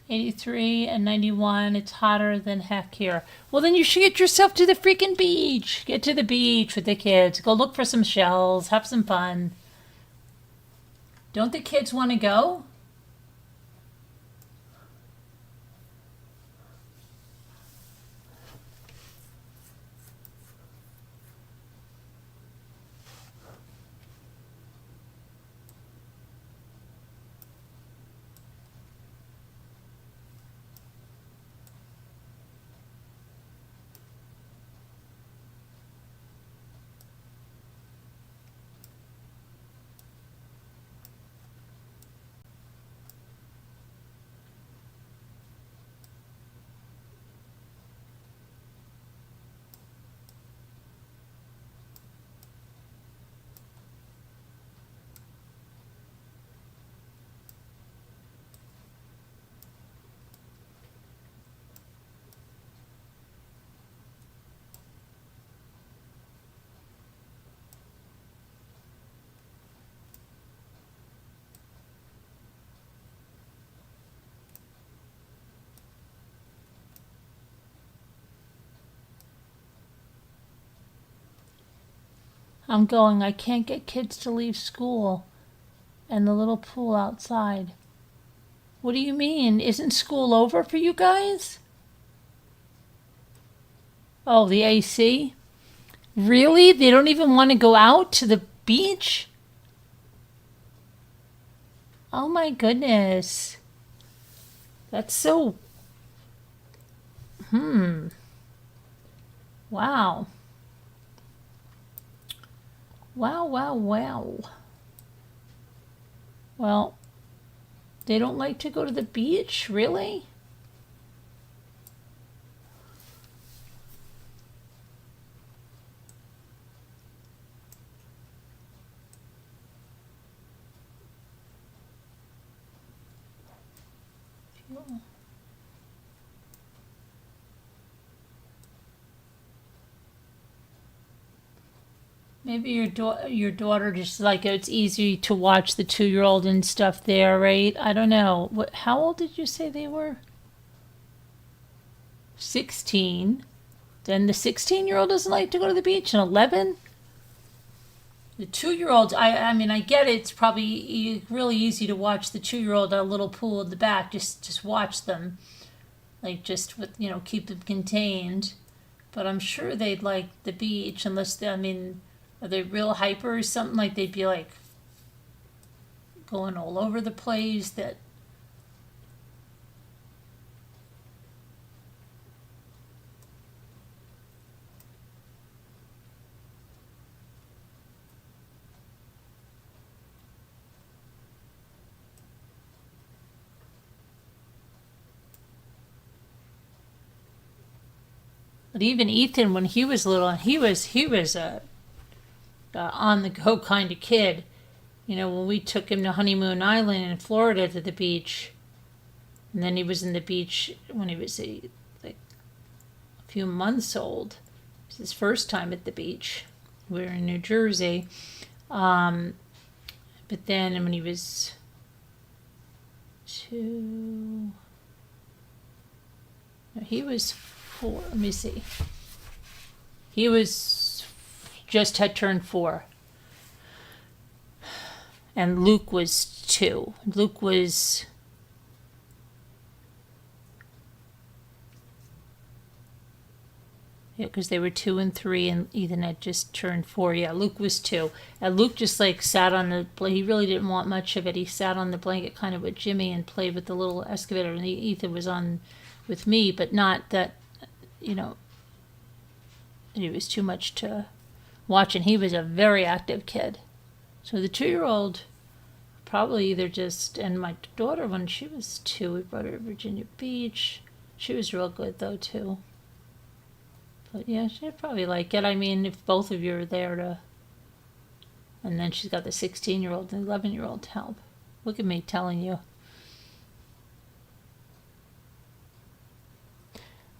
'83 and 91. It's hotter than heck here. Well, then you should get yourself to the freaking beach. Get to the beach with the kids. Go look for some shells. Have some fun. Don't the kids want to go? I'm going, I can't get kids to leave school and the little pool outside. What do you mean? Isn't school over for you guys? Oh, the AC? Really? They don't even want to go out to the beach? Oh my goodness. That's so... Wow. Wow, wow, wow. Well, they don't like to go to the beach? Really? Maybe your daughter just like it's easy to watch the 2-year-old and stuff there, right? I don't know. How old did you say they were? 16. Then the 16-year-old doesn't like to go to the beach, and 11. The 2-year-old, I mean, I get it. It's probably really easy to watch the 2-year-old at a little pool in the back. Just watch them, like just with keep them contained. But I'm sure they'd like the beach, unless I mean. Are they real hyper or something? Like they'd be like going all over the place that but even Ethan when he was little he was a on the go kind of kid. When we took him to Honeymoon Island in Florida to the beach, and then he was in the beach when he was like a few months old. It was his first time at the beach. We were in New Jersey. But then when he was 2, he was 4. Let me see. He was just had turned 4. And Luke was 2. Luke was... Yeah, because they were 2 and 3, and Ethan had just turned 4. Yeah, Luke was 2. And Luke just like sat on the... He really didn't want much of it. He sat on the blanket kind of with Jimmy and played with the little excavator. And Ethan was on with me, but not that, it was too much to watch. And he was a very active kid. So the 2-year-old probably either just... And my daughter, when she was 2, we brought her to Virginia Beach. She was real good, though, too. But yeah, she'd probably like it. I mean, if both of you are there to... And then she's got the 16-year-old and the 11-year-old to help. Look at me telling you.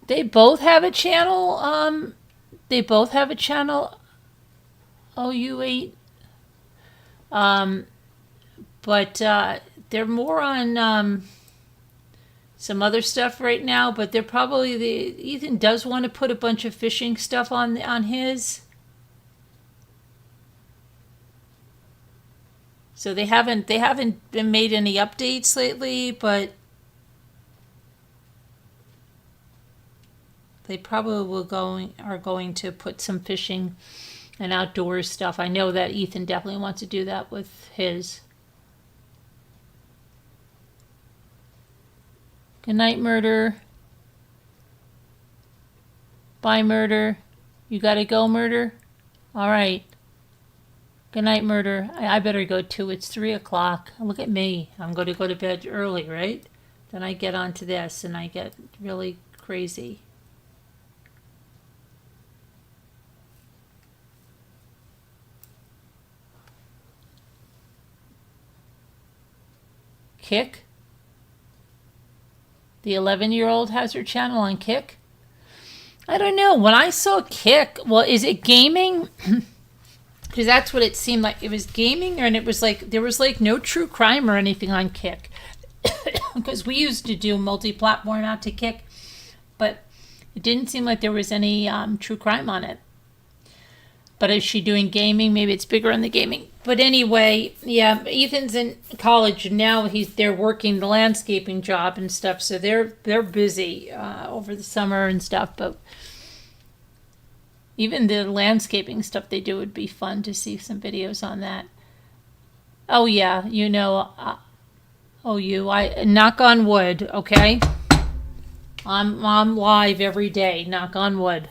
They both have a channel. They both have a channel. OU8. But they're more on... some other stuff right now, but they're probably Ethan does want to put a bunch of fishing stuff on his. So they haven't been made any updates lately, but they probably are going to put some fishing and outdoors stuff. I know that Ethan definitely wants to do that with his. Good night, Murder. Bye, Murder. You gotta go, Murder? All right. Good night, Murder. I better go too. It's 3 o'clock. Look at me. I'm going to go to bed early, right? Then I get onto this and I get really crazy. Kick? The 11-year-old has her channel on Kick? I don't know. When I saw Kick, well, is it gaming? Because that's what it seemed like. It was gaming, and it was like there was like no true crime or anything on Kick. Because we used to do multi-platform out to Kick, but it didn't seem like there was any true crime on it. But is she doing gaming? Maybe it's bigger on the gaming. But anyway, yeah, Ethan's in college and now they're working the landscaping job and stuff. So they're busy over the summer and stuff. But even the landscaping stuff they do would be fun to see some videos on that. Oh yeah, I knock on wood, okay? I'm live every day. Knock on wood.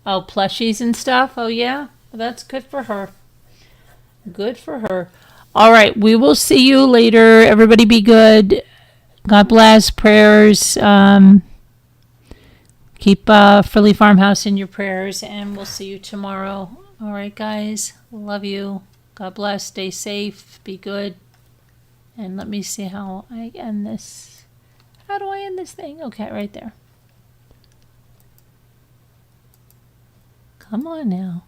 Oh, plushies and stuff. Oh yeah, well, that's good for her. Good for her. All right, we will see you later. Everybody be good. God bless. Prayers. Keep Frilly Farmhouse in your prayers, and we'll see you tomorrow. All right, guys. Love you. God bless. Stay safe. Be good. And let me see how I end this. How do I end this thing? Okay, right there. Come on now.